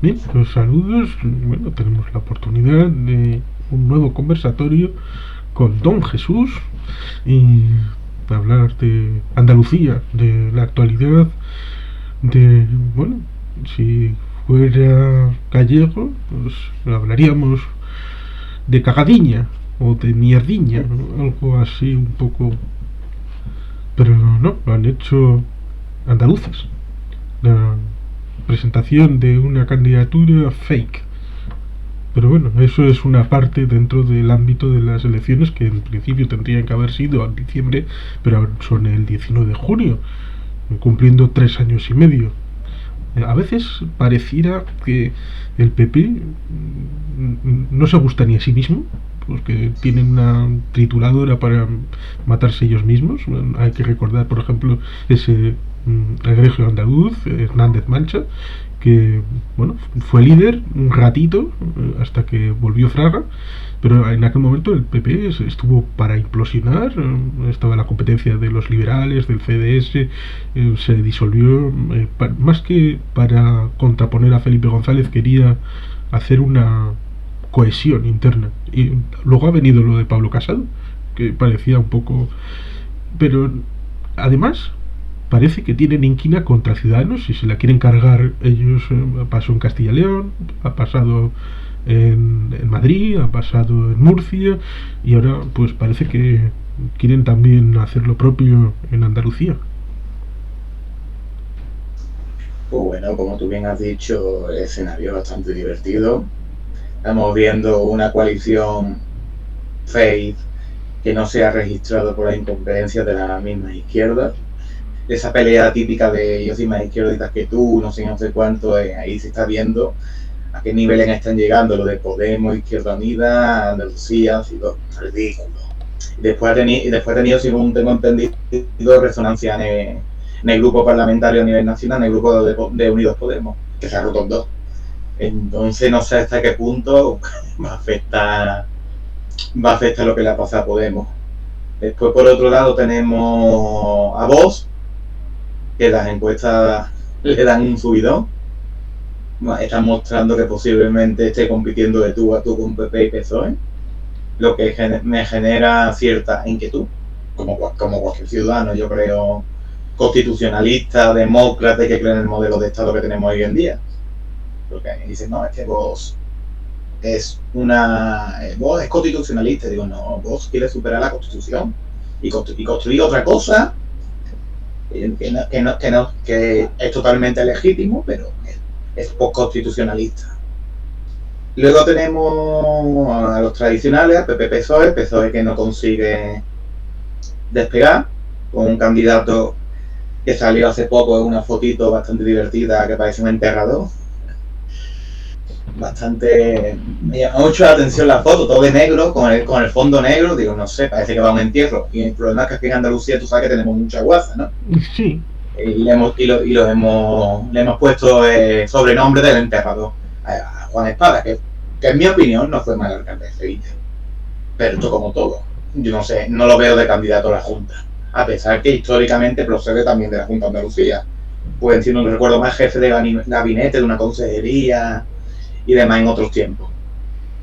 Bien, los saludos. Bueno, tenemos la oportunidad de un nuevo conversatorio con Don Jesús y hablar de Andalucía, de la actualidad, de, bueno, si fuera gallego, pues hablaríamos de cagadiña o de mierdiña, ¿no? Algo así un poco. Pero no, lo han hecho andaluces. La presentación de una candidatura fake. Pero bueno, eso es una parte dentro del ámbito de las elecciones que en principio tendrían que haber sido en diciembre, pero ahora son el 19 de junio, cumpliendo 3 años y medio. A veces pareciera que el PP no se gusta ni a sí mismo, porque tienen una trituradora para matarse ellos mismos. Bueno, hay que recordar, por ejemplo, ese egregio andaluz, Hernández Mancha, que bueno, fue líder un ratito hasta que volvió Fraga, pero en aquel momento el PP estuvo para implosionar, estaba la competencia de los liberales, del CDS, se disolvió, más que para contraponer a Felipe González quería hacer una cohesión interna. Y luego ha venido lo de Pablo Casado, que parecía un poco. Pero además parece que tienen inquina contra Ciudadanos y se la quieren cargar ellos. Pasó en Castilla y León, ha pasado en Madrid, ha pasado en Murcia y ahora pues parece que quieren también hacer lo propio en Andalucía. Pues bueno, como tú bien has dicho, el escenario es bastante divertido. Estamos viendo una coalición fake que no se ha registrado por las incompetencias de la misma izquierda. Esa pelea típica de yo soy más izquierdista que tú, no sé cuánto, ahí se está viendo a qué niveles están llegando lo de Podemos, Izquierda Unida, Andalucía, ha sido ridículo. Y después ha tenido, según tengo entendido, resonancia en el grupo parlamentario a nivel nacional, en el grupo de Unidos Podemos, que se ha roto en dos. Entonces no sé hasta qué punto va a afectar lo que le ha pasado a Podemos. Después, por otro lado, tenemos a Vox, que las encuestas le dan un subidón. Están mostrando que posiblemente esté compitiendo de tú a tú con PP y PSOE, lo que me genera cierta inquietud, como cualquier ciudadano, yo creo, constitucionalista, demócrata, que cree en el modelo de Estado que tenemos hoy en día. Porque dicen, no, es que vos es constitucionalista. Digo, no, vos quieres superar la Constitución y construir otra cosa que es totalmente legítimo, pero es postconstitucionalista. Luego tenemos a los tradicionales, a PP-PSOE, el PSOE que no consigue despegar, con un candidato que salió hace poco en una fotito bastante divertida que parece un enterrador. Me llama mucho la atención la foto, todo de negro, con el fondo negro. Digo, no sé, parece que va a un entierro. Y el problema es que aquí en Andalucía tú sabes que tenemos mucha guasa, ¿no? Sí. Y le hemos puesto sobrenombre del enterrador a Juan Espada, que en mi opinión no fue mal alcalde de Sevilla. Pero esto como todo, yo no sé, no lo veo de candidato a la Junta, a pesar que históricamente procede también de la Junta de Andalucía. Pues si no recuerdo más, jefe de gabinete de una consejería y demás en otros tiempos.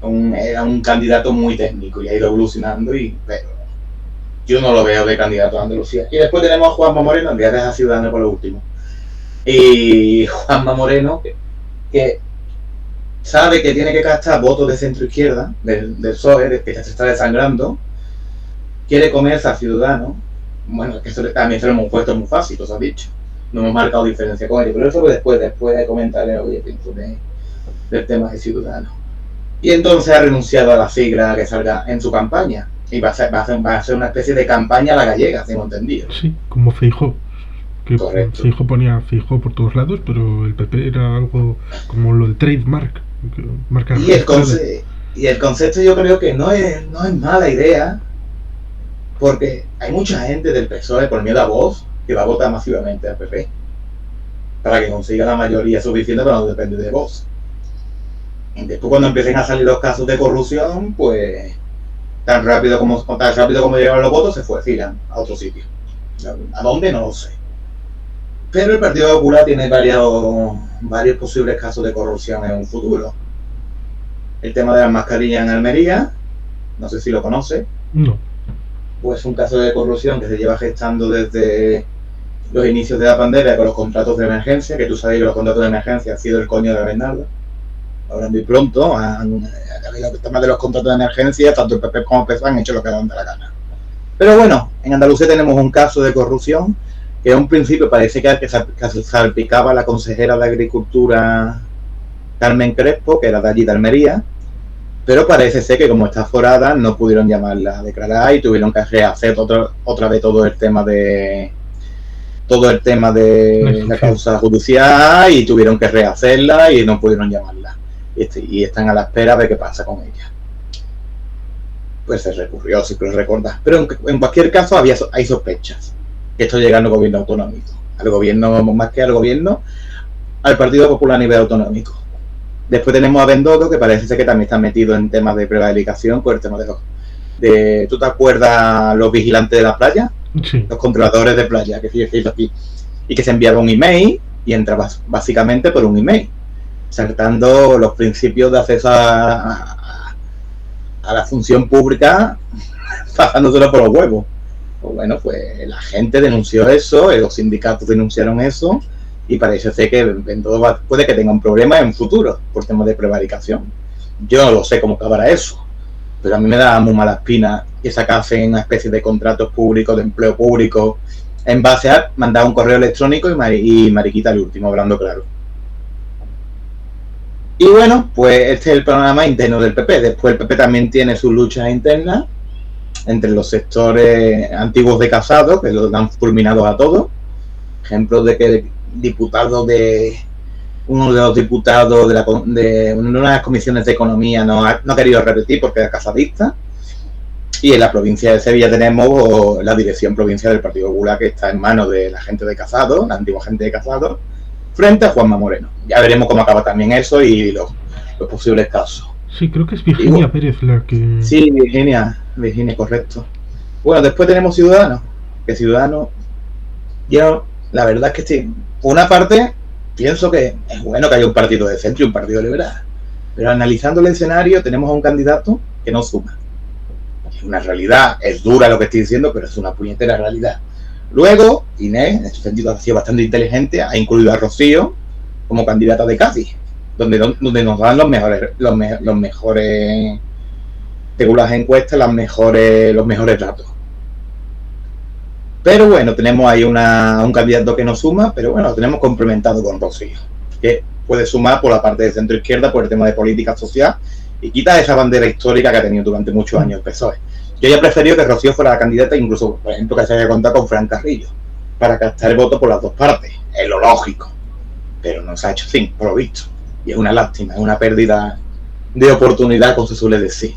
Era un candidato muy técnico y ha ido evolucionando, pero yo no lo veo de candidato a Andalucía. Y después tenemos a Juanma Moreno, el día de Ciudadanos por lo último. Y Juanma Moreno, que sabe que tiene que gastar votos de centro izquierda, del PSOE, que se está desangrando, quiere comerse a Ciudadanos. Bueno, es que eso también se lo hemos puesto muy fácil, os ha dicho. No hemos marcado diferencia con ellos, pero eso después de comentarle lo que pienso del tema de Ciudadanos. Y entonces ha renunciado a la sigla que salga en su campaña. Y va a ser una especie de campaña a la gallega, tengo entendido. Sí, como Feijóo. Que Correcto. ponía Feijóo por todos lados, pero el PP era algo como lo del trademark. Marca Y el concepto yo creo que no es mala idea, porque hay mucha gente del PSOE por miedo a Vox que va a votar masivamente al PP para que consiga la mayoría suficiente, pero no depende de Vox. Y después cuando empiecen a salir los casos de corrupción, pues tan rápido como llegaron los votos se fueron a otro sitio. ¿A dónde? No lo sé. Pero el Partido Popular tiene varios varios posibles casos de corrupción en un futuro. El tema de las mascarillas en Almería, no sé si lo conoce. No. Pues un caso de corrupción que se lleva gestando desde los inicios de la pandemia con los contratos de emergencia, que tú sabes que los contratos de emergencia han sido el coño de la Bernarda. Ahora muy pronto, ha habido el tema de los contratos de emergencia, tanto el PP como el PSOE han hecho lo que dan de la gana. Pero bueno, en Andalucía tenemos un caso de corrupción que en un principio parece que salpicaba a la consejera de Agricultura Carmen Crespo, que era de allí de Almería, pero parece ser que como está forada no pudieron llamarla a declarar y tuvieron que rehacer otra vez todo el tema de la causa judicial y tuvieron que rehacerla y no pudieron llamarla. Y están a la espera de qué pasa con ella. Pues se recurrió, si lo recuerdas. Pero en cualquier caso hay sospechas que esto llega al gobierno autonómico. Al gobierno, más que al gobierno, al Partido Popular a nivel autonómico. Después tenemos a Bendodo, que parece ser que también está metido en temas de prevaricación por el tema de ¿tú te acuerdas los vigilantes de la playa? Sí. Los controladores de playa, que fíjate aquí. Y que se enviaba un email y entraba básicamente por un email, saltando los principios de acceso a la función pública, pasándoselo por los huevos. Pues bueno, pues la gente denunció eso, los sindicatos denunciaron eso, y parece ser que en todo puede que tenga un problema en futuro por temas de prevaricación. Yo no lo sé cómo acabará eso, pero a mí me da muy mala espina que sacasen una especie de contratos públicos, de empleo público, en base a mandar un correo electrónico y mariquita el último, hablando claro. Y bueno, pues este es el panorama interno del PP. Después el PP también tiene sus luchas internas entre los sectores antiguos de Casado, que los dan fulminados a todos. Ejemplos de que uno de los diputados de una de las comisiones de economía no ha querido repetir porque era casadista. Y en la provincia de Sevilla tenemos la dirección provincial del Partido Popular, que está en manos de la gente de Casado, la antigua gente de Casado, frente a Juanma Moreno. Ya veremos cómo acaba también eso y los posibles casos. Sí, creo que es Virginia Pérez la que... Sí, Virginia, correcto. Bueno, después tenemos Ciudadanos, que Ciudadanos, yo la verdad es que por una parte pienso que es bueno que haya un partido de centro y un partido liberal, pero analizando el escenario tenemos a un candidato que no suma. Es una realidad, es dura lo que estoy diciendo, pero es una puñetera realidad. Luego, Inés, en este sentido, ha sido bastante inteligente, ha incluido a Rocío como candidata de Cádiz, donde nos dan los mejores, según las encuestas, los mejores datos. Pero bueno, tenemos ahí un candidato que no suma, pero bueno, lo tenemos complementado con Rocío, que puede sumar por la parte de centro izquierda por el tema de política social y quita esa bandera histórica que ha tenido durante muchos años el PSOE. Yo ya preferido que Rocío fuera la candidata, incluso, por ejemplo, que se haya contado con Fran Carrillo, para captar el voto por las dos partes. Es lo lógico. Pero no se ha hecho así, por lo visto. Y es una lástima, es una pérdida de oportunidad, como se suele decir.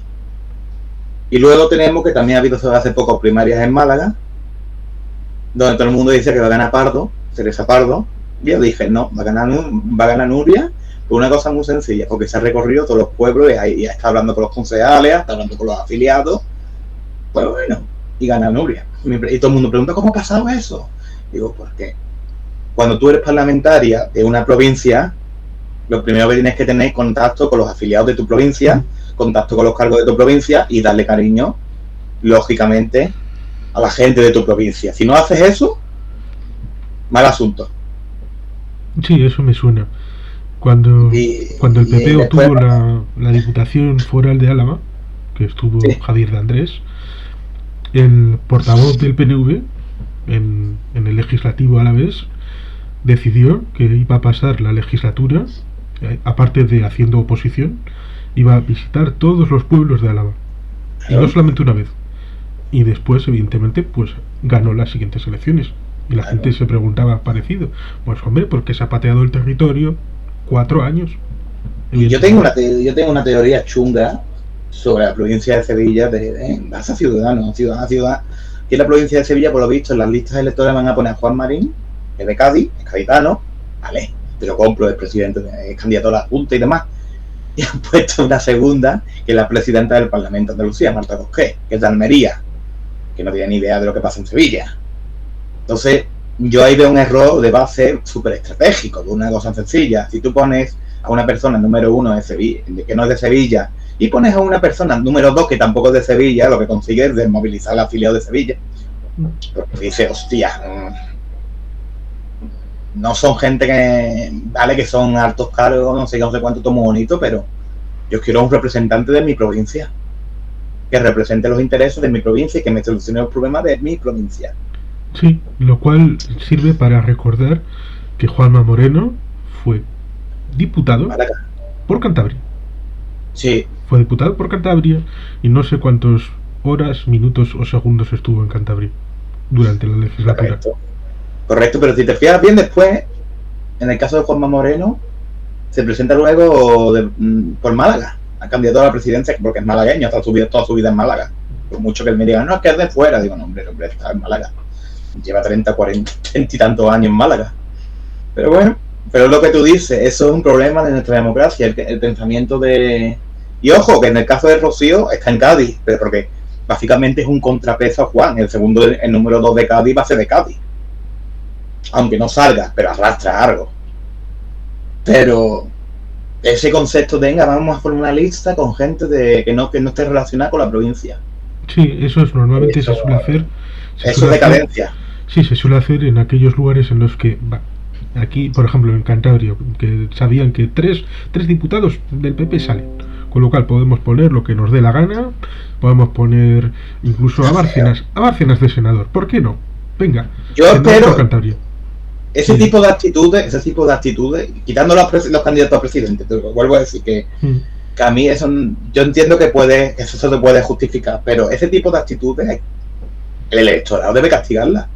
Y luego tenemos que también ha habido hace poco primarias en Málaga, donde todo el mundo dice que va a ganar Pardo, Teresa Pardo. Y yo dije, no, va a ganar Nuria, por una cosa muy sencilla, porque se ha recorrido todos los pueblos y está hablando con los concejales, está hablando con los afiliados. Pues bueno, y gana Nuria. Y todo el mundo pregunta, ¿cómo ha pasado eso? Digo, porque cuando tú eres parlamentaria de una provincia, lo primero que tienes que tener es contacto con los afiliados de tu provincia, contacto con los cargos de tu provincia y darle cariño, lógicamente, a la gente de tu provincia. Si no haces eso, mal asunto. Sí, eso me suena. Cuando el PP obtuvo la Diputación Foral de Álava, que estuvo Javier de Andrés, el portavoz del PNV en el legislativo alavés decidió que iba a pasar la legislatura, aparte de haciendo oposición, iba a visitar todos los pueblos de Álava, y no solamente una vez. Y después, evidentemente, pues ganó las siguientes elecciones. Y la gente se preguntaba parecido. Pues hombre, porque se ha pateado el territorio 4 años. Yo tengo una teoría chunga sobre la provincia de Sevilla de base a Ciudadanos, que en la provincia de Sevilla, por lo visto, en las listas electorales van a poner a Juan Marín, que es de Cádiz, es gaditano, vale, te lo compro, es presidente, es candidato a la Junta y demás. Y han puesto una segunda, que es la presidenta del Parlamento de Andalucía, Marta Cosqué, que es de Almería, que no tiene ni idea de lo que pasa en Sevilla. Entonces, yo ahí veo un error de base súper estratégico, de una cosa sencilla. Si tú pones a una persona número 1 de Sevilla, que no es de Sevilla, y pones a una persona número 2 que tampoco es de Sevilla, lo que consigue es desmovilizar la afiliado de Sevilla. Porque dice, hostia, no son gente que, vale, que son altos cargos, no sé cuánto, todo muy bonito, pero yo quiero un representante de mi provincia, que represente los intereses de mi provincia y que me solucione los problemas de mi provincia. Sí, lo cual sirve para recordar que Juanma Moreno fue diputado Málaga. por Cantabria. Sí. Fue diputado por Cantabria y no sé cuántas horas, minutos o segundos estuvo en Cantabria durante la legislatura. Correcto, pero si te fijas bien después, en el caso de Juanma Moreno, se presenta luego por Málaga, ha candidato a la presidencia porque es malagueño, está toda su vida en Málaga. Por mucho que él me diga, no, es que es de fuera, digo, no, hombre, está en Málaga. Lleva 30, 40, 30 y tantos años en Málaga. Pero bueno, pero lo que tú dices, eso es un problema de nuestra democracia, el pensamiento de... Y ojo, que en el caso de Rocío está en Cádiz, pero porque básicamente es un contrapeso a Juan. El número 2 de Cádiz va a ser de Cádiz. Aunque no salga, pero arrastra algo. Pero ese concepto de, venga, vamos a formar una lista con gente que no esté relacionada con la provincia. Sí, eso es normalmente eso, se suele hacer. Eso es decadencia. Sí, se suele hacer en aquellos lugares en los que, aquí, por ejemplo, en Cantabria, que sabían que tres diputados del PP salen. Con lo cual podemos poner lo que nos dé la gana, podemos poner incluso a Bárcenas de senador. ¿Por qué no? Venga, yo espero Cantabria. Ese tipo de actitudes, quitando los candidatos a presidente, te vuelvo a decir que a mí eso, yo entiendo que eso se puede justificar, pero ese tipo de actitudes el electorado debe castigarla.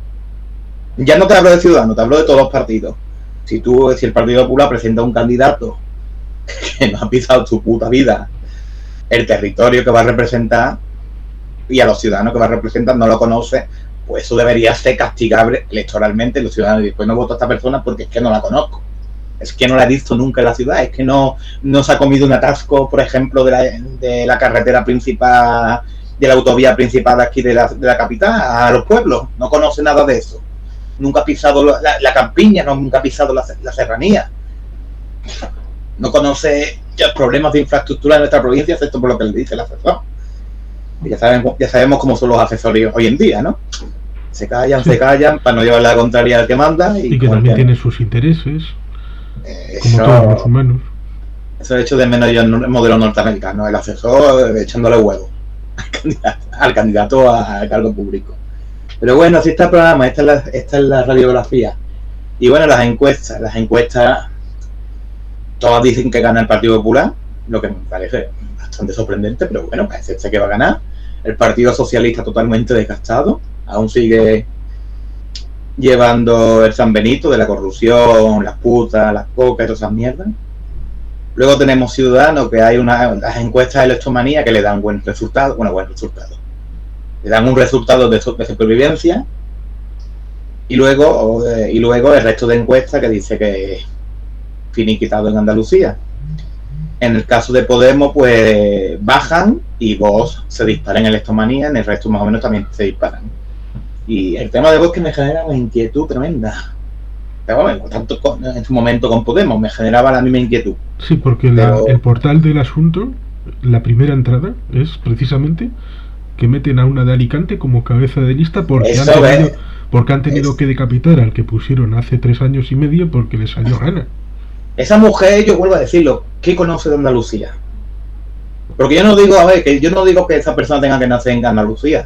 Ya no te hablo de Ciudadanos, te hablo de todos los partidos. Si el Partido Popular presenta un candidato que no ha pisado su puta vida el territorio que va a representar y a los ciudadanos que va a representar no lo conoce, pues eso debería ser castigable electoralmente. Los ciudadanos dicen, pues no voto a esta persona porque es que no la conozco, es que no la he visto nunca en la ciudad, es que no se ha comido un atasco, por ejemplo, de la carretera principal, de la autovía principal aquí de la capital a los pueblos, no conoce nada de eso, nunca ha pisado la campiña, nunca ha pisado la serranía, no conoce los problemas de infraestructura de nuestra provincia, excepto por lo que le dice el asesor. Y ya sabemos cómo son los asesores hoy en día, ¿no? Se callan para no llevar la contraria al que manda. Y que también tiene sus intereses, como todos los humanos. Eso he hecho de menos yo en el modelo norteamericano, el asesor echándole huevo al candidato a cargo público. Pero bueno, así está el programa, esta es la radiografía. Y bueno, las encuestas todas dicen que gana el Partido Popular, lo que me parece bastante sorprendente, pero bueno, parece que va a ganar. El Partido Socialista totalmente desgastado, aún sigue llevando el San Benito de la corrupción, las putas, las cocas y todas esas mierdas. Luego tenemos Ciudadanos, que hay las encuestas de electromanía que le dan buen resultado. Le dan un resultado de supervivencia. Y luego el resto de encuestas que dice que finiquitado en Andalucía. En el caso de Podemos, pues bajan y Vox se dispara en electromanía, en el resto más o menos también se disparan. Y el tema de Vox que me genera una inquietud tremenda. Pero bueno, tanto en su momento con Podemos me generaba la misma inquietud. Sí, porque el portal del asunto, la primera entrada es precisamente que meten a una de Alicante como cabeza de lista porque han tenido que decapitar al que pusieron hace 3 años y medio porque le salió gana. Esa mujer, yo vuelvo a decirlo, ¿qué conoce de Andalucía? Porque yo no digo que esa persona tenga que nacer en Andalucía,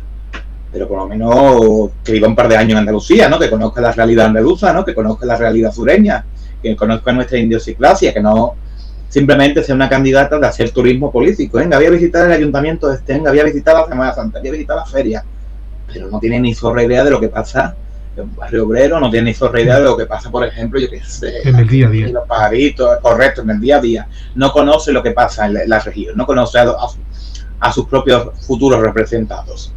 pero por lo menos que viva un par de años en Andalucía, ¿no? Que conozca la realidad andaluza, ¿no? Que conozca la realidad sureña, que conozca nuestra idiosincrasia, que no simplemente sea una candidata de hacer turismo político. Venga, voy a visitar el ayuntamiento de venga, voy a visitar la Semana Santa, voy a visitar la feria, pero no tiene ni zorra idea de lo que pasa en Barrio Obrero, no tiene ni zorra idea de lo que pasa, por ejemplo, yo qué sé, en el día a día. En los pajaritos, correcto, en el día a día. No conoce lo que pasa en la región, no conoce a sus propios futuros representados.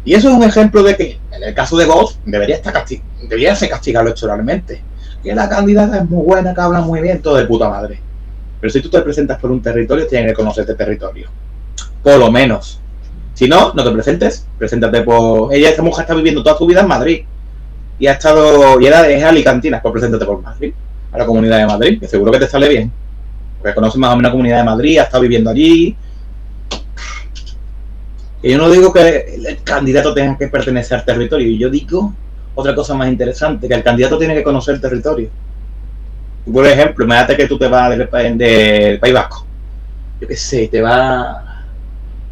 Y eso es un ejemplo de que, en el caso de Vox, debería ser castigado electoralmente. Que la candidata es muy buena, que habla muy bien, todo de puta madre. Pero si tú te presentas por un territorio, tienes que conocer este territorio. Por lo menos. Si no, no te presentes. Preséntate por... Esa mujer está viviendo toda su vida en Madrid. y es alicantina, pues preséntate por Madrid, a la Comunidad de Madrid, que seguro que te sale bien. Porque conoces más o menos la Comunidad de Madrid, has estado viviendo allí. Y yo no digo que el candidato tenga que pertenecer al territorio, y yo digo otra cosa más interesante, que el candidato tiene que conocer el territorio. Por ejemplo, imagínate que tú te vas del País Vasco, yo qué sé, te vas a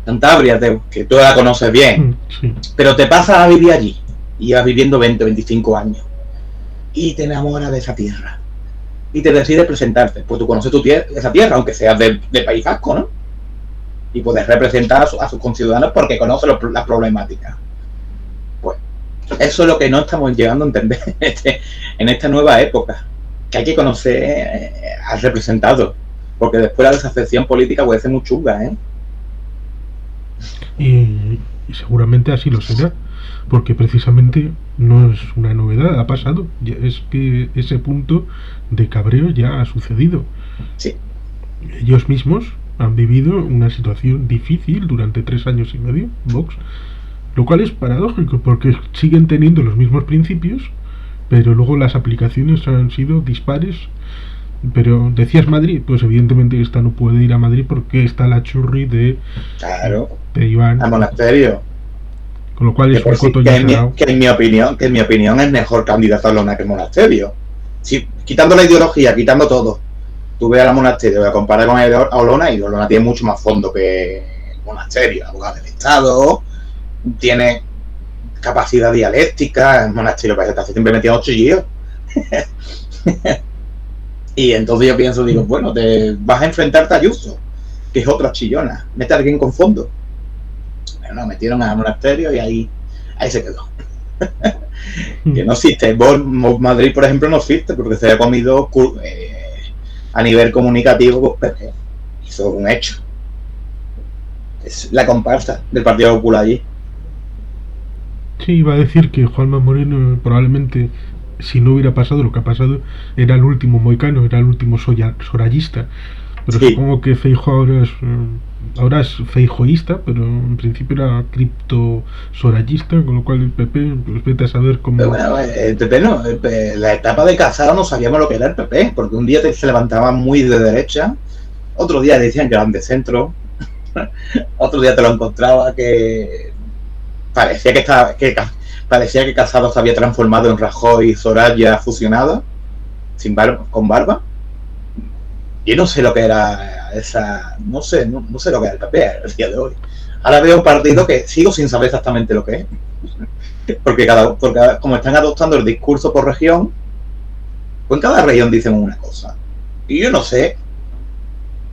Cantabria, que tú la conoces bien, sí. Pero te pasas a vivir allí, y vas viviendo 20, 25 años, y te enamoras de esa tierra, y te decides presentarte, pues tú conoces esa tierra, aunque seas del País Vasco, ¿no? Y puedes representar a sus conciudadanos porque conoces las problemáticas. Pues eso es lo que no estamos llegando a entender en esta nueva época, que hay que conocer al representado, porque después la desafección política puede ser muy chunga, ¿eh? Y seguramente así lo será, porque precisamente no es una novedad, ha pasado, es que ese punto de cabreo ya ha sucedido. Sí. Ellos mismos han vivido una situación difícil durante 3 años y medio, Vox, lo cual es paradójico porque siguen teniendo los mismos principios, pero luego las aplicaciones han sido dispares. Pero decías Madrid, pues evidentemente esta no puede ir a Madrid porque está la churri de Iván al monasterio, con lo cual es un coto ya cerrado. Que en mi opinión es mejor candidato a Olona que el monasterio. Sí, quitando la ideología, quitando todo, tú ves a la monasterio, la comparas con a Olona, y Olona tiene mucho más fondo que el monasterio, abogado del Estado, tiene capacidad dialéctica, el monasterio parece que está siempre metido 8 chillos. Y entonces yo pienso, digo, bueno, te vas a enfrentarte a Ayuso, que es otra chillona, mete a alguien con fondo. Pero no, metieron al monasterio y ahí se quedó. Que no existe. Madrid, por ejemplo, no existe porque se ha comido a nivel comunicativo, pues, eso es un hecho. Es la comparsa del Partido Popular allí. Sí, iba a decir que Juanma Moreno probablemente, si no hubiera pasado lo que ha pasado, era el último moicano, era el último sorayista. Pero sí, supongo que Feijóo ahora es feijoísta, pero en principio era cripto-sorayista, con lo cual el PP, pues vete a saber cómo... Pero bueno, el PP no, la etapa de Casado no sabíamos lo que era el PP, porque un día se levantaba muy de derecha, otro día decían que eran de centro, otro día te lo encontraba que parecía que Casado se había transformado en Rajoy y Soraya fusionada, con barba. Yo no sé lo que era esa, no sé lo que era el PP el día de hoy. Ahora veo un partido que sigo sin saber exactamente lo que es, porque como están adoptando el discurso por región, pues en cada región dicen una cosa, y yo no sé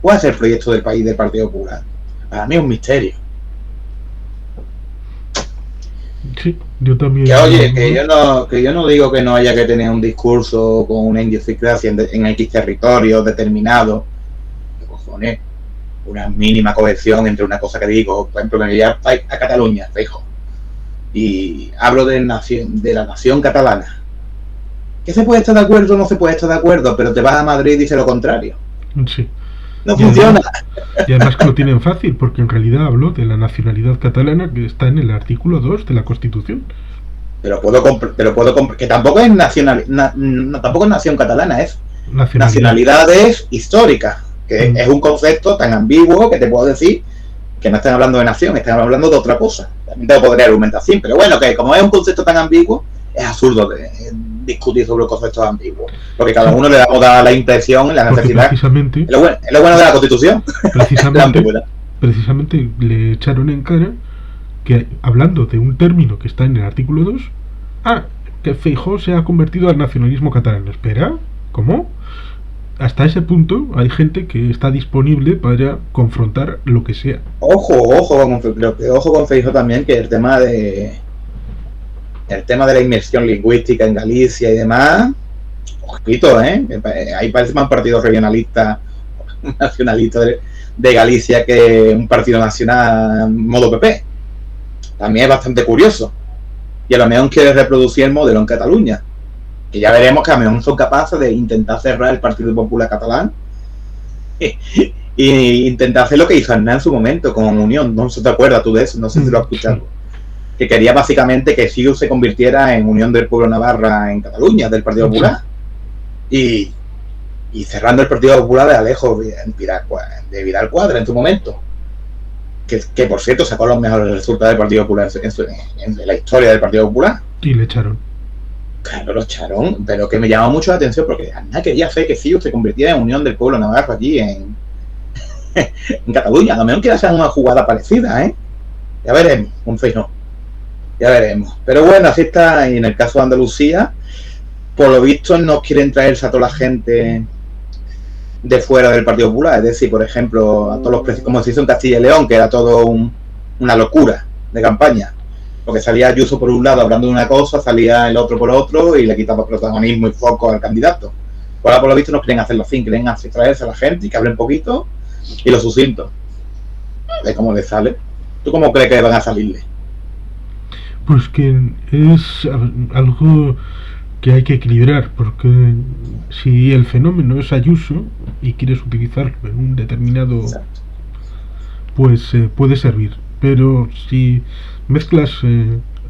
cuál es el proyecto del país del Partido Popular. Para mí es un misterio. Sí, yo también. Que oye, que yo no digo que no haya que tener un discurso con una idiosincrasia en X territorio determinado. ¿Qué cojones? Una mínima cohesión entre una cosa que digo, por ejemplo, me voy a Cataluña, fijo, y hablo de la nación catalana. ¿Que se puede estar de acuerdo o no se puede estar de acuerdo? Pero te vas a Madrid y dices lo contrario. Sí. No funciona. Y además que lo tienen fácil, porque en realidad habló de la nacionalidad catalana que está en el artículo 2 de la Constitución. Pero que tampoco es tampoco es nación catalana, es nacionalidades históricas, que es un concepto tan ambiguo que te puedo decir que no están hablando de nación, están hablando de otra cosa. También te lo podría argumentar así, pero bueno, que como es un concepto tan ambiguo, es absurdo discutir sobre conceptos ambiguos, porque cada uno le damos la impresión, la necesidad. Precisamente, es lo bueno de la Constitución. Precisamente le echaron en cara que, hablando de un término que está en el artículo 2, que Feijóo se ha convertido al nacionalismo catalán. Espera, ¿cómo? Hasta ese punto hay gente que está disponible para confrontar lo que sea. Ojo con Feijóo también, que el tema de la inmersión lingüística en Galicia y demás, ojito, ahí parece más un partido regionalista, nacionalista de Galicia que un partido nacional modo PP. También es bastante curioso. Y a lo mejor quiere reproducir el modelo en Cataluña, que ya veremos que a lo mejor son capaces de intentar cerrar el Partido Popular Catalán y intentar hacer lo que hizo Aznar en su momento con Unión. No sé si te acuerdas tú de eso, no sé si lo has escuchado. que quería básicamente que CiU se convirtiera en Unión del Pueblo Navarra en Cataluña, del Partido Popular. Y cerrando el Partido Popular de Alejo de Vidal Quadra en su momento. Que por cierto sacó los mejores resultados del Partido Popular en la historia del Partido Popular. Y le echaron. Claro, lo echaron, pero que me llamó mucho la atención porque Aznar quería hacer que CiU se convirtiera en Unión del Pueblo Navarro allí en Cataluña. A lo mejor quiere hacer una jugada parecida, ¿eh? Ya veremos, un fijo. Ya veremos. Pero bueno, así está. Y en el caso de Andalucía, por lo visto no quieren traerse a toda la gente de fuera del Partido Popular. Es decir, por ejemplo, a todos los precios, como se hizo en Castilla y León, que era todo una locura de campaña. Porque salía Ayuso por un lado hablando de una cosa, salía el otro por otro y le quitaba protagonismo y foco al candidato. Ahora, por lo visto, no quieren hacerlo así, quieren traerse a la gente y que hable un poquito y lo sucinto. De cómo le sale. ¿Tú cómo crees que van a salirle? Pues que es algo que hay que equilibrar, porque si el fenómeno es Ayuso y quieres utilizarlo en un determinado, exacto, pues puede servir. Pero si mezclas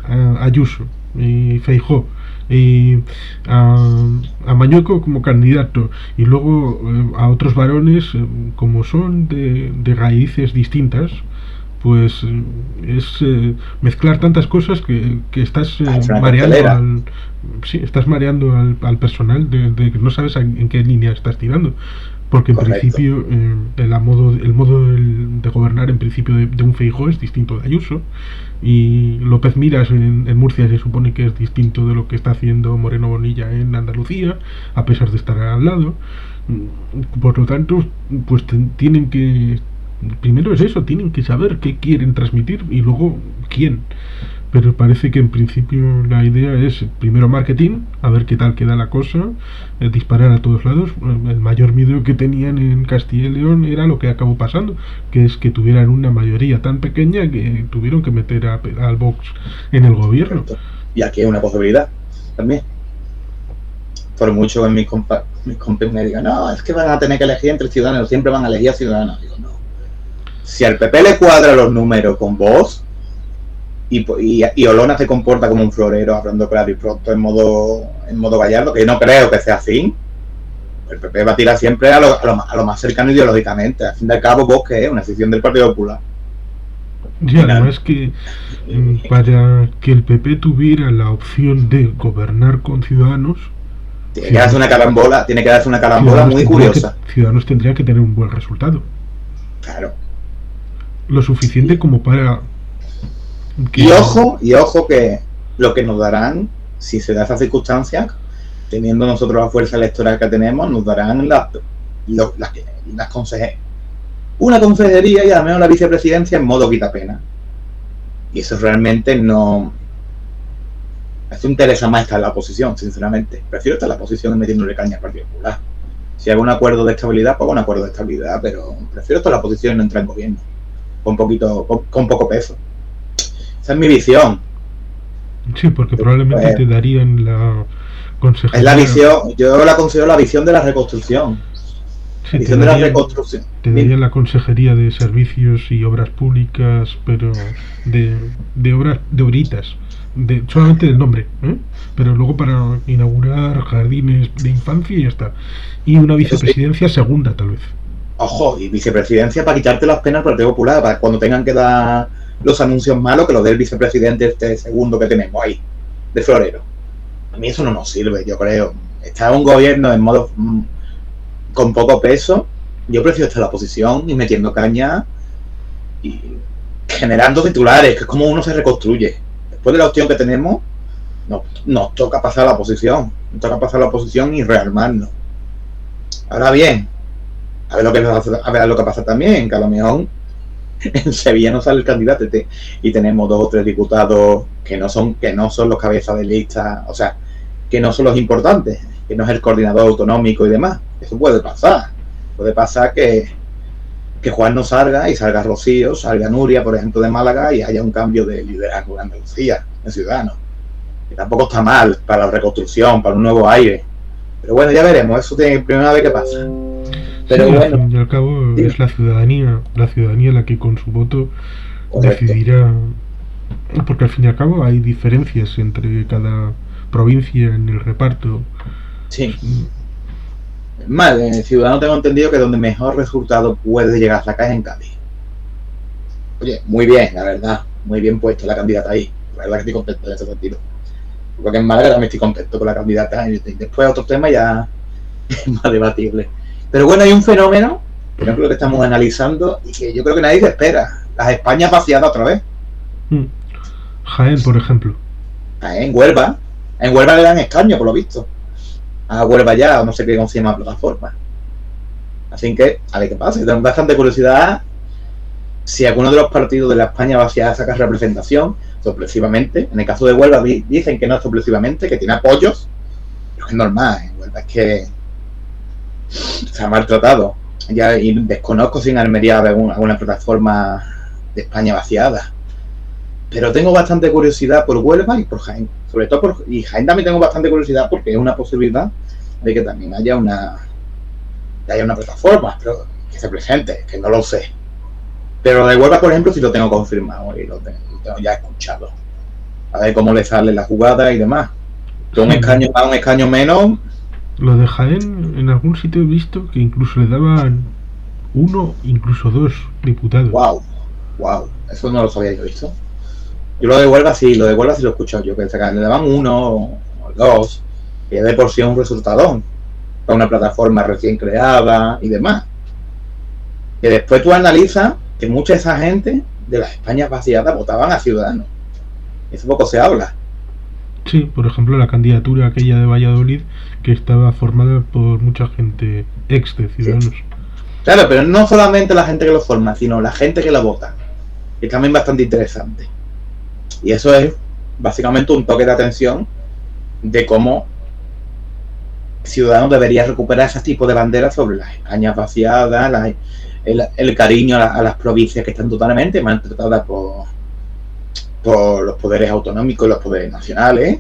a Ayuso y Feijóo y a Mañueco como candidato y luego a otros varones como son de raíces distintas, pues es mezclar tantas cosas que estás mareando al personal de que no sabes en qué línea estás tirando, porque en correcto, principio el modo de gobernar en principio de un Feijóo es distinto de Ayuso, y López Miras en Murcia se supone que es distinto de lo que está haciendo Moreno Bonilla en Andalucía, a pesar de estar al lado. Por lo tanto, pues tienen que, primero es eso, tienen que saber qué quieren transmitir y luego quién. Pero parece que en principio la idea es primero marketing, a ver qué tal queda la cosa, disparar a todos lados. El mayor miedo que tenían en Castilla y León era lo que acabó pasando, que es que tuvieran una mayoría tan pequeña que tuvieron que meter al Vox en el gobierno. Y aquí hay una posibilidad también. Por mucho que mis compañeros me digan, no, es que van a tener que elegir entre Ciudadanos, siempre van a elegir a Ciudadanos. Digo, no. Si al PP le cuadra los números con Vox, y Olona se comporta como un florero, hablando claro y pronto en modo Gallardo, que no creo que sea así, el PP va a tirar siempre a lo más cercano ideológicamente. Al fin y al cabo, Vox, que es una sección del Partido Popular. Y además que para que el PP tuviera la opción de gobernar con Ciudadanos, tiene que darse una carambola muy curiosa. Ciudadanos tendría que tener un buen resultado. Claro. Lo suficiente como para... Y ojo que lo que nos darán, si se da esa circunstancia, teniendo nosotros la fuerza electoral que tenemos, nos darán las consejerías. Una consejería y al menos la vicepresidencia en modo quitapena. Y eso realmente no... Eso interesa más estar en la oposición, sinceramente. Prefiero estar en la oposición y metiéndole caña al Partido Popular. Si hago un acuerdo de estabilidad, pues hago un acuerdo de estabilidad, pero prefiero estar en la oposición y no entrar en gobierno. Con poco peso. Esa es mi visión. Sí, porque probablemente pues, te darían la consejería. Es la visión, yo la considero la visión de la reconstrucción. Sí, la visión de la reconstrucción. Te darían la consejería de servicios y obras públicas, pero de obras, de obritas, solamente del nombre, pero luego para inaugurar jardines de infancia y ya está. Y una vicepresidencia segunda, tal vez. Ojo, y vicepresidencia para quitarte las penas por el Partido Popular, para cuando tengan que dar los anuncios malos, que lo dé el vicepresidente segundo que tenemos ahí, de florero. A mí eso no nos sirve, yo creo. Está un gobierno en modo con poco peso, yo prefiero estar en la oposición y metiendo caña y generando titulares, que es como uno se reconstruye. Después de la opción que tenemos, nos toca pasar a la oposición, y rearmarnos. Ahora bien, a ver lo que pasa también, que a lo mejor en Sevilla no sale el candidato y tenemos 2 o 3 diputados que no son los cabezas de lista, o sea, que no son los importantes, que no es el coordinador autonómico y demás. Eso puede pasar. Puede pasar que Juan no salga y salga Rocío, salga Nuria, por ejemplo, de Málaga, y haya un cambio de liderazgo en Andalucía, en Ciudadanos. Que tampoco está mal para la reconstrucción, para un nuevo aire. Pero bueno, ya veremos, eso tiene primera vez que pasa. Pero sí, bueno, al fin y al cabo es la ciudadanía la que con su voto correcto, decidirá Porque al fin y al cabo hay diferencias entre cada provincia en el reparto. Sí. Más, en Ciudadanos tengo entendido que donde mejor resultado puede llegar a sacar es en Cádiz. Oye, muy bien, la verdad, muy bien puesto la candidata ahí. La verdad que estoy contento en ese sentido. Porque en Málaga también estoy contento con la candidata. Y después otro tema ya es más debatible. Pero bueno, hay un fenómeno que no creo que estamos analizando y que yo creo que nadie se espera. Las Españas vaciadas otra vez. Jaén, por ejemplo. En Huelva. En Huelva le dan escaño, por lo visto. A Huelva ya, o no sé qué cómo se llama la plataforma. Así que, a ver qué pasa. Tengo bastante curiosidad si alguno de los partidos de la España vaciada saca representación sorpresivamente. En el caso de Huelva dicen que no sorpresivamente, que tiene apoyos. Pero es normal, en Huelva es que se ha maltratado. Ya, y desconozco si en Almería hay alguna plataforma de España vaciada. Pero tengo bastante curiosidad por Huelva y por Jaén. Sobre todo y Jaén también tengo bastante curiosidad porque es una posibilidad de que también haya una plataforma, pero que se presente, que no lo sé. Pero de Huelva, por ejemplo, sí lo tengo confirmado y lo tengo ya escuchado. A ver cómo le sale la jugada y demás. Que un escaño más, un escaño menos. Lo de Jaén, en algún sitio he visto que incluso le daban 1, incluso 2 diputados. Wow. Eso no lo sabía yo visto. Yo lo de Huelva sí lo he escuchado yo, que le daban 1 o 2, y de por sí es un resultado para una plataforma recién creada y demás. Y después tú analizas que mucha de esa gente de las Españas vaciadas votaban a Ciudadanos. Eso poco se habla. Sí, por ejemplo, la candidatura aquella de Valladolid, que estaba formada por mucha gente ex de Ciudadanos. Sí. Claro, pero no solamente la gente que lo forma, sino la gente que lo vota. Que es también bastante interesante. Y eso es básicamente un toque de atención de cómo Ciudadanos debería recuperar ese tipo de banderas sobre las Españas vaciadas, el cariño a las provincias que están totalmente maltratadas por los poderes autonómicos y los poderes nacionales.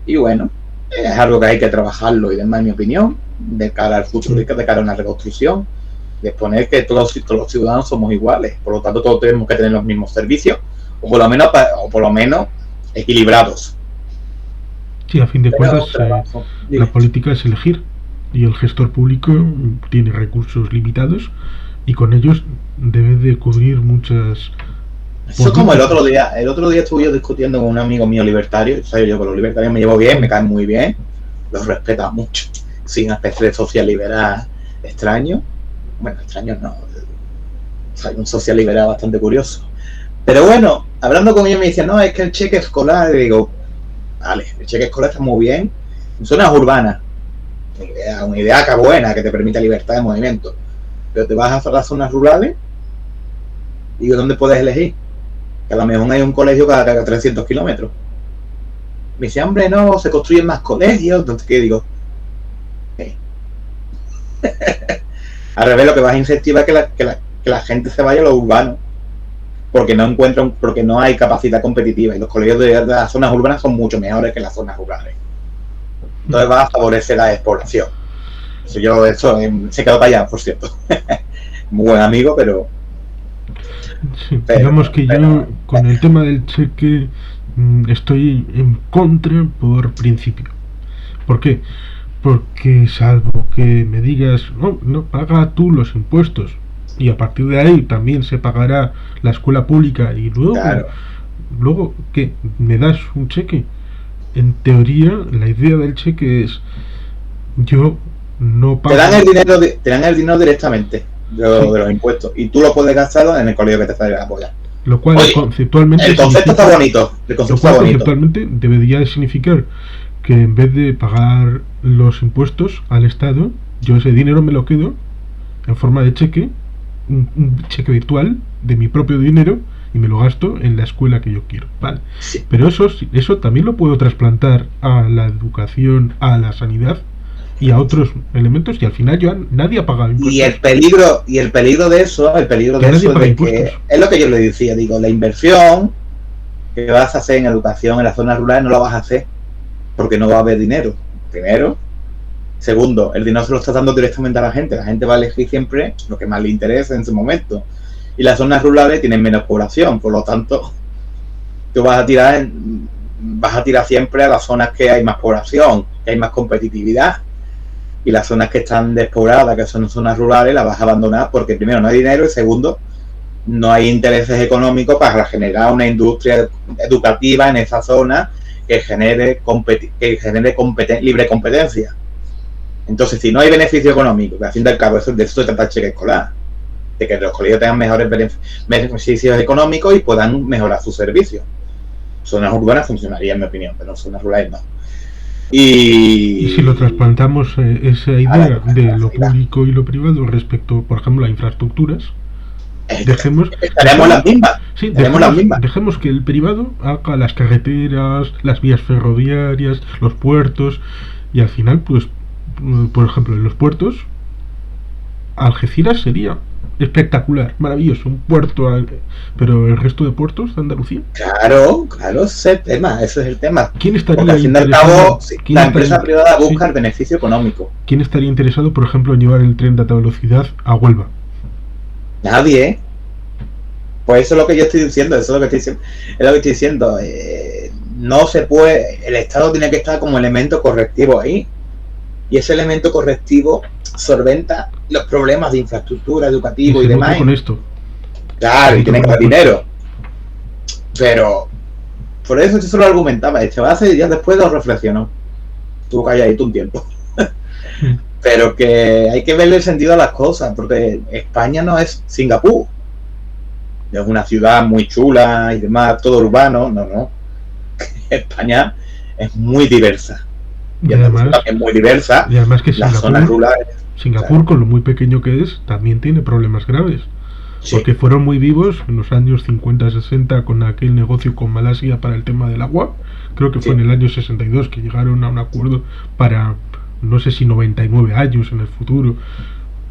Y bueno, es algo que hay que trabajarlo y demás, en mi opinión, de cara al futuro, de cara a una reconstrucción, de exponer que todos los ciudadanos somos iguales, por lo tanto todos tenemos que tener los mismos servicios, o por lo menos equilibrados. Sí, a fin de cuentas, la política es elegir, y el gestor público tiene recursos limitados y con ellos debe de cubrir muchas. Eso es como el otro día estuve yo discutiendo con un amigo mío libertario. ¿Sabes? Yo con los libertarios me llevo bien, me caen muy bien, los respeto mucho, sin una especie de social liberal extraño. Bueno, extraño no, soy un social liberal bastante curioso. Pero bueno, hablando con ellos me dicen, no, es que el cheque escolar, y digo, vale, el cheque escolar está muy bien en zonas urbanas, una idea que buena, que te permite libertad de movimiento, pero te vas a las zonas rurales y digo, ¿dónde puedes elegir? Que a lo mejor hay un colegio cada 300 kilómetros. Me dice, hombre, no, se construyen más colegios. Entonces, ¿qué digo? Al revés, lo que vas a incentivar es que la gente se vaya a lo urbano, porque no hay capacidad competitiva, y los colegios de las zonas urbanas son mucho mejores que las zonas rurales. Entonces va a favorecer la exploración. Eso se quedó para allá, por cierto. Muy buen amigo, pero digamos que yo con el tema del cheque estoy en contra por principio. ¿Por qué? Porque salvo que me digas, no, paga tú los impuestos y a partir de ahí también se pagará la escuela pública y luego que me das un cheque. En teoría la idea del cheque es yo no pago. Te dan el dinero directamente de los impuestos y tú lo puedes gastar en el colegio que te sale a apoyar. Lo cual conceptualmente el concepto está bonito. Conceptualmente debería significar que en vez de pagar los impuestos al Estado, yo ese dinero me lo quedo en forma de cheque, un cheque virtual de mi propio dinero, y me lo gasto en la escuela que yo quiero, ¿vale? Sí. Pero eso también lo puedo trasplantar a la educación, a la sanidad y a otros elementos, y al final nadie ha pagado impuestos. Y el peligro de eso es que es lo que yo le decía, digo, la inversión que vas a hacer en educación en las zonas rurales no la vas a hacer porque no va a haber dinero. Primero. Segundo, el dinero se lo está dando directamente a la gente va a elegir siempre lo que más le interesa en su momento. Y las zonas rurales tienen menos población, por lo tanto tú vas a tirar siempre a las zonas que hay más población, que hay más competitividad, y las zonas que están despobladas, que son zonas rurales, las vas a abandonar porque primero no hay dinero y segundo no hay intereses económicos para generar una industria educativa en esa zona que genere libre competencia. Entonces, si no hay beneficio económico, que al fin y al cabo de eso se trata el cheque escolar, de que los colegios tengan mejores beneficios económicos y puedan mejorar sus servicios. Zonas urbanas funcionaría, en mi opinión, pero zonas rurales no. Y si lo trasplantamos esa idea de lo público y lo privado respecto, por ejemplo, a infraestructuras, estaremos las mismas. Sí, dejemos que el privado haga las carreteras, las vías ferroviarias, los puertos, y al final, pues, por ejemplo, en los puertos, Algeciras sería espectacular, maravilloso, un puerto, pero el resto de puertos de Andalucía. Claro, ese es el tema. ¿Quién estaría porque al fin y al cabo, la empresa privada busca sí, el beneficio económico. ¿Quién estaría interesado, por ejemplo, en llevar el tren de alta velocidad a Huelva? Nadie. Pues eso es lo que yo estoy diciendo, no se puede, el Estado tiene que estar como elemento correctivo ahí, y ese elemento correctivo solventa los problemas de infraestructura, educativo y demás. Con esto. Claro, y tiene que dar dinero. Pero por eso yo solo argumentaba, hace días después lo reflexionó. Estuvo calladito un tiempo. Pero que hay que verle el sentido a las cosas, porque España no es Singapur. Es una ciudad muy chula y demás, todo urbano, no. España es muy diversa. Y además es muy diversa. Y además que las zonas rurales. Singapur, con lo muy pequeño que es, también tiene problemas graves. Sí. Porque fueron muy vivos en los años 50-60 con aquel negocio con Malasia para el tema del agua. Creo que fue en el año 62 que llegaron a un acuerdo para, no sé si 99 años en el futuro.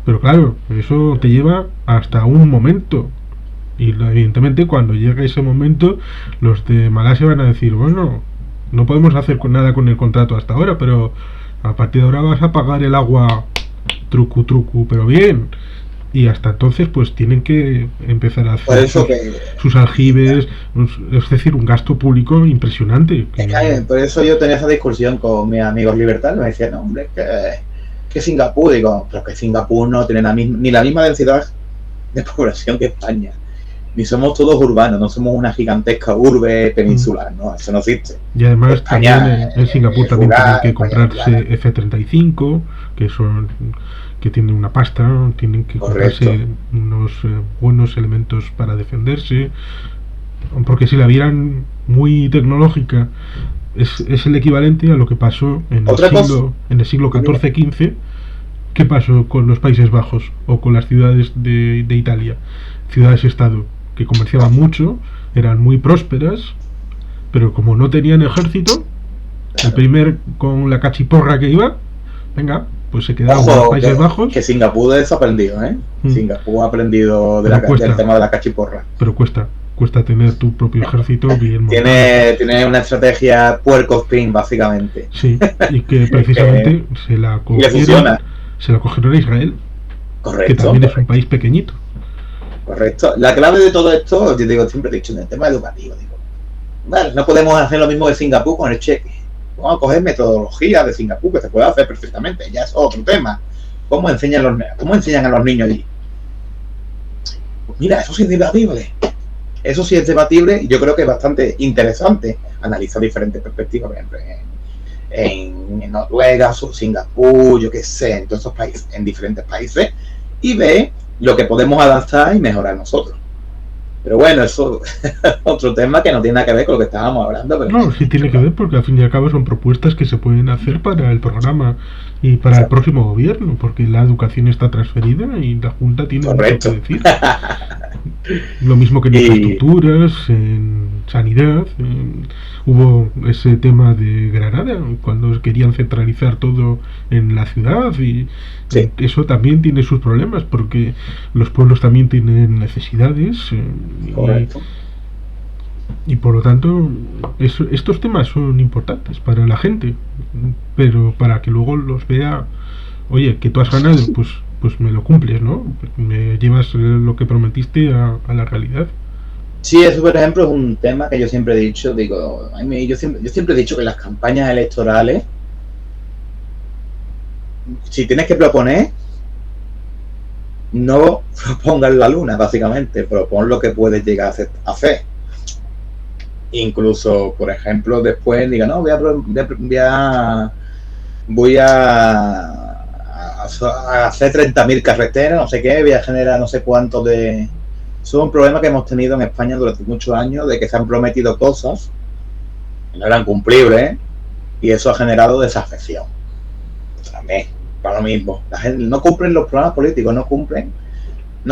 Pero claro, eso te lleva hasta un momento. Y evidentemente cuando llegue ese momento, los de Malasia van a decir, bueno, no podemos hacer nada con el contrato hasta ahora, pero a partir de ahora vas a pagar el agua trucu, pero bien. Y hasta entonces pues tienen que empezar a hacer sus aljibes, es decir, un gasto público impresionante. Por eso yo tenía esa discusión con mis amigos libertarios, me decían, no, hombre, que Singapur, digo, pero que Singapur no tiene ni la misma densidad de población que España, ni somos todos urbanos, no somos una gigantesca urbe peninsular, no, eso no existe. Y además España, también en Singapur también tienen que comprarse F-35, que tienen una pasta, tienen que comprarse unos buenos elementos para defenderse, porque si la vieran muy tecnológica es el equivalente a lo que pasó en el siglo XIV-XV. ¿Qué pasó con los Países Bajos o con las ciudades de Italia? Ciudades-estado que comerciaban mucho, eran muy prósperas, pero como no tenían ejército, el primer con la cachiporra que iba, venga, pues se quedaron con los Países Bajos. Que Singapur ha aprendido, Singapur ha aprendido del tema de la cachiporra. Pero cuesta tener tu propio ejército bien montado. Tiene una estrategia puerco spin, básicamente. Sí, y que precisamente se la cogieron a Israel. Correcto. Que también es un país pequeñito. Correcto. La clave de todo esto, yo digo, siempre he dicho, en el tema educativo, vale, no podemos hacer lo mismo que Singapur con el cheque. Vamos a coger metodología de Singapur que se puede hacer perfectamente, ya es otro tema. ¿Cómo enseñan a los niños allí? Pues mira, eso sí es debatible. Eso sí es debatible y yo creo que es bastante interesante analizar diferentes perspectivas, por ejemplo, en Noruega, Singapur, yo qué sé, en todos esos países, en diferentes países, y ver lo que podemos adaptar y mejorar nosotros. Pero bueno, eso es otro tema que no tiene nada que ver con lo que estábamos hablando. Pero no, sí tiene que ver porque al fin y al cabo son propuestas que se pueden hacer para el programa y para el próximo gobierno, porque la educación está transferida y la Junta tiene mucho que decir. Lo mismo que en infraestructuras, en sanidad. Hubo ese tema de Granada, cuando querían centralizar todo en la ciudad, y eso también tiene sus problemas, porque los pueblos también tienen necesidades. Y por lo tanto, estos temas son importantes para la gente, pero para que luego los vea, oye, que tú has ganado, pues me lo cumples, ¿no? Me llevas lo que prometiste a la realidad. Sí, eso por ejemplo es un tema que yo siempre he dicho, digo, yo siempre he dicho que las campañas electorales, si tienes que proponer, no propongas la luna, básicamente, propon lo que puedes llegar a hacer. Incluso, por ejemplo, después diga, no, voy a hacer 30.000 carreteras, no sé qué, voy a generar no sé cuánto de... Eso es un problema que hemos tenido en España durante muchos años, de que se han prometido cosas que no eran cumplibles, y eso ha generado desafección. También, para lo mismo. La gente no cumplen los programas políticos, no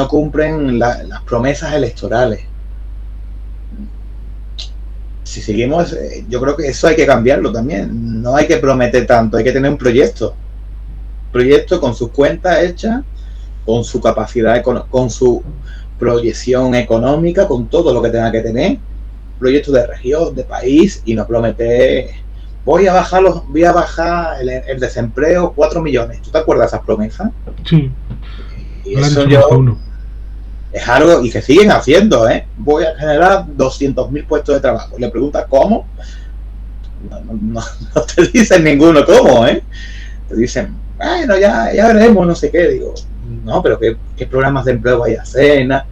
cumplen las promesas electorales. Si seguimos, yo creo que eso hay que cambiarlo también. No hay que prometer tanto, hay que tener un proyecto. Proyecto con sus cuentas hechas, con su capacidad, con su proyección económica, con todo lo que tenga que tener. Proyecto de región, de país, y no prometer, voy a bajar el desempleo 4 millones. ¿Tú te acuerdas de esas promesas? Sí, Y eso yo... uno. Es algo, y se siguen haciendo, ¿eh? Voy a generar 200.000 puestos de trabajo. Le preguntas cómo, no te dicen ninguno cómo, ¿eh? Te dicen, bueno, ya veremos, no sé qué. Digo, no, pero ¿qué programas de empleo vais a hacer? No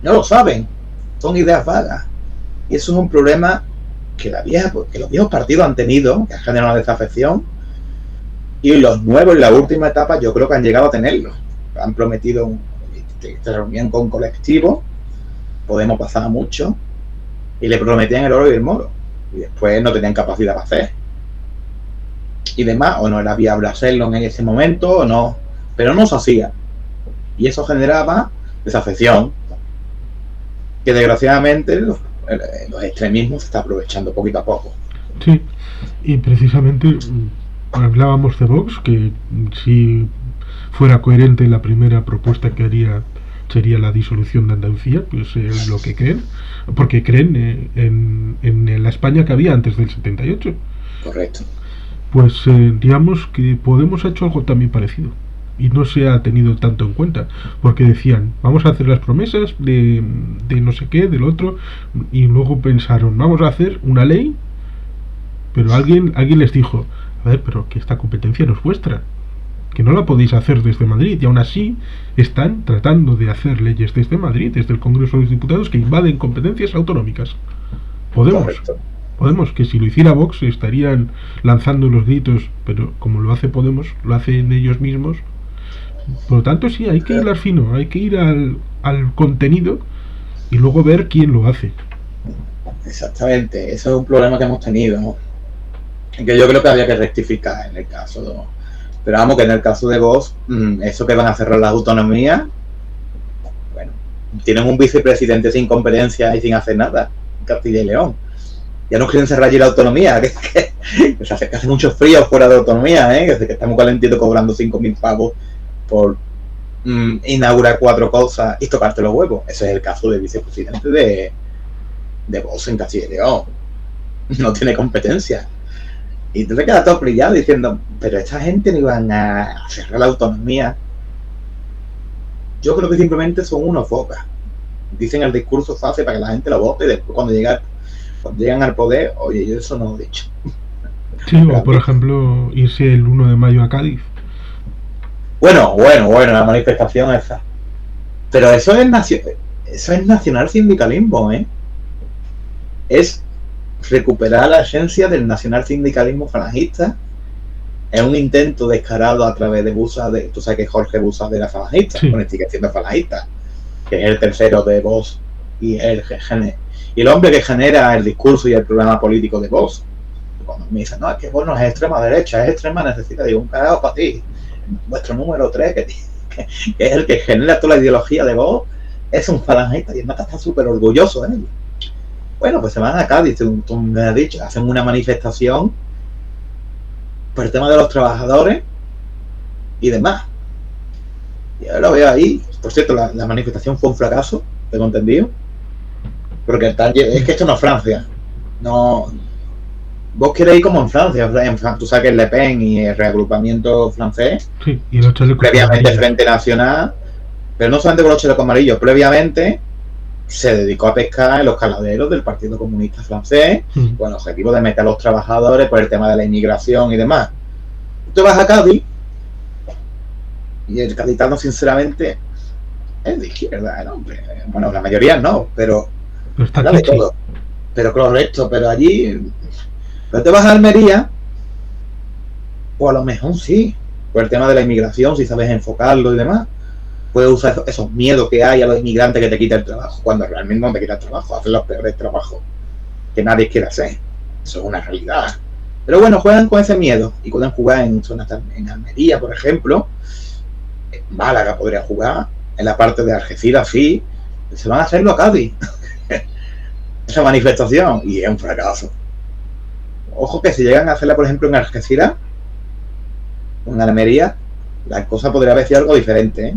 lo saben, son ideas vagas. Y eso es un problema que los viejos partidos han tenido, que ha generado una desafección, y los nuevos en la última etapa yo creo que han llegado a tenerlo. Han prometido se reunían con colectivos, Podemos pasaba mucho, y le prometían el oro y el moro, y después no tenían capacidad para hacer. Y demás, o no era viable hacerlo en ese momento, o no, pero no se hacía. Y eso generaba desafección, que desgraciadamente los extremismos se están aprovechando poquito a poco. Sí, y precisamente hablábamos de Vox, que si fuera coherente la primera propuesta que haría sería la disolución de Andalucía, pues es lo que creen, porque creen en la España que había antes del 78. Correcto. Pues digamos que Podemos ha hecho algo también parecido y no se ha tenido tanto en cuenta, porque decían, vamos a hacer las promesas de no sé qué, del otro, y luego pensaron, vamos a hacer una ley, pero alguien les dijo, a ver, pero que esta competencia no es vuestra, que no la podéis hacer desde Madrid, y aún así están tratando de hacer leyes desde Madrid, desde el Congreso de los Diputados, que invaden competencias autonómicas. Podemos, que si lo hiciera Vox estarían lanzando los gritos, pero como lo hace Podemos, lo hacen ellos mismos. Por lo tanto, sí, hay que ir al fino, hay que ir al contenido y luego ver quién lo hace. Exactamente, eso es un problema que hemos tenido, ¿no? Que yo creo que había que rectificar en el caso, pero vamos, que en el caso de Vox, eso que van a cerrar las autonomías, bueno, tienen un vicepresidente sin competencia y sin hacer nada, Castilla y León. Ya no quieren cerrar allí la autonomía, que hace mucho frío fuera de autonomía, que estamos calentitos cobrando 5.000 pavos por inaugurar 4 cosas y tocarte los huevos. Ese es el caso del vicepresidente de Vox en Castilla y León. No tiene competencia. Y tú te quedas todo brillado diciendo, pero esta gente no iban a cerrar la autonomía. Yo creo que simplemente son unos focas. Dicen el discurso fácil para que la gente lo vote y después cuando llegan al poder, oye, yo eso no lo he dicho. Sí, o por ejemplo, irse el 1 de mayo a Cádiz. Bueno, la manifestación esa. Pero eso es nacional sindicalismo, ¿eh? Es recuperar la esencia del nacional sindicalismo falangista. Es un intento descarado a través de Bussade. Tú sabes que Jorge Bussade era falangista, sí, con etiquetación de falangista, que es el tercero de Vox y el hombre que genera el discurso y el programa político de Vox. Cuando me dicen, no, es que Vox no es extrema derecha, es extrema necesidad, digo, un carajo para ti. Vuestro número 3, que es el que genera toda la ideología de Vox, es un falangista y el Mata está súper orgulloso de él. Bueno, pues se van a Cádiz, tú me has dicho, hacen una manifestación por el tema de los trabajadores y demás. Y ahora lo veo ahí. Por cierto, la manifestación fue un fracaso, tengo entendido. Porque es que esto no es Francia. No. Vos queréis como en Francia. Tú sabes que es Le Pen y el reagrupamiento francés. Sí, y los chalecos previamente Frente Nacional. Pero no solamente con los chalecos amarillos. Previamente se dedicó a pescar en los caladeros del Partido Comunista Francés con el objetivo de meter a los trabajadores por el tema de la inmigración y demás. Tú vas a Cádiz y el gaditano, sinceramente, es de izquierda, ¿no? Bueno, la mayoría no, pero habla de todo. Pero correcto, pero allí, pero te vas a Almería, pues a lo mejor sí, por el tema de la inmigración, si sabes enfocarlo y demás, puedes usar esos miedos que hay a los inmigrantes que te quitan el trabajo, cuando realmente no te quitan el trabajo, hacen los peores trabajos que nadie quiere hacer. Eso es una realidad. Pero bueno, juegan con ese miedo y pueden jugar en zonas, en Almería, por ejemplo, en Málaga podría jugar, en la parte de Algeciras, sí, se van a hacerlo a Cádiz. Esa manifestación, y es un fracaso. Ojo que si llegan a hacerla, por ejemplo, en Algeciras, en Almería, la cosa podría haber sido algo diferente, ¿eh?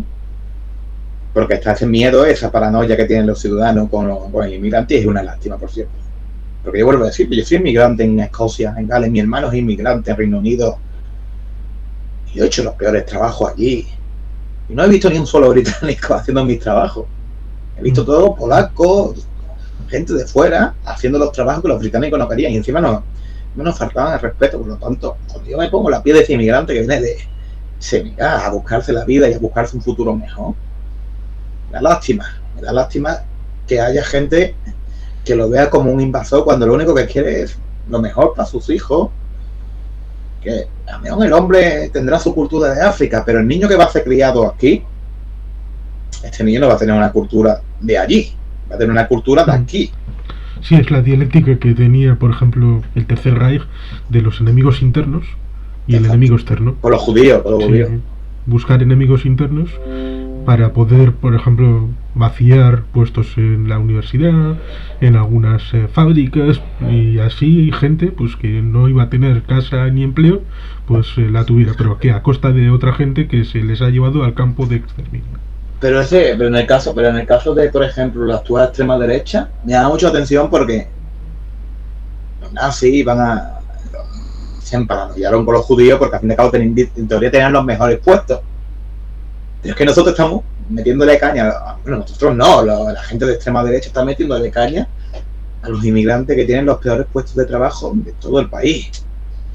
Porque está ese miedo, esa paranoia que tienen los ciudadanos con el inmigrante, y es una lástima, por cierto. Porque yo vuelvo a decir, yo soy inmigrante en Escocia, en Gales, mi hermano es inmigrante en Reino Unido, y he hecho los peores trabajos allí. Y no he visto ni un solo británico haciendo mis trabajos. He visto todos polacos, gente de fuera, haciendo los trabajos que los británicos no querían. Y encima no nos faltaban el respeto. Por lo tanto, cuando yo me pongo la piel de ese inmigrante que viene de Senegal a buscarse la vida y a buscarse un futuro mejor, me da lástima que haya gente que lo vea como un invasor cuando lo único que quiere es lo mejor para sus hijos. Que a lo mejor el hombre tendrá su cultura de África, pero el niño que va a ser criado aquí, este niño no va a tener una cultura de allí, va a tener una cultura de aquí. Sí, es la dialéctica que tenía, por ejemplo, el Tercer Reich de los enemigos internos y el enemigo externo. Por los judíos, por los judíos. Buscar enemigos internos para poder, por ejemplo, vaciar puestos en la universidad, en algunas fábricas, y así gente pues que no iba a tener casa ni empleo, pues la tuviera, pero que a costa de otra gente que se les ha llevado al campo de exterminio. Pero en el caso de, por ejemplo, la actual extrema derecha, me da mucha atención porque los nazis se paranoiaron con los judíos porque al fin y al cabo en teoría tenían los mejores puestos. Pero es que nosotros estamos metiéndole caña, bueno, nosotros no, la gente de extrema derecha está metiéndole caña a los inmigrantes que tienen los peores puestos de trabajo de todo el país.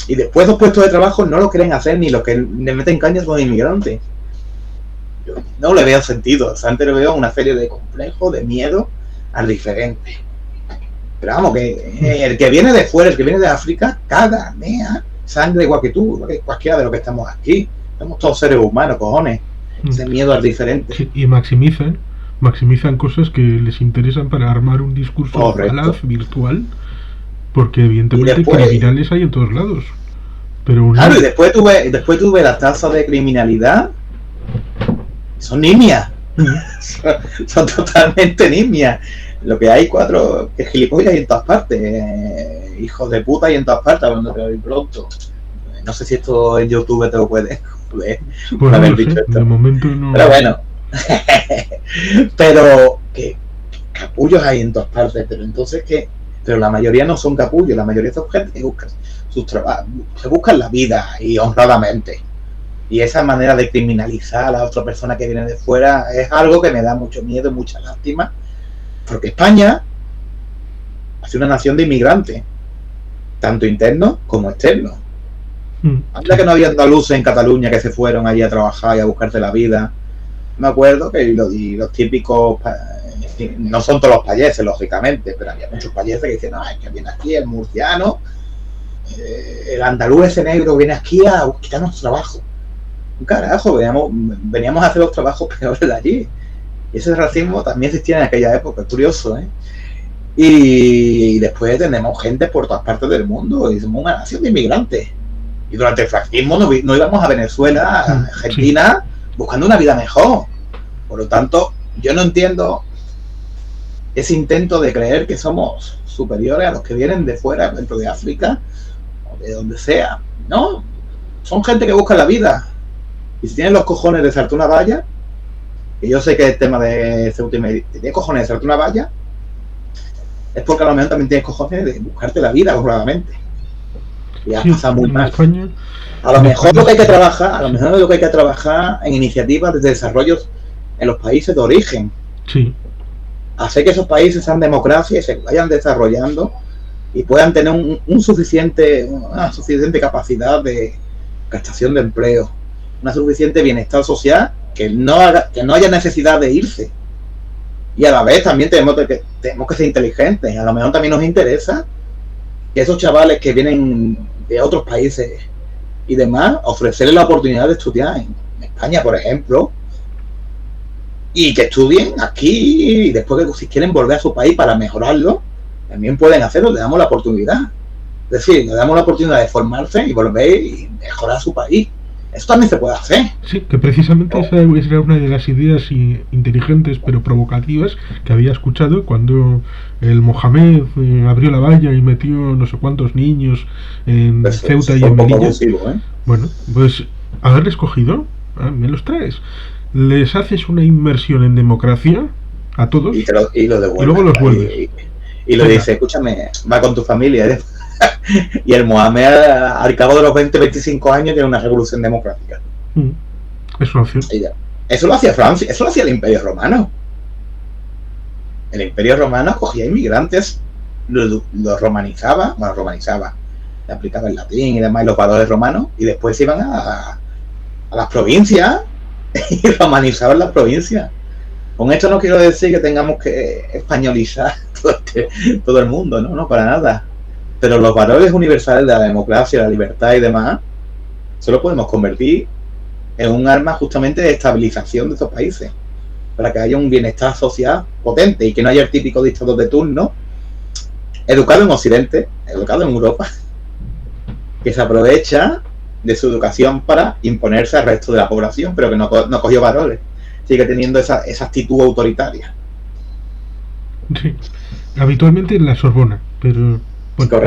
Y después los puestos de trabajo no lo quieren hacer ni los que le meten caña son los inmigrantes. Yo no le veo sentido, antes le veo una serie de complejos, de miedo al diferente. Pero vamos, que el que viene de fuera, el que viene de África, caga, mea, sangre igual que tú, cualquiera de los que estamos aquí. Somos todos seres humanos, cojones. Ese miedo al diferente. Sí, y maximizan cosas que les interesan para armar un discurso falaz, virtual, porque evidentemente criminales hay en todos lados. Pero claro, y después tuve las tasas de criminalidad, son nimias. son totalmente nimias. Lo que hay que gilipollas hay en todas partes, hijos de puta hay en todas partes, hablando de pronto. No sé si esto en YouTube te lo puedes ver. Pues haber dicho esto. De momento no. Pero bueno. Pero que capullos hay en todas partes, pero entonces que. Pero la mayoría no son capullos, la mayoría son gente que buscan sus trabajos, se buscan la vida y honradamente. Y esa manera de criminalizar a la otra persona que viene de fuera es algo que me da mucho miedo y mucha lástima, porque España ha sido una nación de inmigrantes, tanto internos como externos. Anda que no había andaluces en Cataluña que se fueron allí a trabajar y a buscarse la vida. Me acuerdo que los típicos, no son todos los payeses, lógicamente, pero había muchos payeses que dicen, ay, que viene aquí el murciano, el andaluz ese negro viene aquí a quitarnos trabajo. Un carajo, veníamos a hacer los trabajos peores de allí. Y ese racismo también existía en aquella época, es curioso, ¿eh? Y después tenemos gente por todas partes del mundo y somos una nación de inmigrantes. Y durante el fascismo no íbamos a Venezuela, a Argentina, buscando una vida mejor. Por lo tanto, yo no entiendo ese intento de creer que somos superiores a los que vienen de fuera, dentro de África, o de donde sea. No, son gente que busca la vida. Y si tienen los cojones de saltar una valla, y yo sé que el tema de Ceuta y Melilla, si tienes cojones de saltar una valla, es porque a lo mejor también tienes cojones de buscarte la vida honradamente. Y has pasado muy mal. España, a lo mejor lo que hay que trabajar, en iniciativas de desarrollo en los países de origen. Sí. hacer que esos países sean democracias y se vayan desarrollando y puedan tener una suficiente capacidad de captación de empleo, una suficiente bienestar social, que no haya necesidad de irse. Y a la vez también tenemos que ser inteligentes. A lo mejor también nos interesa que esos chavales que vienen de otros países y demás, ofrecerles la oportunidad de estudiar en España, por ejemplo, y que estudien aquí, y después que si quieren volver a su país para mejorarlo, también pueden hacerlo, le damos la oportunidad. Es decir, le damos la oportunidad de formarse y volver y mejorar su país. Eso también se puede hacer. Sí, que precisamente esa era una de las ideas inteligentes pero provocativas que había escuchado cuando el Mohamed abrió la valla y metió no sé cuántos niños en Ceuta y en Melilla. Bueno, pues haberles cogido, me los traes, les haces una inmersión en democracia a todos y luego los vuelves. Y lo dice, escúchame, va con tu familia, ¿eh? Y el Mohamed al cabo de los 20-25 años tiene una revolución democrática. Es una opción. Eso lo hacía Francia, eso lo hacía el Imperio Romano. El Imperio Romano cogía inmigrantes, los romanizaba, le aplicaba el latín y demás, y los valores romanos, y después iban a las provincias y romanizaban las provincias. Con esto no quiero decir que tengamos que españolizar todo el mundo, no, para nada. Pero los valores universales de la democracia, la libertad y demás, solo podemos convertir en un arma justamente de estabilización de estos países, para que haya un bienestar social potente y que no haya el típico dictador de turno, educado en Occidente, educado en Europa, que se aprovecha de su educación para imponerse al resto de la población, pero que no cogió valores, sigue teniendo esa actitud autoritaria. Sí, habitualmente en la Sorbona, pero bueno,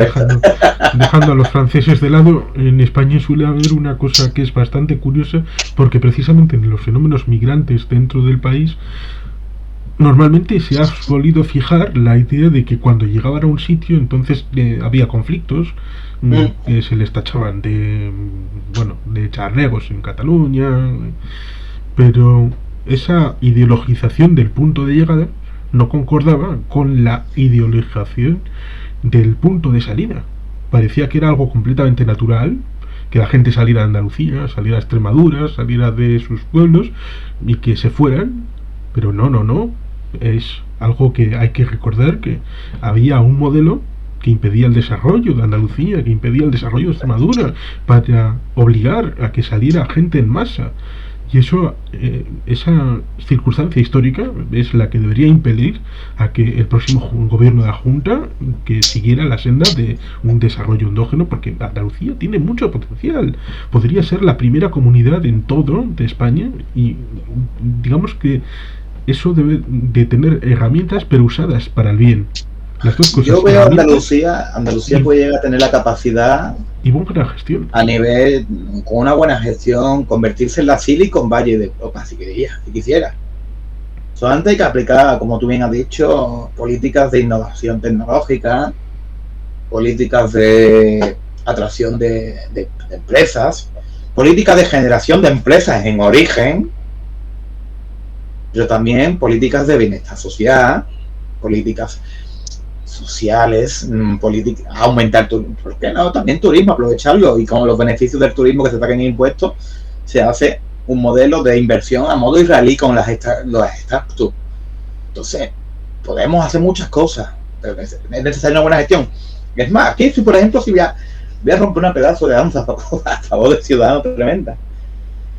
dejando a los franceses de lado, en España suele haber una cosa que es bastante curiosa, porque precisamente en los fenómenos migrantes dentro del país normalmente se ha solido fijar la idea de que cuando llegaban a un sitio entonces había conflictos, se les tachaban de charlegos en Cataluña, pero esa ideologización del punto de llegada no concordaba con la ideologización del punto de salida. Parecía que era algo completamente natural que la gente saliera de Andalucía, saliera de Extremadura, saliera de sus pueblos y que se fueran, pero no, es algo que hay que recordar, que había un modelo que impedía el desarrollo de Andalucía, que impedía el desarrollo de Extremadura, para obligar a que saliera gente en masa. Y eso, esa circunstancia histórica es la que debería impedir a que el próximo gobierno de la Junta que siguiera la senda de un desarrollo endógeno, porque Andalucía tiene mucho potencial. Podría ser la primera comunidad en todo de España y digamos que eso debe de tener herramientas pero usadas para el bien. Las dos cosas. Yo veo Andalucía puede llegar a tener la capacidad y buena gestión a nivel, con una buena gestión, convertirse en la Silicon Valley de Europa, si quisiera. Solamente hay que aplicar, como tú bien has dicho, políticas de innovación tecnológica, políticas de atracción de empresas, políticas de generación de empresas en origen, pero también políticas de bienestar social, políticas sociales, aumentar turismo, ¿por qué no? También turismo, aprovecharlo, y con los beneficios del turismo que se saquen impuestos, se hace un modelo de inversión a modo israelí con las startups. Entonces, podemos hacer muchas cosas, pero es necesaria una buena gestión. Es más, aquí, por ejemplo, si voy a romper un pedazo de danza a favor de Ciudadanos tremenda.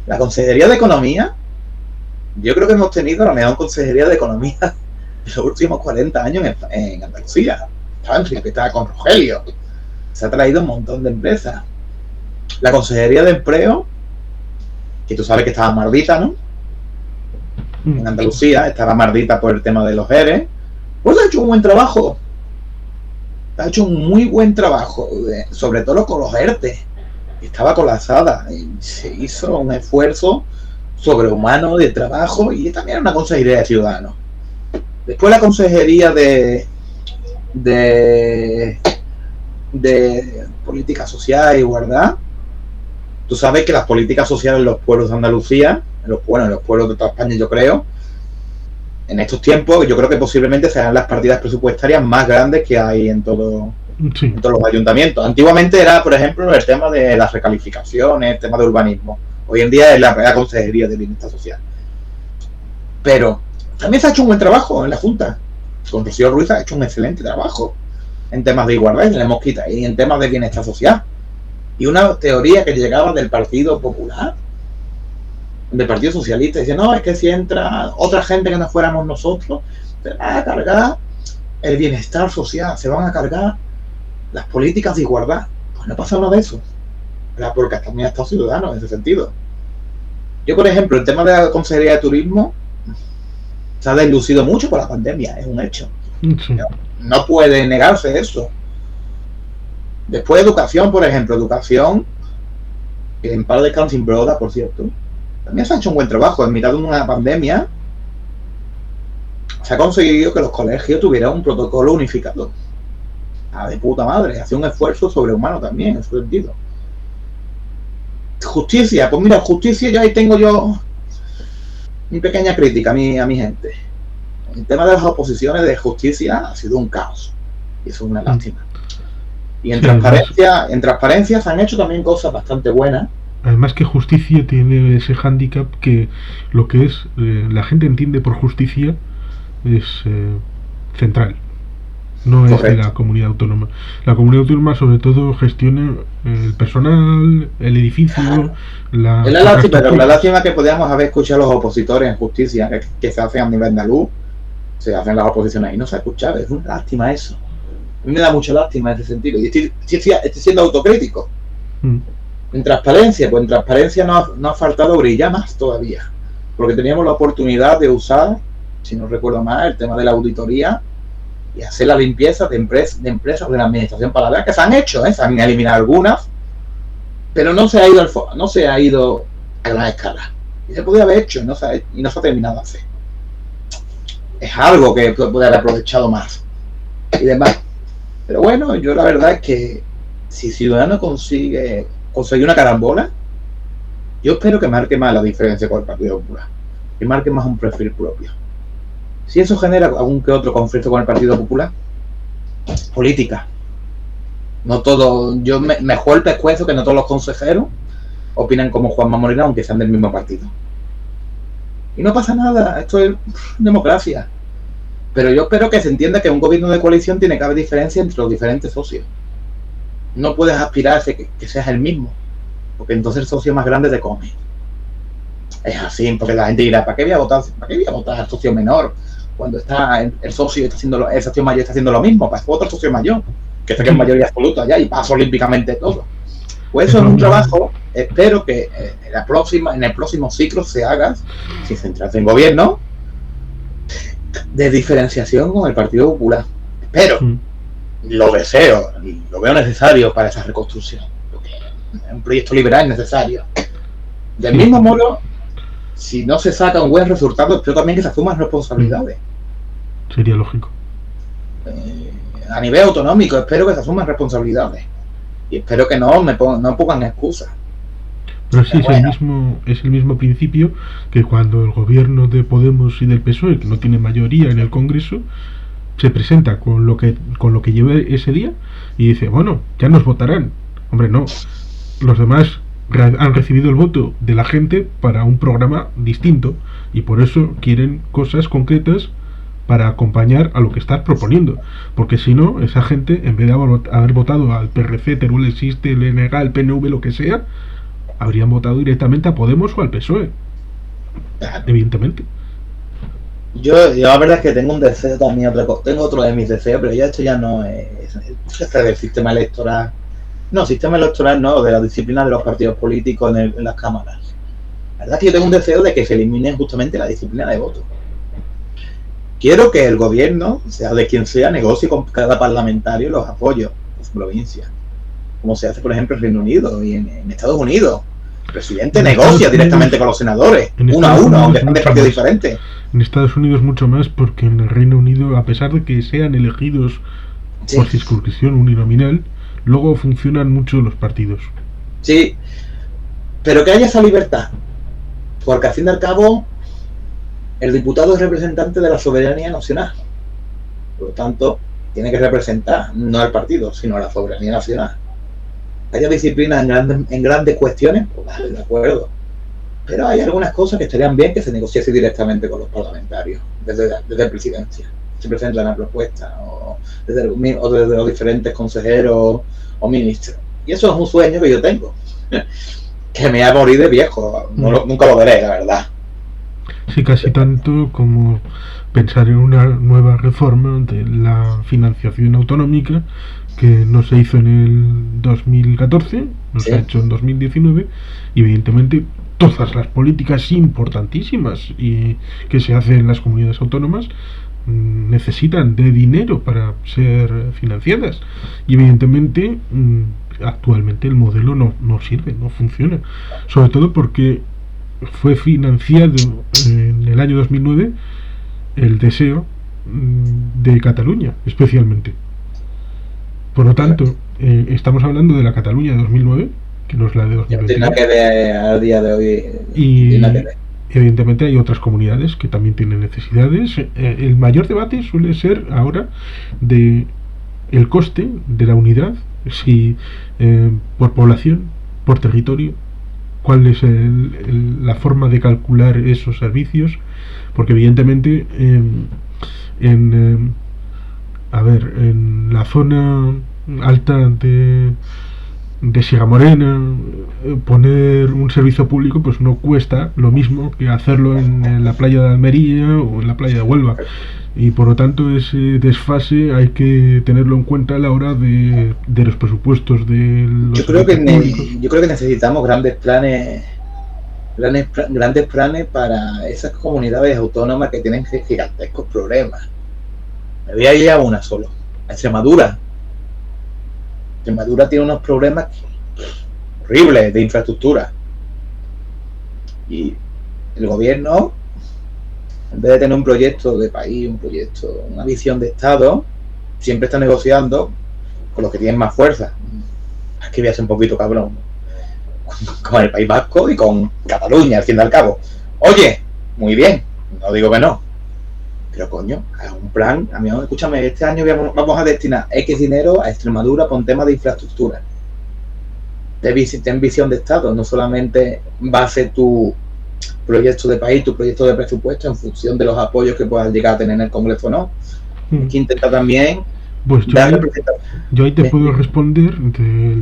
La Consejería de Economía, yo creo que hemos tenido la mejor Consejería de Economía en los últimos 40 años en Andalucía. Que estaba con Rogelio. Se ha traído un montón de empresas. La Consejería de Empleo, que tú sabes que estaba maldita, ¿no? En Andalucía estaba maldita por el tema de los ERE. Pues ha hecho un buen trabajo. Ha hecho un muy buen trabajo, sobre todo con los ERTE. Estaba colapsada y se hizo un esfuerzo sobrehumano de trabajo, y también una consejería de Ciudadanos. Después la consejería de política social e igualdad. Tú sabes que las políticas sociales en los pueblos de Andalucía, en los pueblos de toda España, yo creo, en estos tiempos yo creo que posiblemente serán las partidas presupuestarias más grandes que hay en todos los ayuntamientos. Antiguamente era, por ejemplo, el tema de las recalificaciones, el tema de urbanismo. Hoy en día es la Consejería de Bienestar Social. Pero también se ha hecho un buen trabajo en la Junta. Con Rocío Ruiz ha hecho un excelente trabajo en temas de igualdad y en temas de bienestar social. Y una teoría que llegaba del Partido Popular, del Partido Socialista, dice, no, es que si entra otra gente que no fuéramos nosotros, se van a cargar el bienestar social, se van a cargar las políticas de igualdad. Pues no pasa nada de eso, ¿verdad? Porque también ha estado Ciudadanos en ese sentido. Yo, por ejemplo, el tema de la Consejería de Turismo se ha deslucido mucho por la pandemia, es un hecho. Sí. No puede negarse eso. Después educación, por ejemplo, educación, que en paro descanso sin broda, por cierto, también se ha hecho un buen trabajo. En mitad de una pandemia se ha conseguido que los colegios tuvieran un protocolo unificado. De puta madre, hace un esfuerzo sobrehumano también en su sentido. Justicia, pues mira, justicia, ya ahí tengo yo mi pequeña crítica a mi gente. El tema de las oposiciones de justicia ha sido un caos, y eso es una lástima. Y en transparencia se han hecho también cosas bastante buenas. Además que justicia tiene ese hándicap que lo que es la gente entiende por justicia es central. No es de la comunidad autónoma. La comunidad autónoma sobre todo gestiona el personal, el edificio, es la lástima que podíamos haber escuchado a los opositores en justicia que se hacen a nivel andaluz, se hacen las oposiciones y no se ha escuchado. Es una lástima eso. A mí me da mucha lástima en ese sentido. Y estoy siendo autocrítico. En transparencia, pues en transparencia no ha faltado brillar más todavía. Porque teníamos la oportunidad de usar, si no recuerdo mal, el tema de la auditoría y hacer la limpieza de empresas de la administración paralela, que se han hecho, se han eliminado algunas, pero no se ha ido a gran escala. Y se podía haber hecho y no se ha terminado de hacer. Es algo que puede haber aprovechado más y demás. Pero bueno, yo la verdad es que si Ciudadanos conseguir una carambola, yo espero que marque más la diferencia con el Partido Popular, que marque más un perfil propio. Si eso genera algún que otro conflicto con el Partido Popular, política. No todo, yo me juego el pescuezo que no todos los consejeros opinan como Juanma Moreno, aunque sean del mismo partido. Y no pasa nada, esto es democracia. Pero yo espero que se entienda que un gobierno de coalición tiene que haber diferencia entre los diferentes socios. No puedes aspirar a que seas el mismo, porque entonces el socio más grande te come. Es así, porque la gente dirá, ¿para qué voy a votar al socio menor? Cuando el socio mayor está haciendo lo mismo, para otro socio mayor, que es mayoría absoluta ya y pasa olímpicamente todo. Pues eso es un trabajo, espero que en el próximo ciclo se haga, sin centrarse en gobierno, de diferenciación con el Partido Popular. Pero lo deseo y lo veo necesario para esa reconstrucción, porque un proyecto liberal es necesario. Del mismo modo, si no se saca un buen resultado, espero también que se asuman responsabilidades. Sería lógico. A nivel autonómico, espero que se asuman responsabilidades. Y espero que no pongan excusas. Pero sí, es el mismo principio que cuando el gobierno de Podemos y del PSOE, que no tiene mayoría en el Congreso, se presenta con lo que lleve ese día y dice, bueno, ya nos votarán. Hombre, no. Los demás han recibido el voto de la gente para un programa distinto y por eso quieren cosas concretas para acompañar a lo que estás proponiendo, porque si no, esa gente, en vez de haber votado al PRC, Teruel Existe, el ENG, el PNV, lo que sea, habrían votado directamente a Podemos o al PSOE, evidentemente. Yo la verdad es que tengo un deseo también, tengo otro de mis deseos, pero ya esto ya no es del sistema electoral. No, sistema electoral no, de la disciplina de los partidos políticos en las cámaras. La verdad es que yo tengo un deseo de que se elimine justamente la disciplina de voto. Quiero que el gobierno, sea de quien sea, negocie con cada parlamentario los apoyos de su provincia. Como se hace, por ejemplo, en Reino Unido y en Estados Unidos. El presidente negocia directamente con los senadores, uno a uno, aunque sean de partidos diferentes. En Estados Unidos mucho más, porque en el Reino Unido, a pesar de que sean elegidos por circunscripción uninominal, luego funcionan mucho los partidos. Sí, pero que haya esa libertad, porque al fin y al cabo El diputado es representante de la soberanía nacional. Por lo tanto, tiene que representar no al partido, sino a la soberanía nacional. ¿Haya disciplina en grandes cuestiones? Pues vale, de acuerdo. Pero hay algunas cosas que estarían bien que se negociase directamente con los parlamentarios, desde presidencia. Se presenta una propuesta, o desde los diferentes consejeros o ministros. Y eso es un sueño que yo tengo. Que me ha morido de viejo. Nunca lo veré, la verdad. Sí, casi tanto como pensar en una nueva reforma de la financiación autonómica que no se hizo en el 2014, no se ha hecho en 2019, y evidentemente todas las políticas importantísimas y que se hacen en las comunidades autónomas necesitan de dinero para ser financiadas, y evidentemente actualmente el modelo no sirve, no funciona, sobre todo porque fue financiado en el año 2009 el deseo de Cataluña, especialmente. Por lo tanto, estamos hablando de la Cataluña de 2009, que no es la de 2020. Tiene que ver al día de hoy. Y evidentemente hay otras comunidades que también tienen necesidades. El mayor debate suele ser ahora de el coste de la unidad, si por población, por territorio, cuál es la forma de calcular esos servicios, porque evidentemente en la zona alta de Sierra Morena, poner un servicio público pues no cuesta lo mismo que hacerlo en la playa de Almería o en la playa de Huelva, y por lo tanto ese desfase hay que tenerlo en cuenta a la hora de los presupuestos de los yo creo que necesitamos grandes planes para esas comunidades autónomas que tienen gigantescos problemas. Me voy a ir a una solo, a Extremadura. Extremadura tiene unos problemas horribles de infraestructura, y el gobierno, en vez de tener un proyecto de país, una visión de Estado, siempre está negociando con los que tienen más fuerza. Es que voy a ser un poquito cabrón con el País Vasco y con Cataluña, al fin y al cabo. Oye, muy bien, no digo que no, pero coño, haz un plan. A mí, escúchame, este año vamos a destinar X dinero a Extremadura con temas de infraestructura. Ten visión de Estado, no solamente base tu proyecto de país, tu proyecto de presupuesto en función de los apoyos que puedas llegar a tener en el Congreso, ¿no? Hay que intentar también pues yo ahí te puedo responder del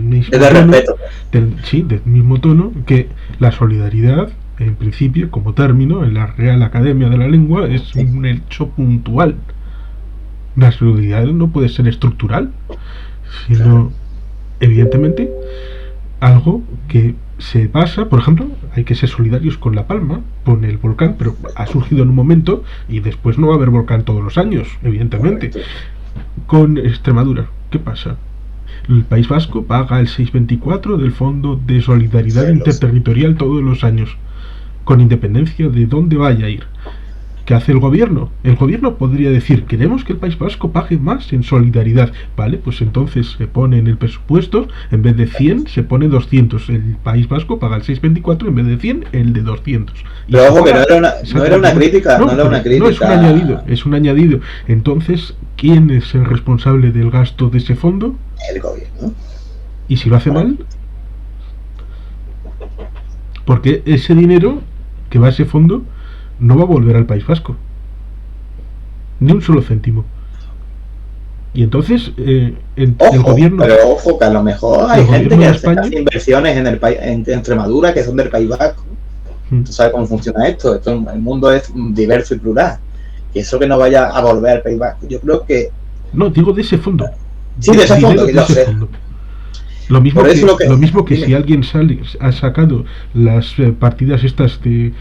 mismo tono, que la solidaridad, en principio, como término, en la Real Academia de la Lengua, es un hecho puntual. La solidaridad no puede ser estructural, sino, evidentemente, algo que se basa, por ejemplo, hay que ser solidarios con La Palma, con el volcán, pero ha surgido en un momento y después no va a haber volcán todos los años, evidentemente. Con Extremadura, ¿qué pasa? El País Vasco paga el 6,24 del Fondo de Solidaridad Interterritorial todos los años, con independencia de dónde vaya a ir. ¿Qué hace el gobierno? El gobierno podría decir: queremos que el País Vasco pague más en solidaridad. Vale, pues entonces se pone en el presupuesto, en vez de 100 se pone 200. El País Vasco paga el 6,24, en vez de 100 el de 200. Pero ojo, que no era una crítica. No, es un añadido. Entonces, ¿quién es el responsable del gasto de ese fondo? El gobierno. ¿Y si lo hace mal? Porque ese dinero que va a ese fondo no va a volver al País Vasco, ni un solo céntimo. Y entonces el gobierno, pero ojo, que a lo mejor hay gente que hace inversiones en Extremadura que son del País Vasco. Tú sabes cómo funciona esto. El mundo es diverso y plural, y eso que no vaya a volver al País Vasco, yo creo que no, digo de ese fondo. Sí, de ese fondo, que yo sé. Lo mismo que si alguien ha sacado las partidas estas de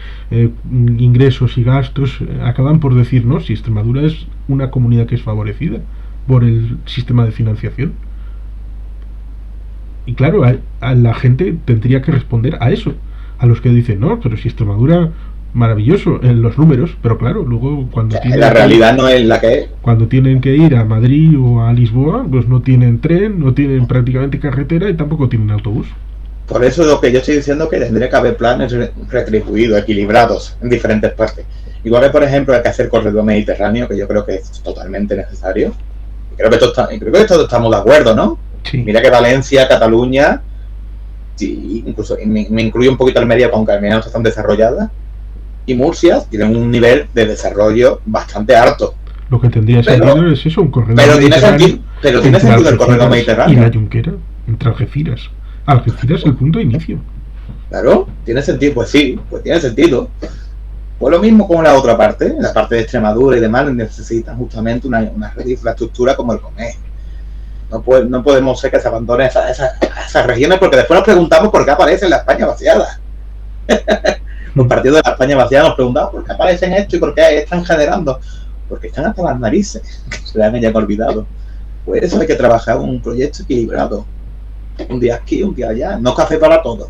ingresos y gastos, acaban por decir: no, si Extremadura es una comunidad que es favorecida por el sistema de financiación. Y claro, a la gente tendría que responder a eso, a los que dicen: no, pero si Extremadura, maravilloso en los números, pero claro, luego cuando la realidad no es la que es. Cuando tienen que ir a Madrid o a Lisboa, pues no tienen tren, no tienen prácticamente carretera y tampoco tienen autobús. Por eso lo que yo estoy diciendo que tendría que haber planes retribuidos, equilibrados en diferentes partes. Igual que, por ejemplo, hay que hacer corredor mediterráneo, que yo creo que es totalmente necesario. Y creo que todos estamos de acuerdo, ¿no? Sí. Mira que Valencia, Cataluña, sí, incluso me incluye un poquito Almería, aunque Almería no está tan desarrollada, y Murcia tienen un nivel de desarrollo bastante alto. Lo que tendría sentido es eso, un corredor mediterráneo. Pero tiene sentido el corredor mediterráneo. Y la Junquera, entre Algeciras. Algeciras es el punto de inicio. Claro, tiene sentido, pues sí, pues tiene sentido. Pues lo mismo con la otra parte, la parte de Extremadura y demás, necesitan justamente una red de infraestructura como el COMEX. No podemos ser que se abandonen esas regiones, porque después nos preguntamos por qué aparece la España vaciada. Los partidos de la España vaciada nos preguntamos por qué aparecen esto y por qué están generando. Porque están hasta las narices, que se le han ya olvidado. Pues eso hay que trabajar en un proyecto equilibrado. Un día aquí, un día allá. No café para todos,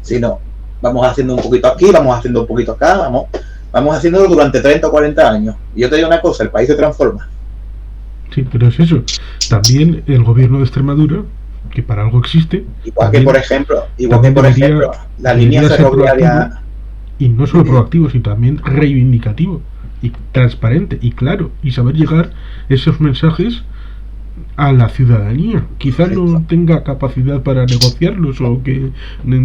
sino vamos haciendo un poquito aquí, vamos haciendo un poquito acá, vamos haciéndolo durante 30 o 40 años. Y yo te digo una cosa, el país se transforma. Sí, pero es eso. También el gobierno de Extremadura, que para algo existe. Igual que por ejemplo, la línea ferroviaria. Y no solo proactivo, sino también reivindicativo y transparente y claro, y saber llegar esos mensajes a la ciudadanía. Quizás no tenga capacidad para negociarlos, o que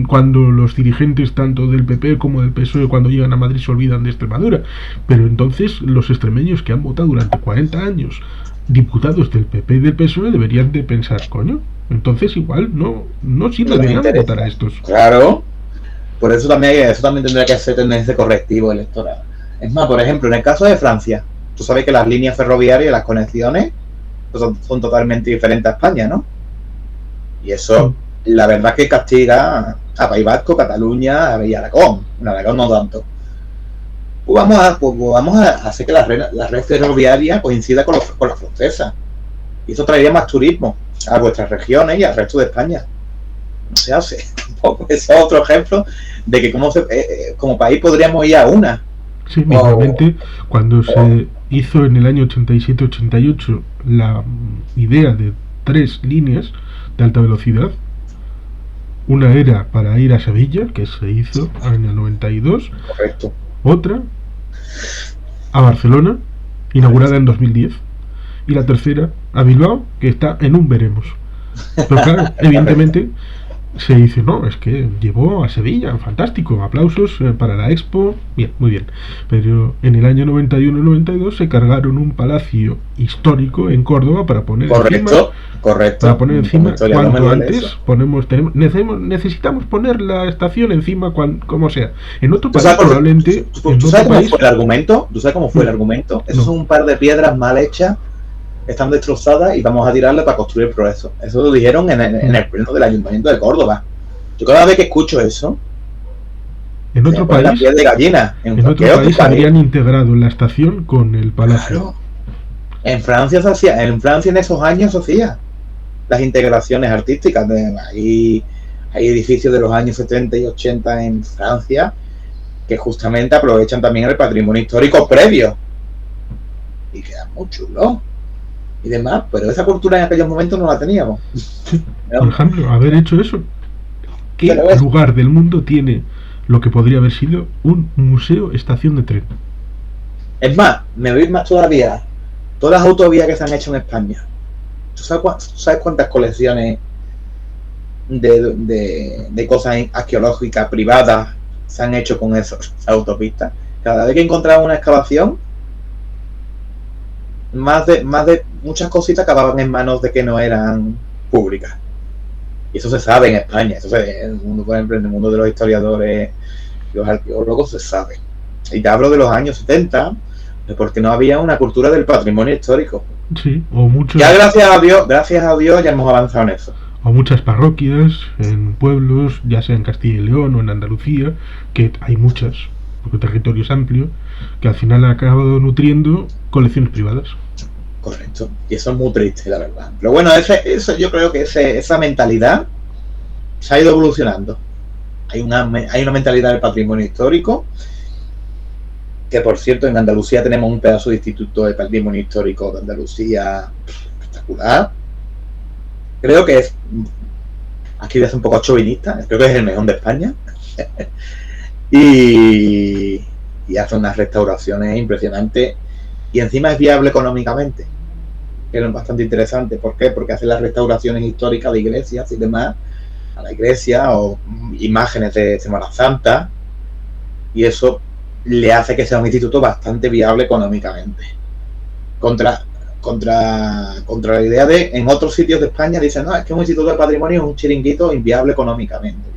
cuando los dirigentes tanto del PP como del PSOE cuando llegan a Madrid se olvidan de Extremadura, pero entonces los extremeños que han votado durante 40 años diputados del PP y del PSOE deberían de pensar, coño, entonces igual no sirve de nada votar a estos. Claro, por eso también tendría que ser ese correctivo electoral. Es más, por ejemplo, en el caso de Francia, tú sabes que las líneas ferroviarias, las conexiones son totalmente diferentes a España, ¿no? Y eso, la verdad que castiga a País Vasco, Cataluña y Aragón. En Aragón no tanto. Pues vamos a hacer que la red ferroviaria coincida con la francesa. Y eso traería más turismo a vuestras regiones y al resto de España. No se hace tampoco. Ese es otro ejemplo de que como país podríamos ir a una. Sí, mismamente cuando se hizo en el año 87-88 la idea de 3 líneas de alta velocidad. Una era para ir a Sevilla, que se hizo en el 92. Correcto. Otra a Barcelona, inaugurada en 2010. Y la tercera a Bilbao, que está en un veremos. Pero claro, evidentemente se dice, no, es que llevó a Sevilla, fantástico, aplausos para la Expo, bien, muy bien. Pero en el año 91-92 se cargaron un palacio histórico en Córdoba para poner correcto. Para poner encima cuanto antes necesitamos poner la estación encima como sea. En otro país probablemente. ¿Tú sabes cómo fue el argumento? ¿Tú sabes cómo fue el argumento? Eso son un par de piedras mal hechas, están destrozadas y vamos a tirarle para construir el progreso. Eso lo dijeron en el pleno del Ayuntamiento de Córdoba. Yo cada vez que escucho eso, en otro país, la piel de gallina. En otro país habrían integrado la estación con el palacio. Claro. En Francia en esos años se hacía las integraciones artísticas. Hay edificios de los años 70 y 80 en Francia que justamente aprovechan también el patrimonio histórico previo y quedan muy chulos y demás, pero esa cultura en aquellos momentos no la teníamos. Sí, por ejemplo, haber hecho eso. ¿Qué lugar del mundo tiene lo que podría haber sido un museo estación de tren? Es más, me voy más todavía. Todas las autovías que se han hecho en España. ¿Tú sabes cuántas colecciones de cosas arqueológicas privadas se han hecho con esas autopistas? Cada vez que encontraba una excavación, más de muchas cositas acababan en manos de que no eran públicas. Y eso se sabe en España. Eso en el mundo, por ejemplo, en el mundo de los historiadores, los arqueólogos, se sabe. Y te hablo de los años 70, porque no había una cultura del patrimonio histórico. Sí, o muchos. Ya gracias a Dios ya hemos avanzado en eso. O muchas parroquias en pueblos, ya sea en Castilla y León o en Andalucía, que hay muchas, porque el territorio es amplio, que al final han acabado nutriendo colecciones privadas. Correcto, y eso es muy triste, la verdad. Pero bueno, eso yo creo que esa mentalidad se ha ido evolucionando. Hay una mentalidad del patrimonio histórico, que por cierto en Andalucía tenemos un pedazo de instituto de patrimonio histórico de Andalucía espectacular. Creo que aquí es un poco chauvinista, creo que es el mejor de España. y hace unas restauraciones impresionantes y encima es viable económicamente, que es bastante interesante. ¿Por qué? Porque hace las restauraciones históricas de iglesias y demás, a la iglesia o imágenes de Semana Santa, y eso le hace que sea un instituto bastante viable económicamente. Contra la idea de, en otros sitios de España dicen, no, es que un instituto de patrimonio es un chiringuito inviable económicamente.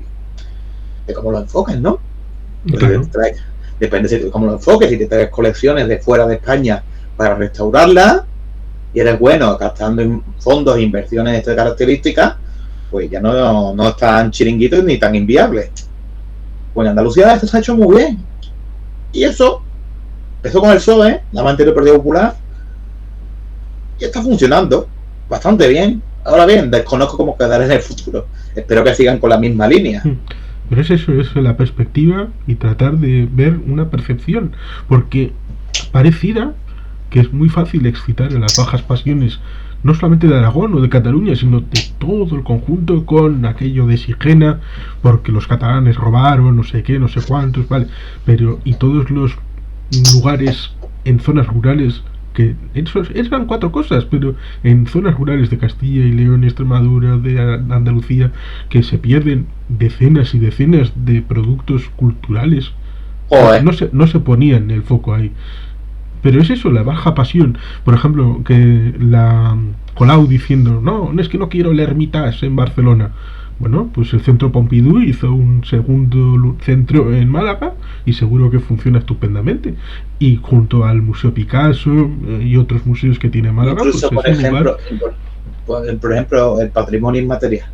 De cómo lo enfoques, ¿no? Claro. Depende de cómo lo enfoques. Si te traes colecciones de fuera de España para restaurarlas y eres bueno gastando en fondos e inversiones de estas características, pues ya no es tan chiringuito ni tan inviable. Pues en Andalucía esto se ha hecho muy bien. Y eso con el PSOE, la mantenido el Partido Popular, y está funcionando bastante bien. Ahora bien, desconozco cómo quedará en el futuro. Espero que sigan con la misma línea. Pero es eso, es la perspectiva y tratar de ver una percepción, porque pareciera que es muy fácil excitar a las bajas pasiones, no solamente de Aragón o de Cataluña, sino de todo el conjunto, con aquello de Sigena, porque los catalanes robaron, no sé qué, no sé cuántos, vale, pero y todos los lugares en zonas rurales, que eran 4 cosas, pero en zonas rurales de Castilla y León, Extremadura, de Andalucía, que se pierden decenas y decenas de productos culturales, no se ponían el foco ahí. Pero es eso, la baja pasión. Por ejemplo, que la Colau diciendo, no, es que no quiero el Hermitage en Barcelona. Bueno, pues el Centro Pompidou hizo un segundo centro en Málaga y seguro que funciona estupendamente. Y junto al Museo Picasso y otros museos que tiene Málaga, incluso, pues por ejemplo, el patrimonio inmaterial.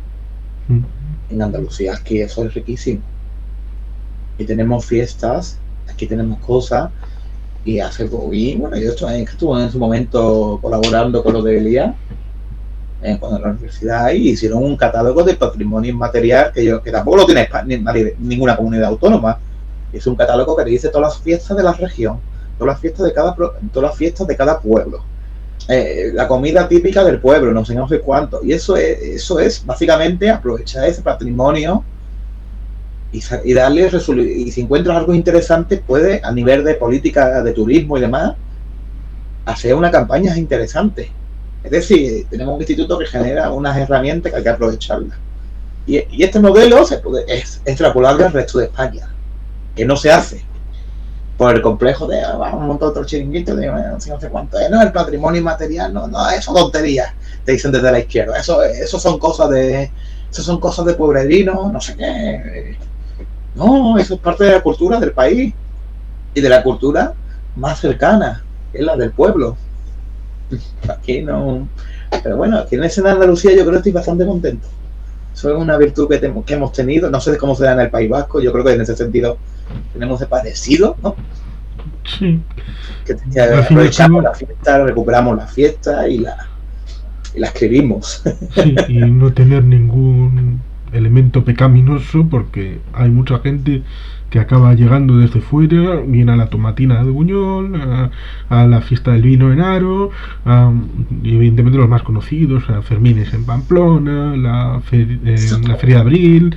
En Andalucía, aquí eso es riquísimo. Y tenemos fiestas, aquí tenemos cosas. Y bueno, yo estuve en su momento colaborando con lo de Elías, cuando en la universidad, y hicieron un catálogo de patrimonio inmaterial que tampoco lo tiene ninguna comunidad autónoma. Es un catálogo que te dice todas las fiestas de la región, todas las fiestas de cada pueblo, la comida típica del pueblo, no sé cuánto. Y eso es básicamente aprovechar ese patrimonio y darle y si encuentras algo interesante, puedes, a nivel de política de turismo y demás, hacer una campaña interesante. Es decir, tenemos un instituto que genera unas herramientas que hay que aprovecharlas. Y este modelo es extrapolable al resto de España, que no se hace por el complejo de vamos a montar otro chiringuito de no sé cuánto es, no, el patrimonio inmaterial, no, eso tonterías, te dicen desde la izquierda, eso son cosas de pueblerino, no sé qué. No, eso es parte de la cultura del país y de la cultura más cercana, que es la del pueblo. Aquí no. Pero bueno, aquí en ese Andalucía yo creo que estoy bastante contento. Eso es una virtud que hemos tenido. No sé cómo se da en el País Vasco. Yo creo que en ese sentido tenemos de parecido, ¿no? Sí. Que aprovechamos la fiesta, recuperamos la fiesta y la escribimos. Sí, y no tener ningún elemento pecaminoso, porque hay mucha gente que acaba llegando desde fuera, viene a la tomatina de Buñol, a la fiesta del vino en Aro, y evidentemente los más conocidos, a Fermines en Pamplona, la Feria de Abril,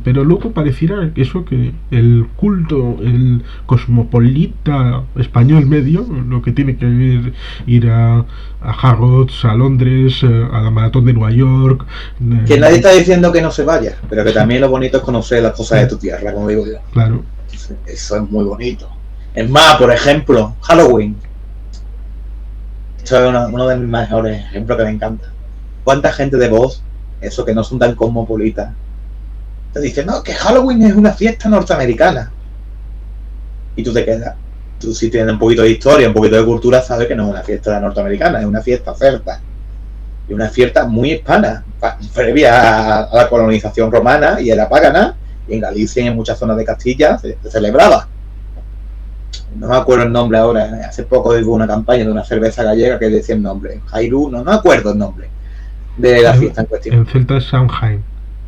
pero luego pareciera eso, que el culto, el cosmopolita español medio, lo que tiene que ir a Harrods, a Londres, a la Maratón de Nueva York. Que nadie está diciendo que no se vaya, pero que también lo bonito es conocer las cosas de tu tierra, como digo yo. Claro. Eso es muy bonito. Es más, por ejemplo, Halloween. Esto es uno de mis mejores ejemplos que me encanta. ¿Cuánta gente de voz, eso que no son tan cosmopolitas, te dicen, no, que Halloween es una fiesta norteamericana? Y tú te quedas. Tú, si tienes un poquito de historia, un poquito de cultura, sabes que no es una fiesta norteamericana, es una fiesta celta. Y una fiesta muy hispana, previa a la colonización romana, y era pagana, y en Galicia y en muchas zonas de Castilla se celebraba. No me acuerdo el nombre ahora, hace poco hubo una campaña de una cerveza gallega que decía el nombre, Jairú, no me acuerdo el nombre de la fiesta en cuestión. En celta es Samhain.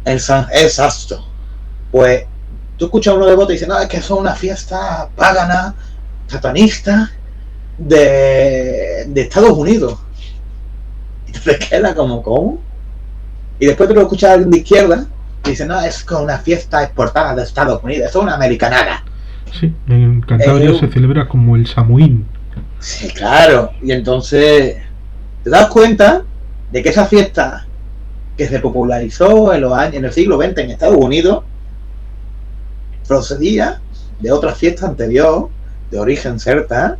Exacto. Pues tú escuchas a uno de voto y dice, no, es que son una fiesta pagana, satanista, de Estados Unidos. Y te queda como, ¿cómo? Y después te lo escuchas a alguien de izquierda y dice, no, es con una fiesta exportada de Estados Unidos, eso es una americanada. Sí, en Cantabria se celebra como el Samuín. Sí, claro. Y entonces te das cuenta de que esa fiesta que se popularizó en el siglo XX en Estados Unidos procedía de otra fiesta anterior, de origen celta,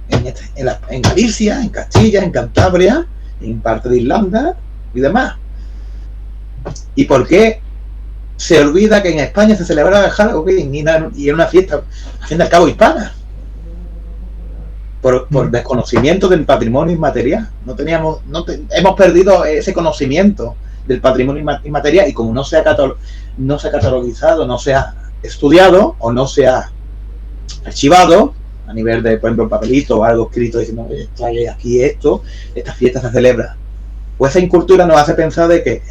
en Galicia, en Castilla, en Cantabria, en parte de Irlanda y demás. ¿Y por qué se olvida que en España se celebraba el Halloween y era una fiesta, al fin y al cabo, hispana? Por desconocimiento del patrimonio inmaterial. Hemos perdido ese conocimiento del patrimonio inmaterial, y como no se ha catalogizado, no se ha estudiado o no se ha archivado a nivel de, por ejemplo, un papelito o algo escrito diciendo, aquí esta fiesta se celebra, pues esa incultura nos hace pensar de que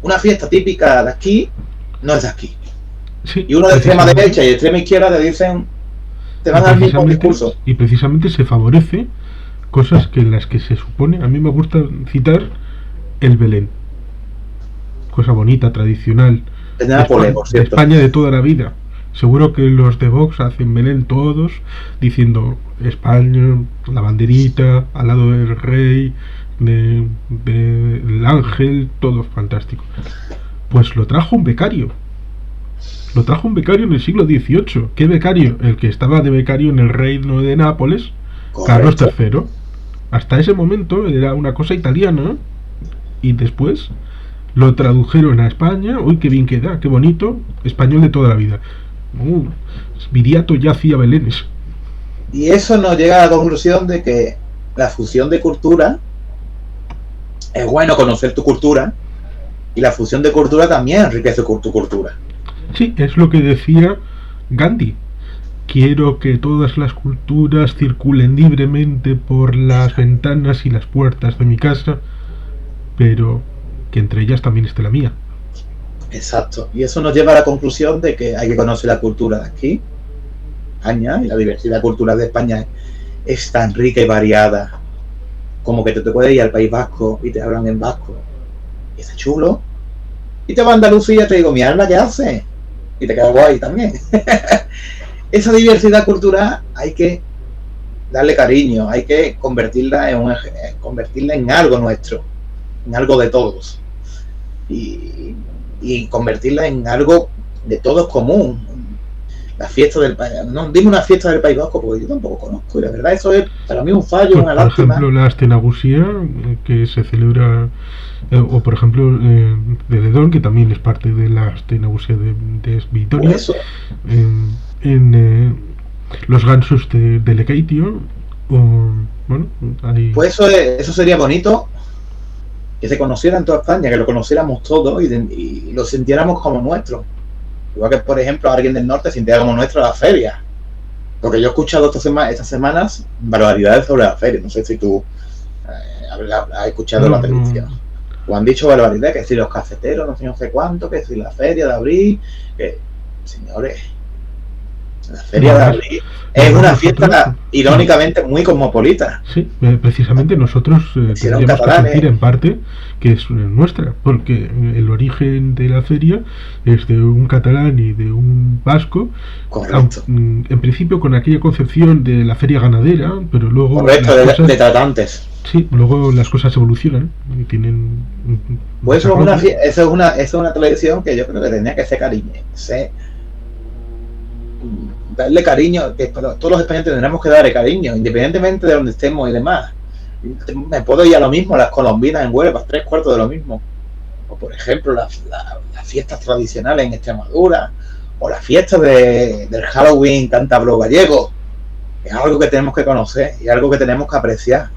una fiesta típica de aquí no es de aquí. Sí, y uno de extrema derecha y de extrema izquierda te dicen, te van al mismo discurso. Y precisamente se favorece cosas que en las que se supone, a mí me gusta citar el Belén, cosa bonita, tradicional, de España de toda la vida. Seguro que los de Vox hacen Belén todos, diciendo España, la banderita, al lado del rey, del ángel, todo fantástico. Pues lo trajo un becario. Lo trajo un becario en el siglo XVIII. ¿Qué becario? El que estaba de becario en el reino de Nápoles, Carlos III. Hasta ese momento era una cosa italiana, y después lo tradujeron a España. Uy, qué bien queda, qué bonito, español de toda la vida. Viriato ya hacía belenes. Y eso nos llega a la conclusión de que la fusión de cultura, es bueno conocer tu cultura, y la fusión de cultura también enriquece tu cultura. Sí, es lo que decía Gandhi. Quiero que todas las culturas circulen libremente por las ventanas y las puertas de mi casa, pero que entre ellas también esté la mía. Exacto, y eso nos lleva a la conclusión de que hay que conocer la cultura de aquí, España, y la diversidad cultural de España es tan rica y variada como que te puedes ir al País Vasco y te hablan en vasco y está chulo, y te vas a Andalucía y te digo, mi alma, ¿qué hace? Y te queda guay también. Esa diversidad cultural hay que darle cariño, hay que convertirla en algo nuestro, en algo de todos, y convertirla en algo de todos común. La fiesta del país, no, dime una fiesta del País Vasco, porque yo tampoco conozco, y la verdad eso es para mí un fallo, pues, una lástima. Por ejemplo, la Astenagusía, que se celebra, o por ejemplo de Ledón, que también es parte de la Astenagusía de Vitoria, pues en los gansos de Lekeitio, bueno, hay... pues eso sería bonito, que se conociera en toda España, que lo conociéramos todos y lo sintiéramos como nuestro. Igual que, por ejemplo, alguien del norte sintiera como nuestro la feria. Porque yo he escuchado estas semanas barbaridades sobre la feria. No sé si tú has escuchado la televisión. O han dicho barbaridades, que si los cafeteros, no sé cuánto, que si la feria de abril, que, señores, la feria de abril es una fiesta irónicamente muy cosmopolita. Sí, precisamente nosotros tendríamos que sentir en parte que es nuestra, porque el origen de la feria es de un catalán y de un vasco. Correcto. En principio con aquella concepción de la feria ganadera, pero luego... Correcto, de tratantes. Sí, luego las cosas evolucionan y tienen... Pues eso es una televisión que yo creo que tenía que ser cariño, darle cariño, que todos los españoles tendremos que darle cariño, independientemente de donde estemos y demás. Me puedo ir a lo mismo, las colombinas en Huelva, 3/4 de lo mismo. O por ejemplo, las fiestas tradicionales en Extremadura, o las fiestas del Halloween cántabro gallego. Es algo que tenemos que conocer y algo que tenemos que apreciar.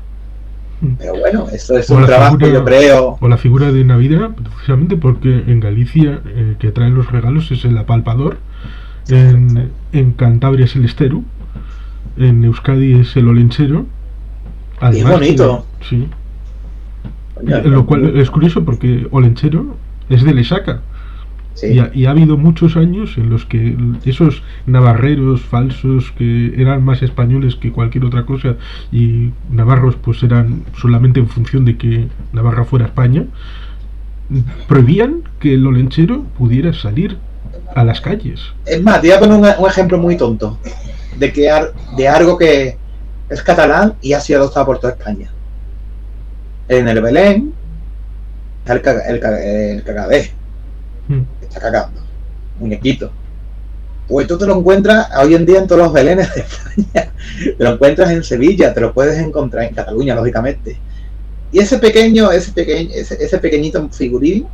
Pero bueno, eso es un trabajo que yo creo. O la figura de Navidad, precisamente porque en Galicia que traen los regalos es el apalpador. En Cantabria es el estero, en Euskadi es el olenchero. Además, es bonito. Sí. Lo cual es curioso porque olenchero es de Lesaca, Sí. Y ha habido muchos años en los que esos navarreros falsos que eran más españoles que cualquier otra cosa y navarros pues eran solamente en función de que Navarra fuera España, prohibían que el olenchero pudiera salir a las calles. Es más, te voy a poner un ejemplo muy tonto de algo que es catalán y ha sido adoptado por toda España. En el Belén está el cagadé, está cagando, muñequito. Pues tú te lo encuentras hoy en día en todos los Belenes de España. Te lo encuentras en Sevilla, te lo puedes encontrar en Cataluña, lógicamente. Y ese pequeñito figurín,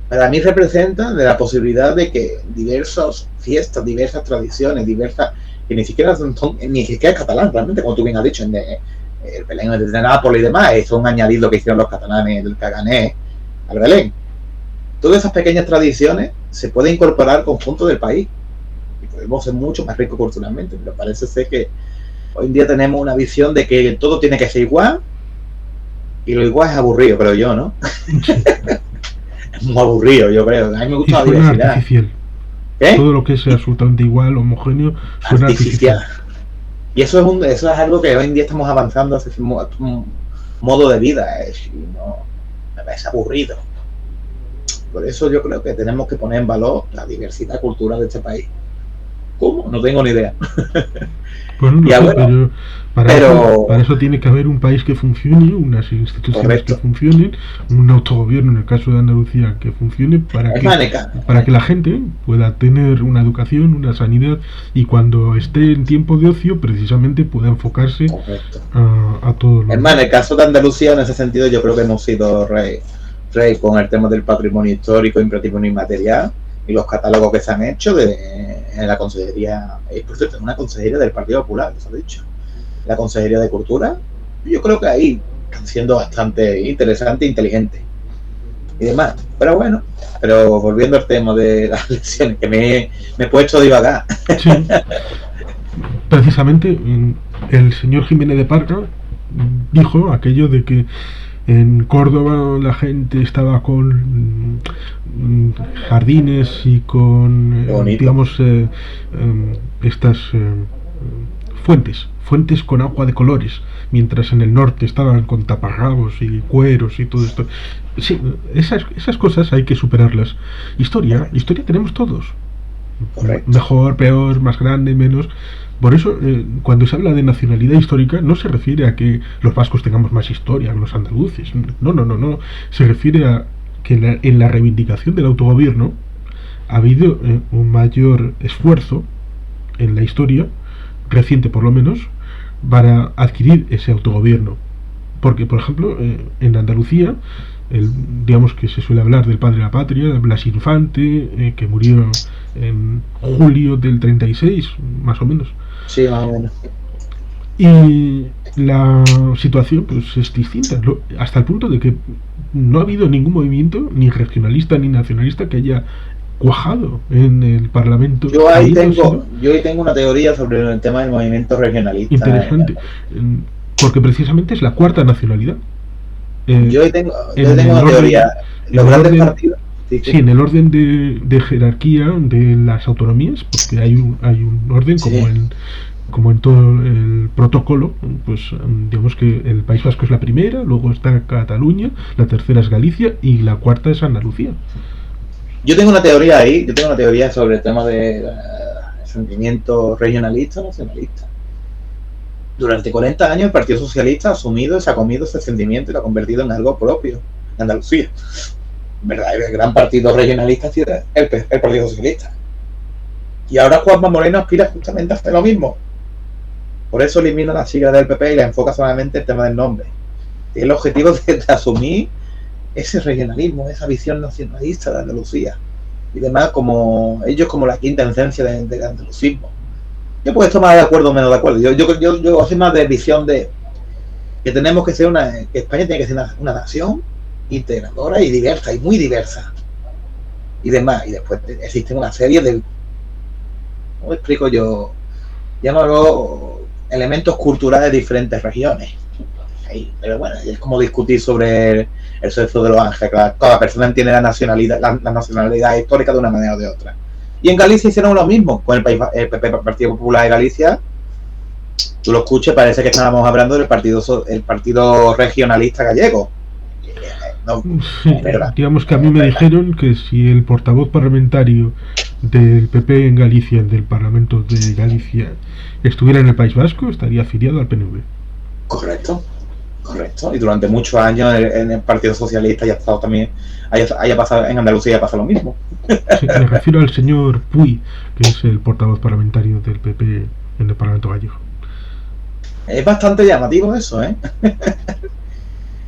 para mí representa de la posibilidad de que diversas fiestas, diversas tradiciones, que ni siquiera es catalán, realmente, como tú bien has dicho, el Belén de Nápoles y demás, es un añadido que hicieron los catalanes del Cagané al Belén. Todas esas pequeñas tradiciones se pueden incorporar al conjunto del país y podemos ser mucho más ricos culturalmente, pero parece ser que hoy en día tenemos una visión de que todo tiene que ser igual y lo igual es aburrido, creo yo, ¿no? Es muy aburrido, yo creo. A mí me gusta la diversidad. Artificial. ¿Eh? Todo lo que sea absolutamente igual, homogéneo, suena artificial. Y eso es algo que hoy en día estamos avanzando hacia un modo de vida. No, me parece aburrido. Por eso yo creo que tenemos que poner en valor la diversidad cultural de este país. ¿Cómo? No tengo ni idea. Bueno, no sé, bueno, pero para eso tiene que haber un país que funcione, unas instituciones correcto. Que funcionen, un autogobierno, en el caso de Andalucía, que funcione para que la gente pueda tener una educación, una sanidad y cuando esté en tiempo de ocio precisamente pueda enfocarse a todo lo en el caso de Andalucía, en ese sentido, yo creo que hemos sido rey con el tema del patrimonio histórico y patrimonio inmaterial y los catálogos que se han hecho en la consejería, por cierto, una consejería del Partido Popular, se ha dicho, la consejería de Cultura. Yo creo que ahí están siendo bastante interesante e inteligente y demás. Pero bueno, volviendo al tema de las elecciones, que me he puesto a divagar. Sí. Precisamente el señor Jiménez de Parga dijo aquello de que en Córdoba la gente estaba con jardines y con digamos estas fuentes con agua de colores, mientras en el norte estaban con taparrabos y cueros y todo esto. Sí, esas cosas hay que superarlas. Historia tenemos todos. Correcto. Mejor, peor, más grande, menos. Por eso, cuando se habla de nacionalidad histórica, no se refiere a que los vascos tengamos más historia que los andaluces. No. Se refiere a que en la reivindicación del autogobierno ha habido un mayor esfuerzo en la historia, reciente por lo menos, para adquirir ese autogobierno. Porque, por ejemplo, en Andalucía, digamos que se suele hablar del padre de la patria, Blas Infante, que murió en julio del 36, más o menos. Sí, más o menos. Y la situación pues es distinta, hasta el punto de que no ha habido ningún movimiento, ni regionalista ni nacionalista, que haya cuajado en el Parlamento. Yo ahí tengo una teoría sobre el tema del movimiento regionalista. Interesante, porque precisamente es la cuarta nacionalidad. Yo tengo una teoría. Los grandes partidos. Sí, en el orden de jerarquía de las autonomías, porque hay un orden como en todo el protocolo, pues digamos que el País Vasco es la primera, luego está Cataluña, la tercera es Galicia y la cuarta es Andalucía. Yo tengo una teoría ahí, sobre el tema de sentimiento regionalista o nacionalista. Durante 40 años el Partido Socialista ha asumido y se ha comido ese sentimiento y lo ha convertido en algo propio en Andalucía. ¿Verdad? El gran partido regionalista es el Partido Socialista. Y ahora Juanma Moreno aspira justamente a hacer lo mismo. Por eso elimina la sigla del PP y la enfoca solamente el tema del nombre. Y el objetivo de asumir ese regionalismo, esa visión nacionalista de Andalucía. Y demás, como la quinta esencia del andalucismo. Yo puedo estar más de acuerdo o menos de acuerdo. Yo soy más de visión de que tenemos que ser que España tiene que ser una nación integradora y diversa, y muy diversa. Y demás. Y después existen una serie de, ¿cómo explico yo? Llámalo elementos culturales de diferentes regiones. Pero bueno, es como discutir sobre el sexo de los ángeles. Cada persona entiende la nacionalidad histórica de una manera o de otra. Y en Galicia hicieron lo mismo con el Partido Popular de Galicia. Tú lo escuches, parece que estábamos hablando del partido regionalista gallego. No, sí, digamos que a mí me dijeron que si el portavoz parlamentario del PP en Galicia, del Parlamento de Galicia, estuviera en el País Vasco, estaría afiliado al PNV. Correcto. Y durante muchos años en el Partido Socialista haya estado también, haya pasado en Andalucía, pasa lo mismo. Sí, me refiero al señor Puy, que es el portavoz parlamentario del PP en el Parlamento gallego. Es bastante llamativo eso, ¿eh?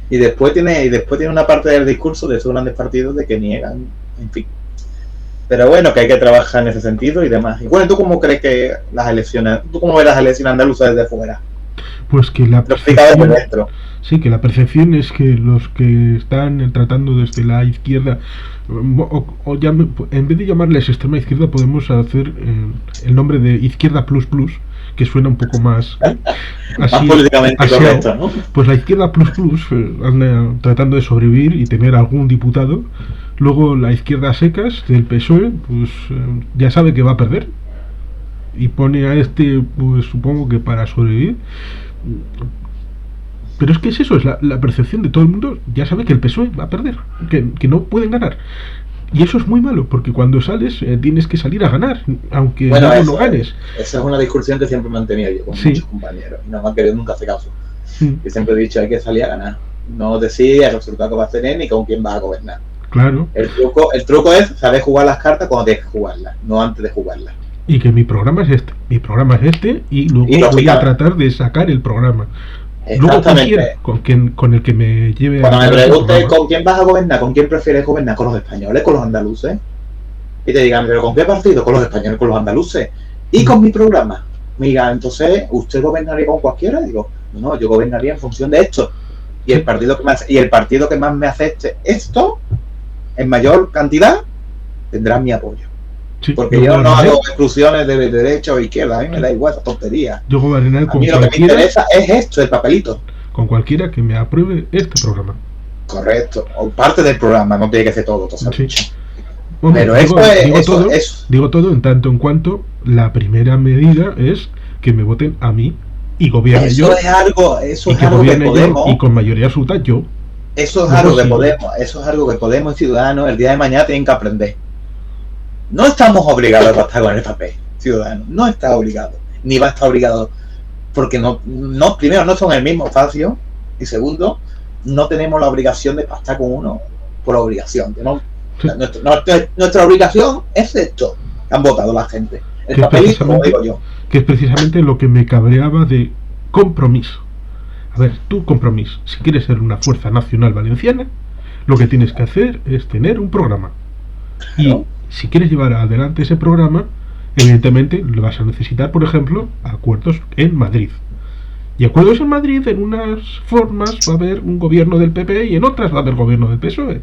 Y después tiene una parte del discurso de esos grandes partidos de que niegan, en fin. Pero bueno, que hay que trabajar en ese sentido y demás. Y bueno, ¿tú cómo crees que tú cómo ves las elecciones andaluzas desde fuera? Pues que la percepción, sí, que la percepción es que los que están tratando desde la izquierda, en vez de llamarles extrema izquierda, podemos hacer el nombre de izquierda plus plus, que suena un poco más así, políticamente correcto, ¿no? Pues la izquierda plus plus anda tratando de sobrevivir y tener algún diputado. Luego la izquierda secas del PSOE, pues ya sabe que va a perder y pone a pues supongo que para sobrevivir. Pero es que es eso, es la percepción de todo el mundo. Ya sabe que el PSOE va a perder, que no pueden ganar. Y eso es muy malo, porque cuando sales tienes que salir a ganar, aunque no ganes. Esa es una discusión que siempre he mantenido yo con muchos compañeros, y nada más que yo nunca hace caso. Yo siempre he dicho, hay que salir a ganar, no decir el resultado que vas a tener ni con quién vas a gobernar. Claro. El truco es saber jugar las cartas cuando tienes que jugarlas, no antes de jugarlas. Y que mi programa es este, y luego voy a tratar de sacar el programa. Luego con el que me lleve. Cuando me preguntes con quién vas a gobernar, con quién prefieres gobernar, con los españoles, con los andaluces, y te digan, pero ¿con qué partido? Con los españoles, con los andaluces, y con mi programa. Me digan, entonces, ¿usted gobernaría con cualquiera? Digo, no, yo gobernaría en función de esto. Y el partido que más me acepte esto, en mayor cantidad, tendrá mi apoyo. Sí, porque yo no hago exclusiones de derecha o izquierda, a mí me da igual esa tontería. Yo gobernaré con cualquiera. Lo que me interesa es esto, el papelito. Con cualquiera que me apruebe este programa. Correcto, o parte del programa, no tiene que ser todo. Sí. Bueno, pero digo todo en tanto en cuanto la primera medida es que me voten a mí y gobierne yo. Eso es algo que Podemos. Y con mayoría absoluta yo. Eso es algo que Podemos y Ciudadanos el día de mañana tienen que aprender. No estamos obligados a estar con el papel, Ciudadanos. No está obligado, ni va a estar obligado, porque primero no son el mismo espacio, y segundo, no tenemos la obligación de pactar con uno por obligación. Nuestra obligación es esto que han votado la gente. El papelito, como digo yo. Que es precisamente lo que me cabreaba de Compromís. A ver, tú, Compromís, si quieres ser una fuerza nacional valenciana, lo que tienes que hacer es tener un programa. Claro. Y si quieres llevar adelante ese programa, evidentemente le vas a necesitar, por ejemplo, acuerdos en Madrid. Y acuerdos en Madrid, en unas formas va a haber un gobierno del PP y en otras va a haber gobierno del PSOE.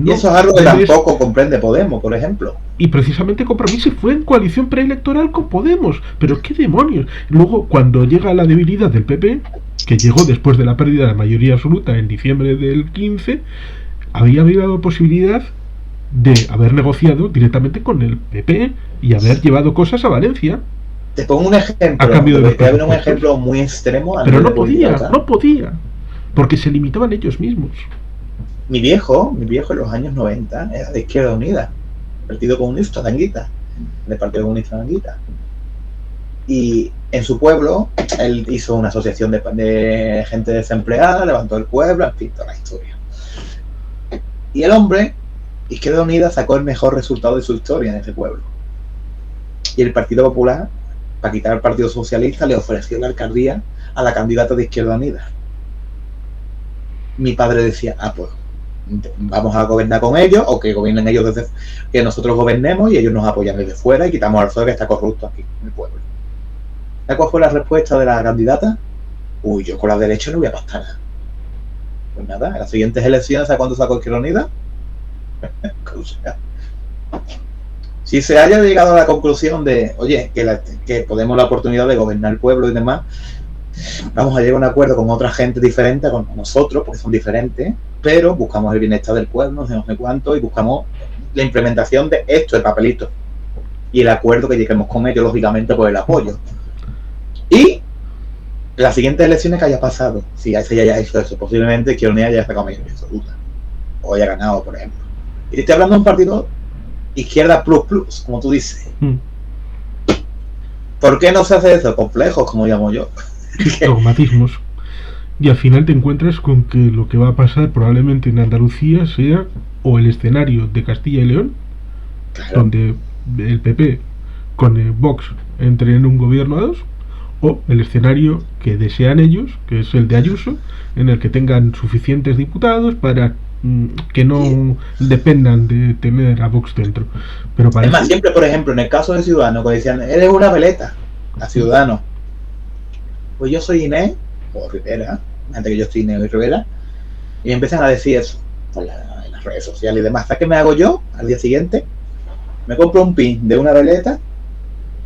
Y eso es algo que tampoco comprende Podemos, por ejemplo. Y precisamente Compromís fue en coalición preelectoral con Podemos. Pero qué demonios. Luego, cuando llega la debilidad del PP, que llegó después de la pérdida de la mayoría absoluta en diciembre del 15, había habido posibilidad de haber negociado directamente con el PP y haber llevado cosas a Valencia. Te pongo un ejemplo. A cambio de te un ejemplo muy extremo. Pero no podía, porque se limitaban ellos mismos. Mi viejo en los años 90 era de Izquierda Unida, Partido Comunista de Anguita, del Partido Comunista de Anguita. Y en su pueblo, él hizo una asociación de gente desempleada, levantó el pueblo, en fin, toda la historia. Y el hombre, Izquierda Unida, sacó el mejor resultado de su historia en ese pueblo. Y el Partido Popular, para quitar al Partido Socialista, le ofreció la alcaldía a la candidata de Izquierda Unida. Mi padre decía, pues vamos a gobernar con ellos, o que gobiernen ellos desde que nosotros gobernemos y ellos nos apoyan desde fuera y quitamos al PSOE que está corrupto aquí en el pueblo. ¿Sabes cuál fue la respuesta de la candidata? Yo con la derecha no voy a pactar nada. Pues nada, en las siguientes elecciones, ¿sabes cuándo sacó Izquierda Unida? Si se haya llegado a la conclusión de, oye, que Podemos la oportunidad de gobernar el pueblo y demás, vamos a llegar a un acuerdo con otra gente diferente, con nosotros, porque son diferentes, pero buscamos el bienestar del pueblo, no sé cuánto, y buscamos la implementación de esto, el papelito, y el acuerdo que lleguemos con ellos, lógicamente, por el apoyo. Y las siguientes elecciones que haya pasado, si se haya hecho eso, posiblemente Izquierda Unida haya sacado mayoría absoluta, o haya ganado, por ejemplo. Y te estoy hablando de un partido izquierda plus, como tú dices. ¿Por qué no se hace eso? Complejos, como llamo yo. Sí, dogmatismos. Y al final te encuentras con que lo que va a pasar probablemente en Andalucía sea o el escenario de Castilla y León, claro, donde el PP con el Vox entre en un gobierno a dos, o el escenario que desean ellos, que es el de Ayuso, en el que tengan suficientes diputados para que no dependan de tener a Vox dentro. Pero para es más, siempre, por ejemplo, en el caso de Ciudadanos, cuando decían, eres una veleta a Ciudadanos, pues yo soy Inés, o Rivera, antes que yo estoy Inés y Rivera, y empiezan a decir eso en las redes sociales y demás. ¿Sabes qué me hago yo al día siguiente? Me compro un pin de una veleta,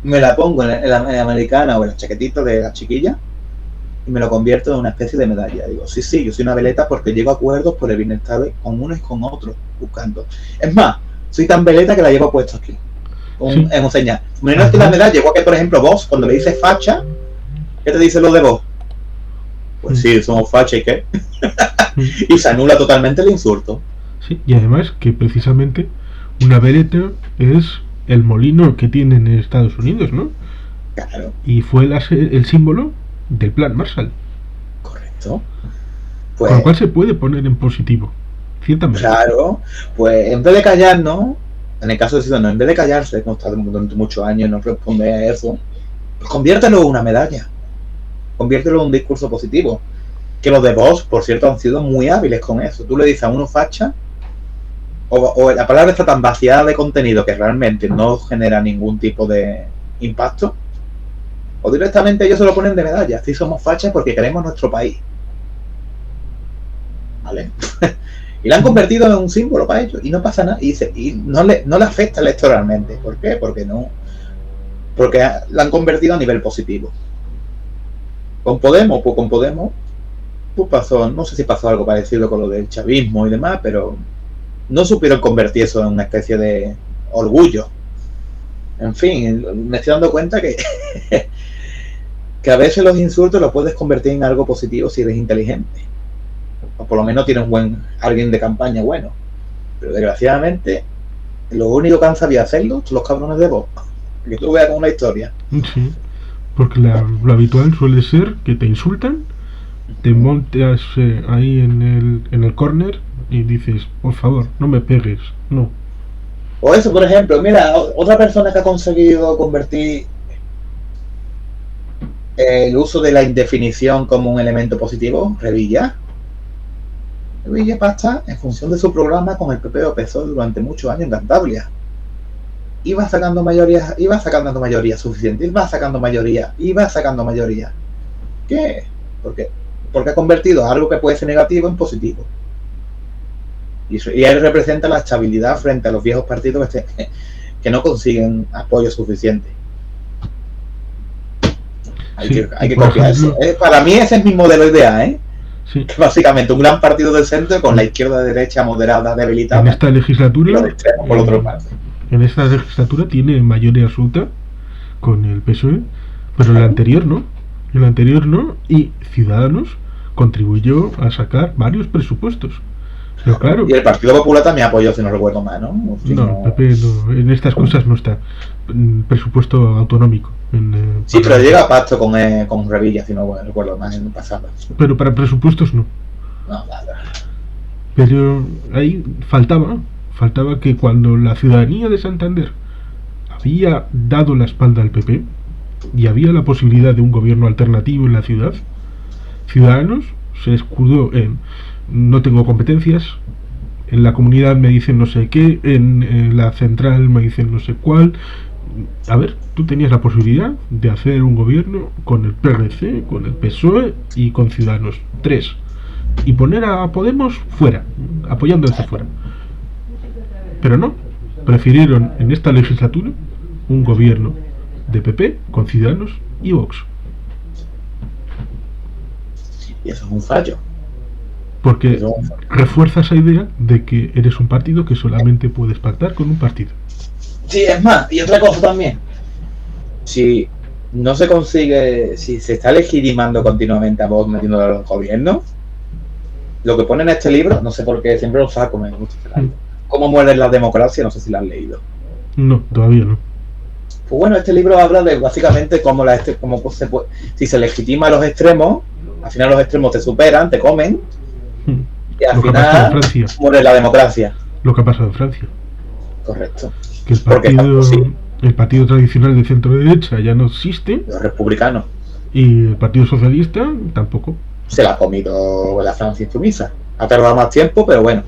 me la pongo en la americana o en el chaquetito de la chiquilla y me lo convierto en una especie de medalla. Digo, sí, yo soy una veleta porque llego a acuerdos por el bienestar con uno y con otro, buscando. Es más, soy tan veleta que la llevo puesto aquí, en un señal. Menos que la medalla, igual que, por ejemplo, vos, cuando le dices facha, ¿qué te dice lo de vos? Pues sí, somos facha y qué. Y se anula totalmente el insulto. Sí, y además que precisamente una veleta es el molino que tienen en Estados Unidos, ¿no? Claro. Y fue el símbolo del plan Marshall. Correcto. Pues, con lo cual se puede poner en positivo, ciertamente. Claro, pues en vez de callarnos, en el caso de Ciudadanos, en vez de callarse, como está durante muchos años y no responde a eso, pues conviértelo en una medalla. Conviértelo en un discurso positivo. Que los de Vox, por cierto, han sido muy hábiles con eso. Tú le dices a uno facha, o la palabra está tan vaciada de contenido que realmente no genera ningún tipo de impacto, o directamente ellos se lo ponen de medalla. Sí, somos fachas porque queremos nuestro país. ¿Vale? Y la han convertido en un símbolo para ellos y no pasa nada. Y no le afecta electoralmente. ¿Por qué? Porque la han convertido a nivel positivo. Con Podemos, pues pasó, no sé si pasó algo parecido con lo del chavismo y demás, pero no supieron convertir eso en una especie de orgullo. En fin, me estoy dando cuenta que a veces los insultos los puedes convertir en algo positivo si eres inteligente. O por lo menos tienes alguien de campaña bueno. Pero desgraciadamente, lo único que han sabido hacerlo son los cabrones de Vox. Que tú veas con una historia. Sí, porque lo habitual suele ser que te insultan, te montas ahí en el corner y dices, por favor, no me pegues, no. O eso, por ejemplo, mira, otra persona que ha conseguido convertir el uso de la indefinición como un elemento positivo, Revilla. Revilla pacta en función de su programa con el PP o PSOE durante muchos años en Cantabria. Iba sacando mayoría suficiente, iba sacando mayoría. ¿Qué? Porque ha convertido algo que puede ser negativo en positivo. Y él representa la estabilidad frente a los viejos partidos que no consiguen apoyo suficiente. Hay que copiar eso. Para mí ese es mi modelo ideal, Sí. Que básicamente un gran partido del centro con la izquierda derecha moderada, debilitada. En esta legislatura, por otro lado. En esta legislatura tiene mayoría absoluta con el PSOE, pero en la anterior no, y Ciudadanos contribuyó a sacar varios presupuestos. Pero claro, y el Partido Popular también apoyó, si no recuerdo mal, ¿no? No, PP no, en estas cosas no está. Presupuesto autonómico. Sí, pero llega a pacto con Revilla, si no recuerdo mal, en el pasado. Pero para presupuestos no. No, nada. Pero ahí faltaba que cuando la ciudadanía de Santander había dado la espalda al PP y había la posibilidad de un gobierno alternativo en la ciudad, Ciudadanos se escudó en no tengo competencias, en la comunidad me dicen no sé qué, en la central me dicen no sé cuál. A ver, tú tenías la posibilidad de hacer un gobierno con el PRC, con el PSOE y con Ciudadanos, 3, y poner a Podemos fuera, apoyando desde fuera. Pero no, prefirieron en esta legislatura un gobierno de PP con Ciudadanos y Vox. Y eso es un fallo. Porque Eso es un fallo. refuerza esa idea de que eres un partido que solamente puedes pactar con un partido. Sí, es más, y otra cosa también. Si no se consigue, si se está legitimando continuamente a Vox metiéndolo a los gobiernos, lo que pone en este libro, no sé por qué, siempre lo saco, me gusta este libro. ¿Cómo muere la democracia? No sé si lo han leído. No, todavía no. Pues bueno, este libro habla de básicamente cómo si se legitima a los extremos, al final los extremos te superan, te comen, y al Lo que ha pasado en final Francia. muere la democracia. Lo que ha pasado en Francia. Correcto. Que el partido tradicional de centro derecha ya no existe. Los republicanos. Y el Partido Socialista tampoco. Se la ha comido la Francia insumisa. Ha tardado más tiempo, pero bueno.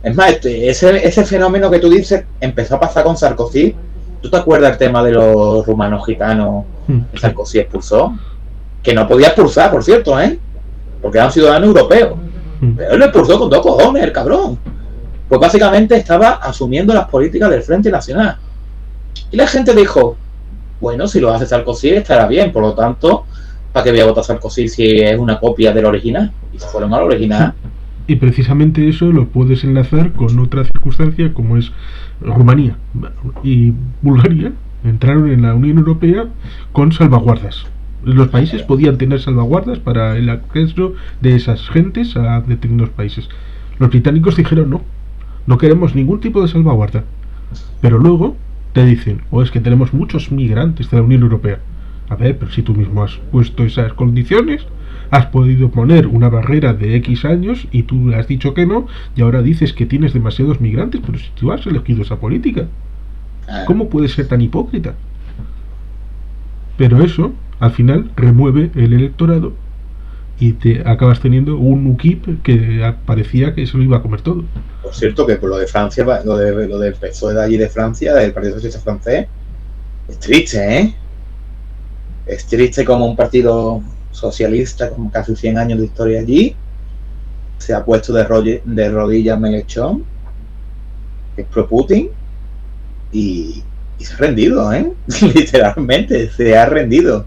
Es más, ese fenómeno que tú dices empezó a pasar con Sarkozy. ¿Tú te acuerdas del tema de los rumanos gitanos que Sarkozy expulsó? Que no podía expulsar, por cierto, ¿eh? Porque eran ciudadanos europeos. Pero él lo expulsó con 2 cojones, el cabrón. Pues básicamente estaba asumiendo las políticas del Frente Nacional. Y la gente dijo, bueno, si lo hace Sarkozy estará bien, por lo tanto, ¿para qué voy a votar Sarkozy si es una copia del original? Y se fueron al original. Y precisamente eso lo puedes enlazar con otra circunstancia como es Rumanía y Bulgaria entraron en la Unión Europea con salvaguardas. Los países podían tener salvaguardas para el acceso de esas gentes a determinados países. Los británicos dijeron no queremos ningún tipo de salvaguarda. Pero luego te dicen, es que tenemos muchos migrantes de la Unión Europea. A ver, pero si tú mismo has puesto esas condiciones, has podido poner una barrera de X años y tú has dicho que no, y ahora dices que tienes demasiados migrantes, pero si tú has elegido esa política, ¿cómo puedes ser tan hipócrita? Pero eso, al final, remueve el electorado y te acabas teniendo un UKIP que parecía que se lo iba a comer todo. Por cierto, que por lo de Francia, lo del PSOE de allí de Francia, del Partido Socialista Francés, es triste, ¿eh? Es triste como un partido socialista con casi 100 años de historia allí se ha puesto de rodillas Mélenchon, que es pro Putin, y se ha rendido, ¿eh? Literalmente, se ha rendido.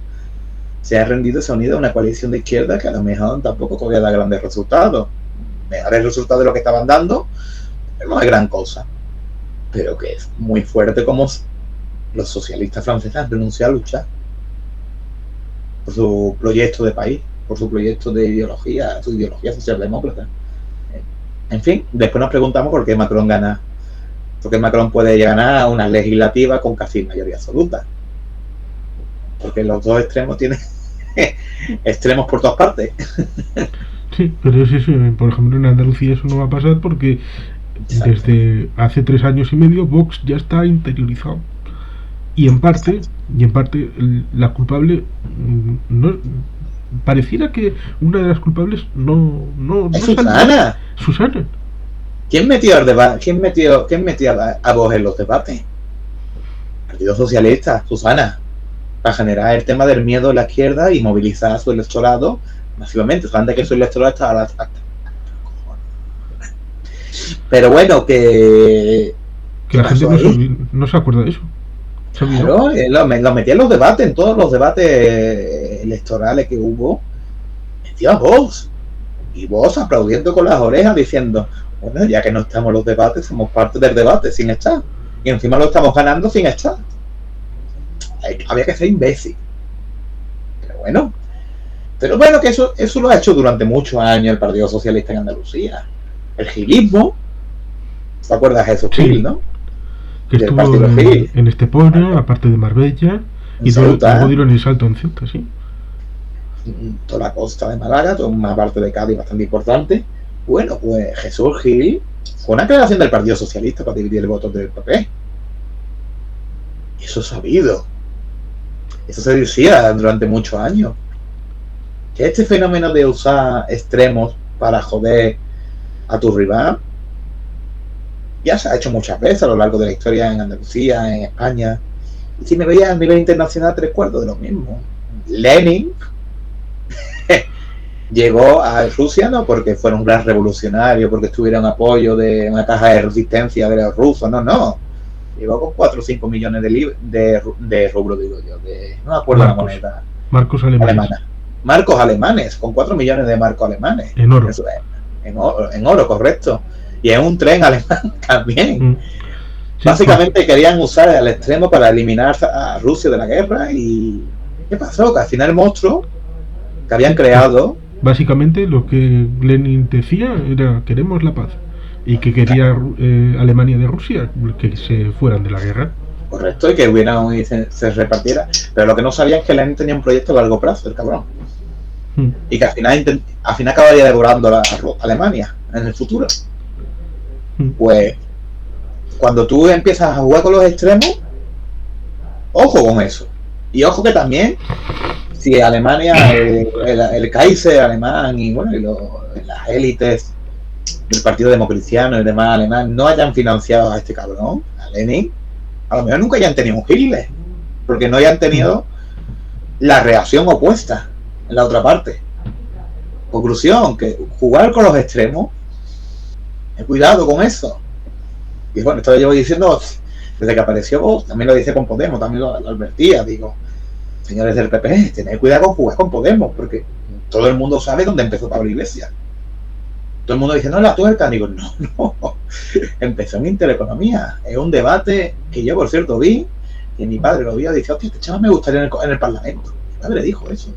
Se ha unido a una coalición de izquierda que a lo mejor tampoco podía dar grandes resultados. Mejores resultados de lo que estaban dando, pero no es gran cosa. Pero que es muy fuerte como los socialistas franceses han renunciado a luchar por su proyecto de país, por su proyecto de ideología, su ideología socialdemócrata. En fin, después nos preguntamos por qué Macron gana. Porque Macron puede ganar a una legislativa con casi mayoría absoluta. Porque los dos extremos tienen extremos por todas partes. Sí, pero es eso, por ejemplo en Andalucía eso no va a pasar porque desde hace 3 años y medio Vox ya está interiorizado. Y en parte la culpable no pareciera que una de las culpables no es Susana. Susana. ¿Quién metió a Vox en los debates? Partido Socialista, Susana, para generar el tema del miedo en la izquierda y movilizar a su electorado masivamente. Antes que su electorado estaba pero bueno, que la gente no se acuerda de eso. Claro, lo metía en los debates, en todos los debates electorales que hubo, metió a Vox. Y Vox aplaudiendo con las orejas diciendo, bueno, ya que no estamos en los debates, somos parte del debate sin estar. Y encima lo estamos ganando sin estar. Había que ser imbécil. Pero bueno, que eso lo ha hecho durante muchos años el Partido Socialista en Andalucía. El gilismo, ¿te acuerdas de Jesús Gil, no? Que estuvo en Estepona, aparte de Marbella, y luego dieron el salto en Ceuta, sí. Toda la costa de Málaga, toda una parte de Cádiz bastante importante. Bueno, pues Jesús Gil fue una creación del Partido Socialista para dividir el voto del PP. Eso es sabido. Eso se decía durante muchos años. Que este fenómeno de usar extremos para joder a tu rival ya se ha hecho muchas veces a lo largo de la historia en Andalucía, en España. Y si me veía a nivel internacional 3/4 de lo mismo. Lenin llegó a Rusia no porque fuera un gran revolucionario, porque tuviera un apoyo de una caja de resistencia de los rusos, no. Llegó con 4 o 5 millones de rublos, digo yo, no me acuerdo la moneda. Marcos alemanes. marcos alemanes, con 4 millones de marcos alemanes. En oro. Eso es, en oro, correcto. Y es un tren alemán también. Sí, básicamente querían usar al extremo para eliminar a Rusia de la guerra. ¿Y qué pasó? Que al final el monstruo que habían creado... Básicamente lo que Lenin decía era: queremos la paz. Y que quería Alemania de Rusia que se fueran de la guerra. Correcto, y que hubiera y se repartiera. Pero lo que no sabía es que Lenin tenía un proyecto a largo plazo, el cabrón. Y que al final acabaría devorando a Alemania en el futuro. Pues cuando tú empiezas a jugar con los extremos, ojo con eso. Y ojo que también, si Alemania, el Kaiser alemán y bueno, y las élites del Partido Democristiano y demás alemán no hayan financiado a este cabrón, a Lenin, a lo mejor nunca hayan tenido un Hitler, porque no hayan tenido la reacción opuesta en la otra parte. Conclusión, que jugar con los extremos, cuidado con eso. Y bueno, esto lo llevo diciendo desde que apareció Vox, también lo dice con Podemos, también lo advertía, digo, señores del PP, tened cuidado con jugar con Podemos, porque todo el mundo sabe dónde empezó Pablo Iglesias. Todo el mundo dice, no, la tuerca. Digo, no. Empezó en Intereconomía. Es un debate que yo, por cierto, vi, y mi padre lo vio y dice, hostia, este chaval me gustaría en el Parlamento. Mi padre dijo eso.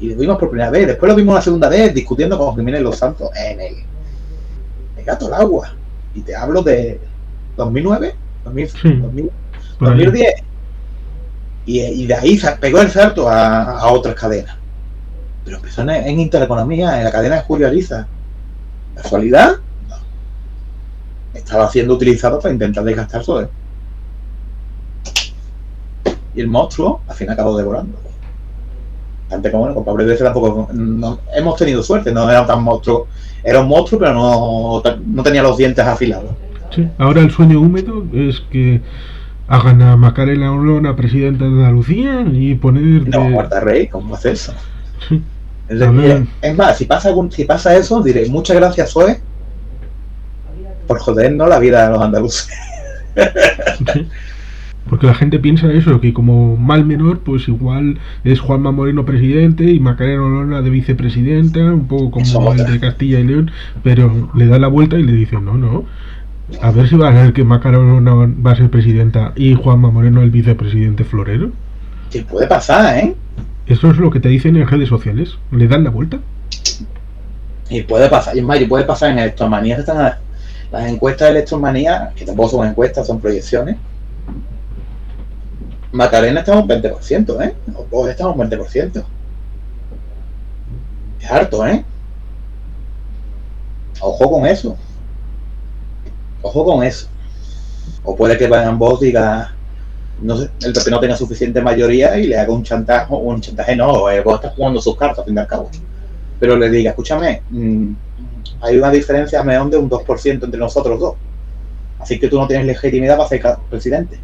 Y lo vimos por primera vez. Después lo vimos una segunda vez discutiendo con Jiménez Los Santos en el Gato al Agua. Y te hablo de 2009, 2010. Y de ahí pegó el salto a otras cadenas. Pero empezó en Intereconomía, en la cadena de Julio Ariza. ¿Casualidad? No. Estaba siendo utilizado para intentar desgastar su... Y el monstruo al fin acabó devorando. Antes como bueno, con Pablo Iglesias tampoco hemos tenido suerte, no era tan monstruo. Era un monstruo, pero no tenía los dientes afilados. Sí, ahora el sueño húmedo es que hagan a Macarena Olona presidenta de Andalucía y poner... No, Cuarta Rey, ¿cómo hace eso? Sí. Es más, si pasa eso, diré, muchas gracias, PSOE, por jodernos la vida a los andaluces. Sí. Porque la gente piensa eso, que como mal menor, pues igual es Juanma Moreno presidente y Macarena Olona de vicepresidenta, un poco como el de Castilla y León, pero le da la vuelta y le dice, no, a ver si va a ser que Macarena Olona va a ser presidenta y Juanma Moreno el vicepresidente florero. Que puede pasar, ¿eh? Eso es lo que te dicen en redes sociales, le dan la vuelta. Y puede pasar, y es más, puede pasar en Electromanía, están las encuestas de Electromanía, que tampoco son encuestas, son proyecciones. Macarena está un 20%, ¿eh? Vos estamos un 20%. Es harto, ¿eh? Ojo con eso. Ojo con eso. O puede que vayan vos diga, no sé, el PP no tenga suficiente mayoría y le haga un chantaje no, vos estás jugando sus cartas, al fin y al cabo. Pero le diga, escúchame, hay una diferencia menos de un 2% entre nosotros dos. Así que tú no tienes legitimidad para ser presidente.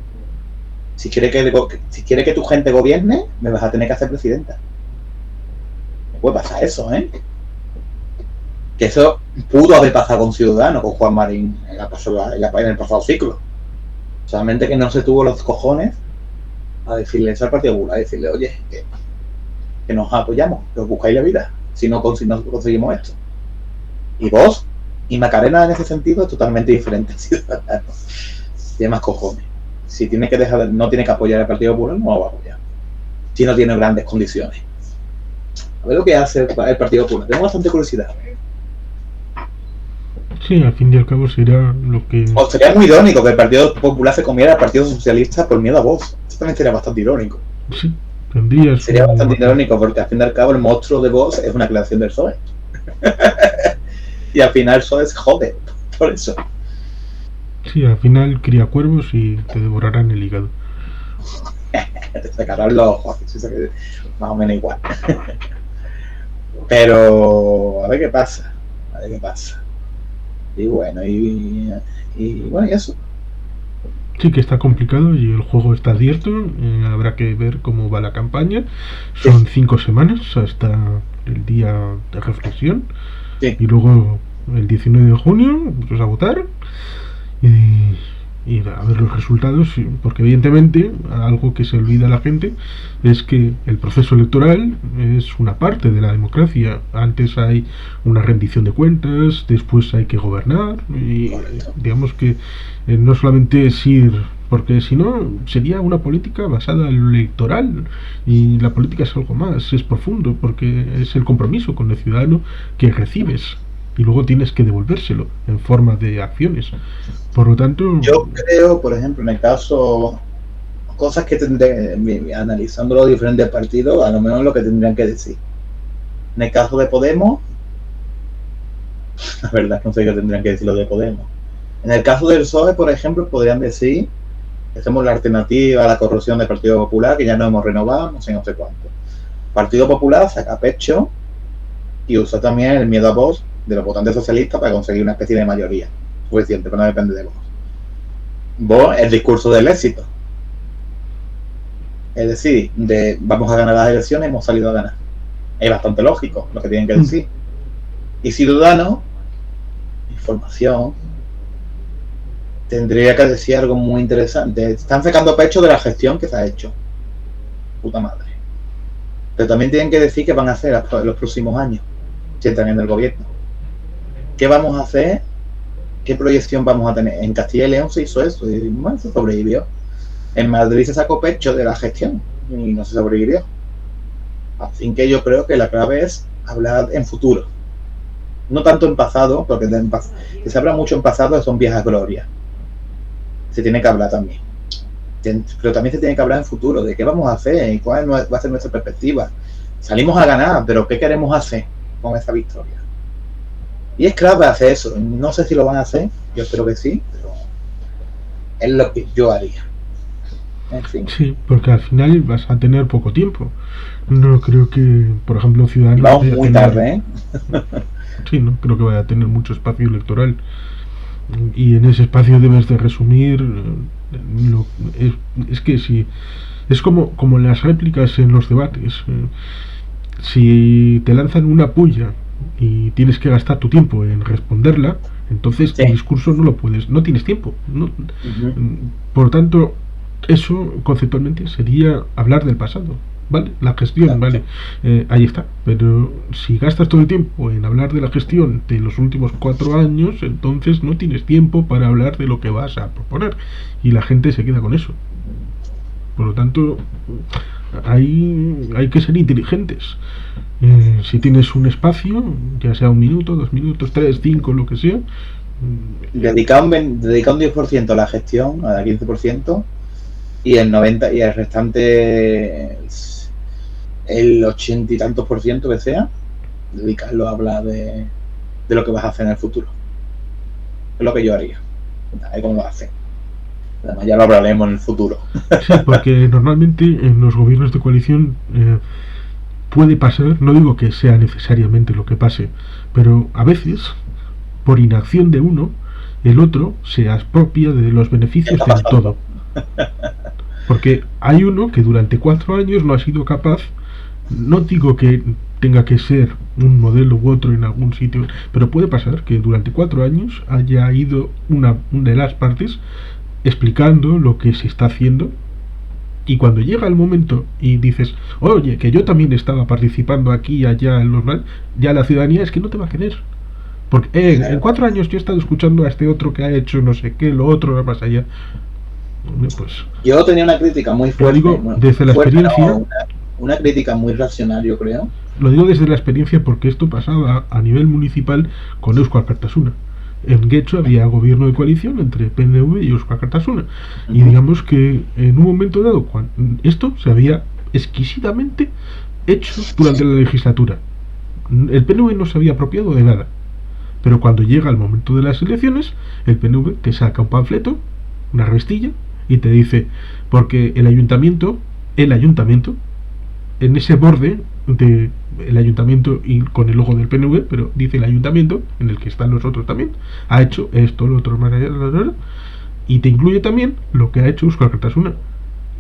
Si quiere que tu gente gobierne, me vas a tener que hacer presidenta. No puede pasar eso, ¿eh? Que eso pudo haber pasado con Ciudadanos, con Juan Marín en el pasado ciclo. Solamente que no se tuvo los cojones a decirle eso al Partido Popular, a decirle, oye, que nos apoyamos, que os buscáis la vida, si no conseguimos esto. Y vos, y Macarena en ese sentido es totalmente diferente a Ciudadanos. Tiene más cojones. Si tiene que no tiene que apoyar al Partido Popular, no lo va a apoyar. Si no tiene grandes condiciones. A ver lo que hace el Partido Popular. Tengo bastante curiosidad. Sí, al fin y al cabo será lo que... O sería muy irónico que el Partido Popular se comiera al Partido Socialista por miedo a Vox. Eso también sería bastante irónico. Sí, sería bastante irónico porque al fin y al cabo el monstruo de Vox es una creación del PSOE. Y al final el PSOE se jode por eso. Sí, al final cría cuervos y te devorarán el hígado. Te sacarán los ojos, más o menos igual. Pero a ver qué pasa. Y bueno, y eso. Sí, que está complicado y el juego está abierto. Habrá que ver cómo va la campaña. Son 5 semanas hasta el día de reflexión. Sí. Y luego el 19 de junio, pues a votar. ir a ver los resultados, porque evidentemente algo que se olvida a la gente es que el proceso electoral es una parte de la democracia. Antes hay una rendición de cuentas, después hay que gobernar y digamos que no solamente es ir, porque si no sería una política basada en lo electoral, y la política es algo más, es profundo, porque es el compromiso con el ciudadano que recibes y luego tienes que devolvérselo en forma de acciones. Por lo tanto, yo creo, por ejemplo, en el caso, cosas que tendré, analizando los diferentes partidos, a lo menos lo que tendrían que decir. En el caso de Podemos, la verdad es que no sé qué tendrían que decir lo de Podemos. En el caso del PSOE, por ejemplo, podrían decir que somos la alternativa a la corrupción del Partido Popular, que ya no hemos renovado, no sé cuánto. Partido Popular saca pecho y usa también el miedo a Vox de los votantes socialistas para conseguir una especie de mayoría suficiente, pero no depende de Vox. Vox, el discurso del éxito. Es decir, de vamos a ganar las elecciones, hemos salido a ganar. Es bastante lógico lo que tienen que decir. Y Ciudadanos, información, tendría que decir algo muy interesante. Están sacando pecho de la gestión que se ha hecho. Puta madre. Pero también tienen que decir qué van a hacer en los próximos años, si entran en el gobierno. ¿Qué vamos a hacer? ¿Qué proyección vamos a tener? En Castilla y León se hizo eso y bueno, se sobrevivió. En Madrid se sacó pecho de la gestión y no se sobrevivió. Así que yo creo que la clave es hablar en futuro. No tanto en pasado, porque que se habla mucho en pasado son viejas glorias. Se tiene que hablar también. Pero también se tiene que hablar en futuro, de qué vamos a hacer y cuál va a ser nuestra perspectiva. Salimos a ganar, pero ¿qué queremos hacer con esa victoria? Y es clave hacer eso. No sé si lo van a hacer, yo espero que sí, pero es lo que yo haría. En fin. Sí, porque al final vas a tener poco tiempo. No creo que, por ejemplo, Ciudadanos... Vamos muy tarde, ¿eh? Sí, no creo que vaya a tener mucho espacio electoral. Y en ese espacio debes de resumir... es que si... Es como las réplicas en los debates. Si te lanzan una puya y tienes que gastar tu tiempo en responderla, entonces tu discurso no tienes tiempo. Por lo tanto, eso conceptualmente sería hablar del pasado, ¿vale? La gestión, ¿vale? Ahí está. Pero si gastas todo el tiempo en hablar de la gestión de los últimos 4 años, entonces no tienes tiempo para hablar de lo que vas a proponer y la gente se queda con eso. Por lo tanto, hay que ser inteligentes. Si tienes un espacio, ya sea 1 minuto, 2 minutos, 3, 5, lo que sea, dedicar un 10% a la gestión, al 15%, y el 90% y el restante, el 80 y tantos por ciento que sea, dedicarlo a hablar de lo que vas a hacer en el futuro. Es lo que yo haría. A ver cómo lo hacen. Además ya lo hablaremos en el futuro. Sí, porque normalmente en los gobiernos de coalición puede pasar, no digo que sea necesariamente lo que pase, pero a veces, por inacción de uno, el otro se apropia de los beneficios del todo. Porque hay uno que durante 4 años no ha sido capaz, no digo que tenga que ser un modelo u otro en algún sitio, pero puede pasar que durante 4 años haya ido una de las partes explicando lo que se está haciendo, y cuando llega el momento y dices, oye, que yo también estaba participando aquí y allá en los mal, ya la ciudadanía es que no te va a querer. Porque en 4 años yo he estado escuchando a este otro que ha hecho no sé qué, lo otro, más allá. Pues, yo tenía una crítica muy fuerte. Lo digo desde la experiencia. Una crítica muy racional, yo creo. Lo digo desde la experiencia porque esto pasaba a nivel municipal con Eusko Alkartasuna. En Getxo había gobierno de coalición entre PNV y Eusko Alkartasuna. Y digamos que en un momento dado, cuando esto se había exquisitamente hecho durante la legislatura. El PNV no se había apropiado de nada. Pero cuando llega el momento de las elecciones, el PNV te saca un panfleto, una revistilla, y te dice, porque el ayuntamiento, en ese borde del ayuntamiento y con el logo del PNV, pero dice el ayuntamiento, en el que están los otros también, ha hecho esto, lo otro, y te incluye también lo que ha hecho Eusko Alkartasuna.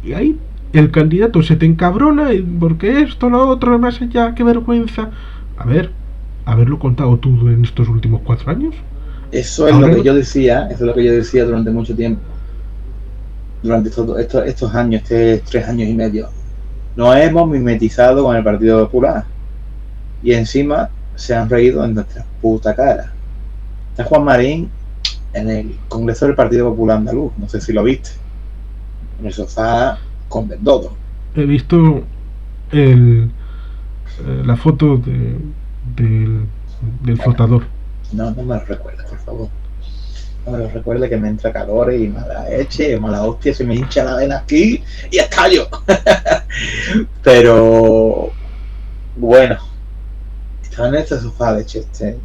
Y ahí el candidato se te encabrona, porque esto, lo otro, más allá, qué vergüenza. A ver, haberlo contado tú en estos últimos 4 años. Eso es lo que yo decía durante mucho tiempo. durante estos años, 3 años y medio, nos hemos mimetizado con el Partido Popular y encima se han reído en nuestra puta cara. Está Juan Marín en el Congreso del Partido Popular Andaluz, no sé si lo viste, en el sofá con Bendodo. He visto la foto del flotador. No me lo recuerdes, por favor. No me lo recuerde, que me entra calor y mala leche, mala hostia, se me hincha la vena aquí y estallo. Pero bueno, estaba en este sofá de Chester.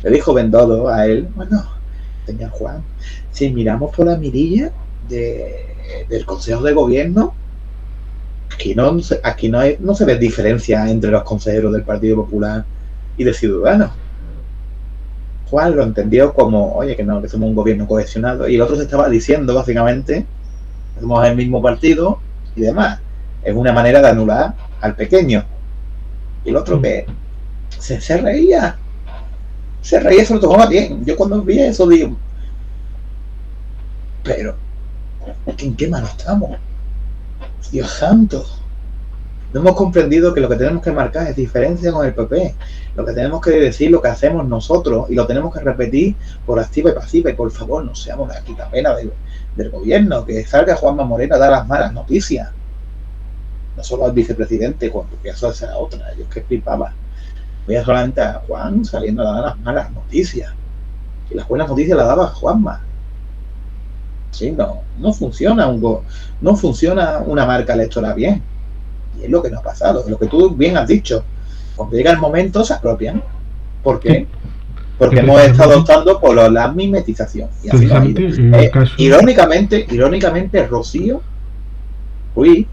Le dijo Bendodo a él, bueno, señor Juan, si miramos por la mirilla del Consejo de Gobierno, aquí no se ve diferencia entre los consejeros del Partido Popular y de Ciudadanos. Juan lo entendió como, oye, que no, que somos un gobierno cohesionado, y el otro se estaba diciendo básicamente que somos el mismo partido y demás. Es una manera de anular al pequeño. Y el otro que se reía, se lo tomaba bien. Yo cuando vi eso digo, pero ¿en qué mano estamos? Dios santo. No hemos comprendido que lo que tenemos que marcar es diferencia con el PP. Lo que tenemos que decir, lo que hacemos nosotros, y lo tenemos que repetir por activa y pasiva. Y por favor, no seamos la quitapena del gobierno. Que salga Juanma Moreno a dar las malas noticias. No solo al vicepresidente, porque eso es la otra. Yo es que flipaba. Veía solamente a Juan saliendo a dar las malas noticias. Y las buenas noticias las daba Juanma. Sí, no funciona no funciona una marca electoral bien. Y es lo que nos ha pasado, es lo que tú bien has dicho. Cuando llega el momento se apropian. ¿Por qué? Porque hemos estado optando por la mimetización. Y así no ha ido. Irónicamente, Rocío Ruiz,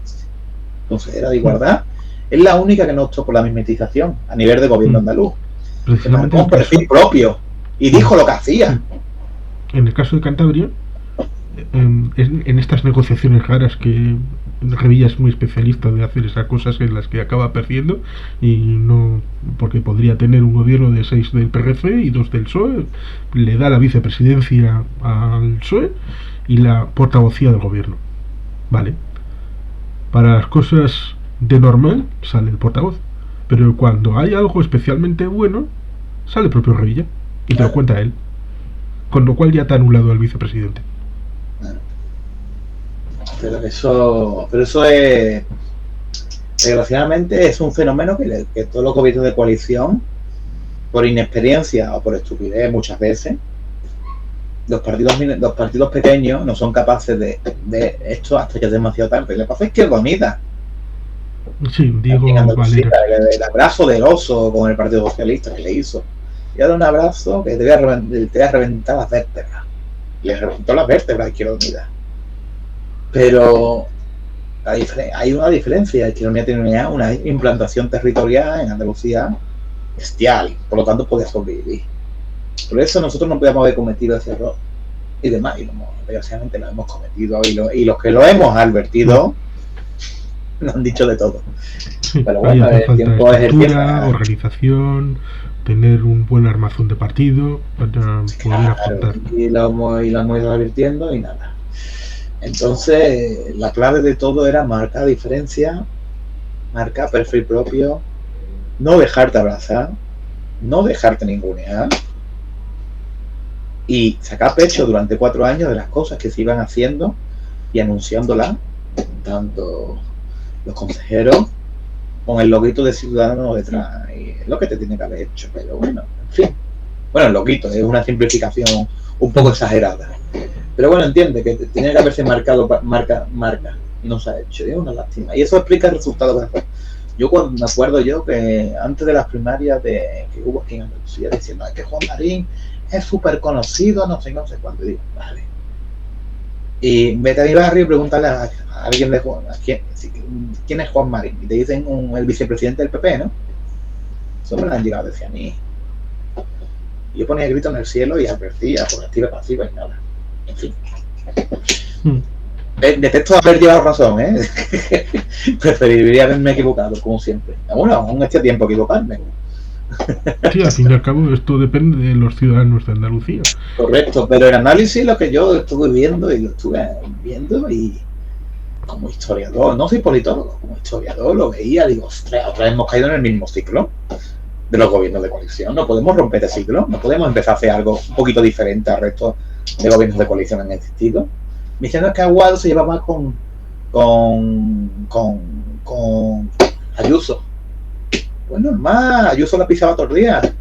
consejera de Igualdad, es la única que no optó por la mimetización a nivel de gobierno andaluz. Se marcó un perfil propio y dijo lo que hacía. En el caso de Cantabria, en estas negociaciones raras que Revilla es muy especialista de hacer esas cosas, en las que acaba perdiendo, y no, porque podría tener un gobierno de 6 del PRC y 2 del PSOE, le da la vicepresidencia al PSOE y la portavocía del gobierno, vale. Para las cosas de normal sale el portavoz, pero cuando hay algo especialmente bueno sale el propio Revilla y te lo cuenta él, con lo cual ya te ha anulado al vicepresidente. Pero eso es, desgraciadamente, es un fenómeno que todos los gobiernos de coalición, por inexperiencia o por estupidez muchas veces, los partidos pequeños no son capaces de esto hasta que es demasiado tarde. Le pasa a Izquierda Unida. Sí, digo, el abrazo del oso con el Partido Socialista que le hizo. Y ahora un abrazo que te voy a reventar las vértebras. Le reventó las vértebras a Izquierda Unida. Pero hay una diferencia. Izquierda Unida tiene una implantación territorial en Andalucía bestial, por lo tanto podía sobrevivir. Por eso nosotros no podíamos haber cometido ese error y demás, y desgraciadamente lo hemos cometido, y los que lo hemos advertido nos han dicho de todo. Sí, pero bueno, el tiempo es el tiempo. Organización, tener un buen armazón de partido para poder afrontar. Y lo hemos ido advirtiendo y nada. Entonces, la clave de todo era marcar diferencia, marcar perfil propio, no dejarte abrazar, no dejarte ningunear, y sacar pecho durante 4 años de las cosas que se iban haciendo y anunciándolas, tanto los consejeros con el loguito de Ciudadanos detrás. Y es lo que te tiene que haber hecho, pero bueno, en fin. Bueno, el loguito es una simplificación un poco exagerada, pero bueno, entiende que tiene que haberse marcado marca y no se ha hecho. Es una lástima, y eso explica el resultado. Yo cuando me acuerdo que antes de las primarias que hubo aquí en Andalucía, diciendo que Juan Marín es súper conocido, no sé cuándo, digo, vale. Y vete a mi barrio y pregúntale a alguien de Juan, ¿quién es Juan Marín? Y te dicen el vicepresidente del PP, ¿no? Eso me lo han llegado a decir a mí. Y yo ponía el grito en el cielo y advertía por activa y pasiva y nada. En fin. Detesto haber llevado razón, ¿eh? Preferiría haberme equivocado, como siempre. Bueno, aún este tiempo equivocarme. Sí, al fin y al cabo esto depende de los ciudadanos de Andalucía. Correcto, pero el análisis lo que yo estuve viendo y lo estuve viendo y como historiador, no soy politólogo, como historiador lo veía, digo, ostras, otra vez hemos caído en el mismo ciclo de los gobiernos de coalición, no podemos romper el ciclo, no podemos empezar a hacer algo un poquito diferente al resto de gobiernos de coalición en este estilo. Me dijeron que Aguado se llevaba con Ayuso. Pues normal, Ayuso la pisaba todos los días,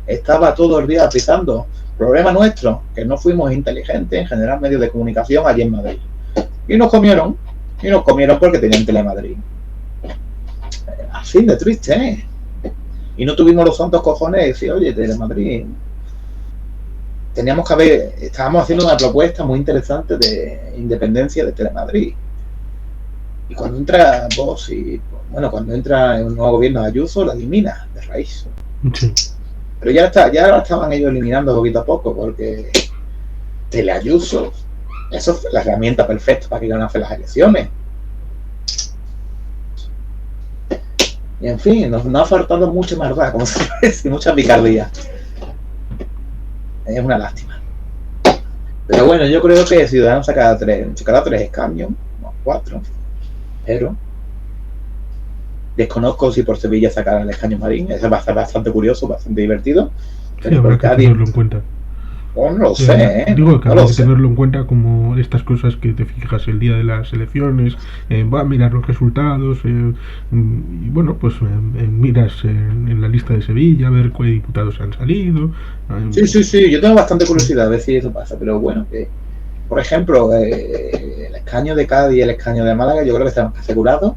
estaba todo el día pisando. Problema nuestro, que no fuimos inteligentes en generar medios de comunicación allí en Madrid. Y nos comieron porque tenían Telemadrid. Así de triste, ¿eh? Y no tuvimos los santos cojones de decir, oye, Telemadrid, estábamos haciendo una propuesta muy interesante de independencia de Telemadrid. Y cuando entra Vox cuando entra un nuevo gobierno de Ayuso, la elimina de raíz. Sí. Pero ya la estaban ellos eliminando poquito a poco, porque Teleayuso, eso fue la herramienta perfecta para que iban a hacer las elecciones. Y en fin, nos ha faltado mucha maldad, como se dice, mucha picardía. Es una lástima. Pero bueno, yo creo que Ciudadanos sacará 3 escaños, no 4, pero desconozco si por Sevilla sacará el escaño Marín. Eso va a ser bastante curioso, bastante divertido. Sí, habrá que tenerlo en cuenta. No lo sé, Digo que habrá que tenerlo en cuenta como estas cosas que te fijas el día de las elecciones, va a mirar los resultados, y bueno, pues miras en la lista de Sevilla a ver qué diputados han salido. Sí, yo tengo bastante curiosidad a ver si eso pasa, pero bueno, que por ejemplo, el escaño de Cádiz y el escaño de Málaga yo creo que están asegurados.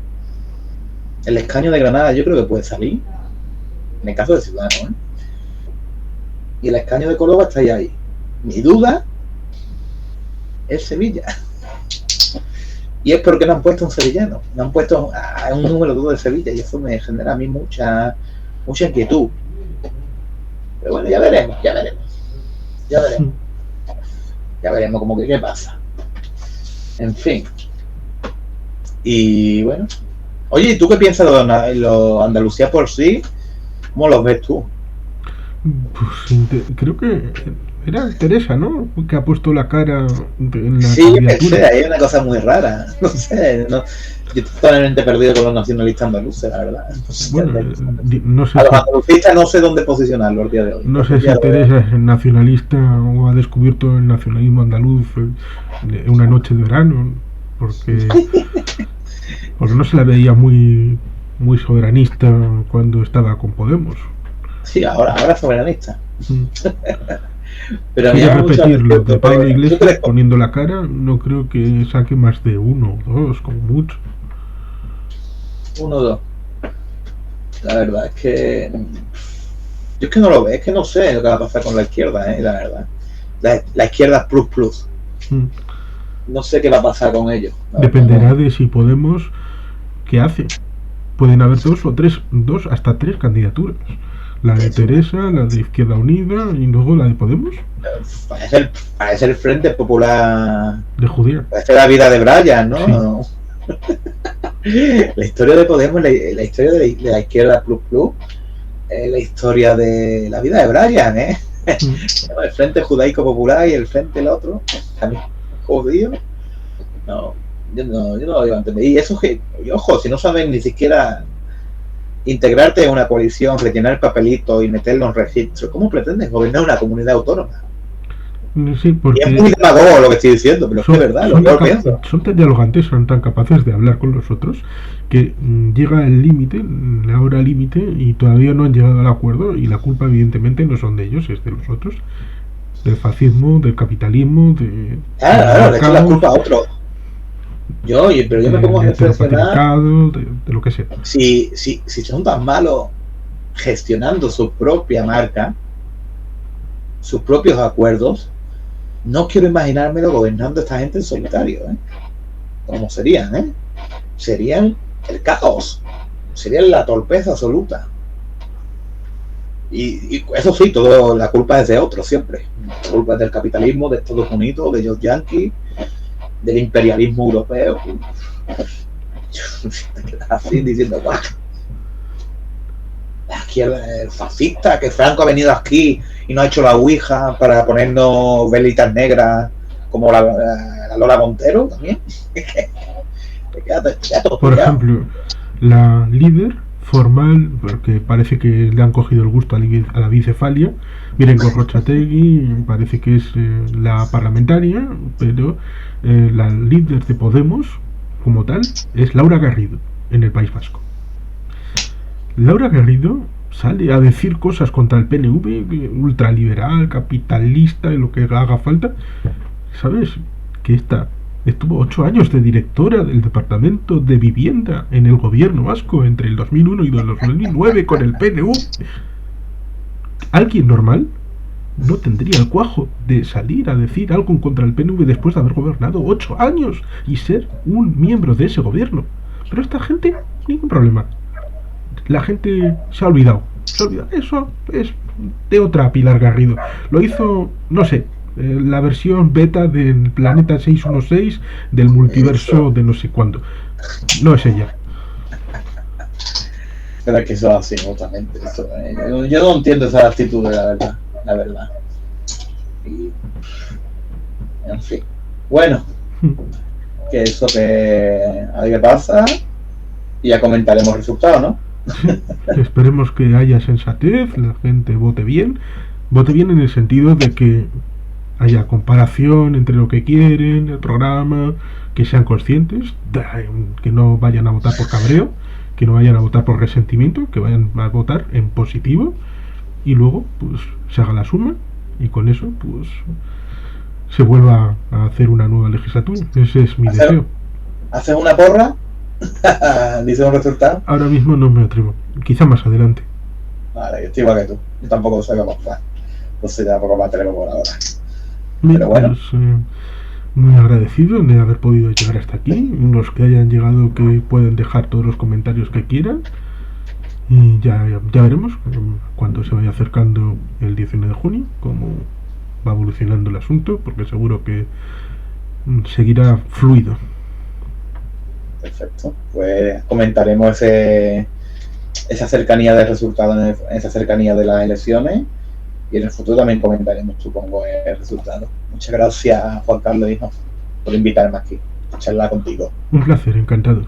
El escaño de Granada yo creo que puede salir, en el caso de Ciudadanos, ¿eh? Y el escaño de Córdoba está ahí. Mi duda es Sevilla. Y es porque no han puesto un sevillano, no han puesto a un número 2 de Sevilla, y eso me genera a mí mucha inquietud. Pero bueno, ya veremos. Ya veremos como que qué pasa. En fin. Y bueno. Oye, ¿y tú qué piensas de los Andalucía por sí? ¿Cómo los ves tú? Pues creo que era Teresa, ¿no? Que ha puesto la cara en la candidatura. Hay una cosa muy rara. No sé, yo estoy totalmente perdido con los nacionalistas andaluces, la verdad. No sé a los andalucistas no sé dónde posicionarlo el día de hoy. No sé si Teresa es nacionalista o ha descubierto el nacionalismo andaluz una noche de verano, porque no se la veía muy soberanista cuando estaba con Podemos. Sí, ahora es soberanista. Pero voy a repetir lo de Pablo Iglesias poniendo la cara, no creo que saque más de 1 o 2 como mucho. 1 o 2. La verdad es que yo es que no lo veo, es que no sé lo que va a pasar con la izquierda, la verdad. La izquierda plus. No sé qué va a pasar con ellos. Dependerá de si Podemos, ¿qué hace? Pueden haber 2 hasta 3 candidaturas. La de Teresa, la de Izquierda Unida y luego la de Podemos. Parece el Frente Popular de Judía. Parece la vida de Brian, ¿no? Sí. La historia de Podemos, la historia de la izquierda plus, la historia de la vida de Brian, ¿eh? El Frente Judaico Popular y el Frente el otro, también judío. No, yo no lo digo antes. Y eso que, ojo, si no saben ni siquiera integrarte en una coalición, rellenar el papelito y meterlo en registro, ¿cómo pretendes gobernar una comunidad autónoma? Sí, porque y es muy demagogo lo que estoy diciendo, pero es que es verdad, lo pienso. Son tan dialogantes, son tan capaces de hablar con los otros que llega el límite, la hora límite, y todavía no han llegado al acuerdo, y la culpa evidentemente no son de ellos, es de los otros, del fascismo, del capitalismo, Claro, le echan la culpa a otro. Pero yo me pongo a reflexionar de lo que sea. Si son tan malos gestionando su propia marca, sus propios acuerdos, no quiero imaginármelo gobernando a esta gente en solitario, ¿Cómo serían, Serían el caos, serían la torpeza absoluta. Y eso sí, todo la culpa es de otros siempre. La culpa es del capitalismo, de Estados Unidos, de los yanquis, del imperialismo europeo. Te quedas así diciendo, ¡guau! izquierda es fascista, que Franco ha venido aquí y nos ha hecho la ouija para ponernos velitas negras como la Lola Montero también. Por ejemplo, la líder formal, porque parece que le han cogido el gusto a la bicefalia, miren Gorrochategui, parece que es la parlamentaria, pero la líder de Podemos, como tal, es Laura Garrido, en el País Vasco. Laura Garrido sale a decir cosas contra el PNV, ultraliberal, capitalista, y lo que haga falta. ¿Sabes? Que estuvo 8 años de directora del Departamento de Vivienda en el gobierno vasco entre el 2001 y el 2009 con el PNV. ¿Alguien normal no tendría el cuajo de salir a decir algo contra el PNV después de haber gobernado 8 años y ser un miembro de ese gobierno? Pero esta gente, ningún problema. La gente se ha olvidado. Eso es de otra Pilar Garrido. Lo hizo, no sé, la versión beta del Planeta 616 del multiverso de no sé cuándo. No es ella. Pero es que eso es así, totalmente. Yo no entiendo esa actitud, la verdad. Y, en fin. Bueno, que eso que a ver qué pasa y ya comentaremos resultados, ¿no? Esperemos que haya sensatez, la gente vote bien en el sentido de que haya comparación entre lo que quieren, el programa, que sean conscientes, que no vayan a votar por cabreo, que no vayan a votar por resentimiento, que vayan a votar en positivo y luego pues se haga la suma y con eso pues se vuelva a hacer una nueva legislatura. Ese es mi deseo. ¿Haces una porra? ¿Dice un resultado? Ahora mismo no me atrevo, quizá más adelante. Vale, yo estoy igual que tú. Yo tampoco sé cómo jugar. Entonces tampoco me atrevo por ahora. Pero bueno. Pues, muy agradecido de haber podido llegar hasta aquí. Los que hayan llegado que pueden dejar todos los comentarios que quieran. Y ya veremos cuando se vaya acercando el 19 de junio cómo va evolucionando el asunto, porque seguro que seguirá fluido. Perfecto, pues comentaremos esa cercanía del resultado, esa cercanía de las elecciones, y en el futuro también comentaremos, supongo, el resultado. Muchas gracias, Juan Carlos, hijo, por invitarme aquí a charlar contigo. Un placer, encantado.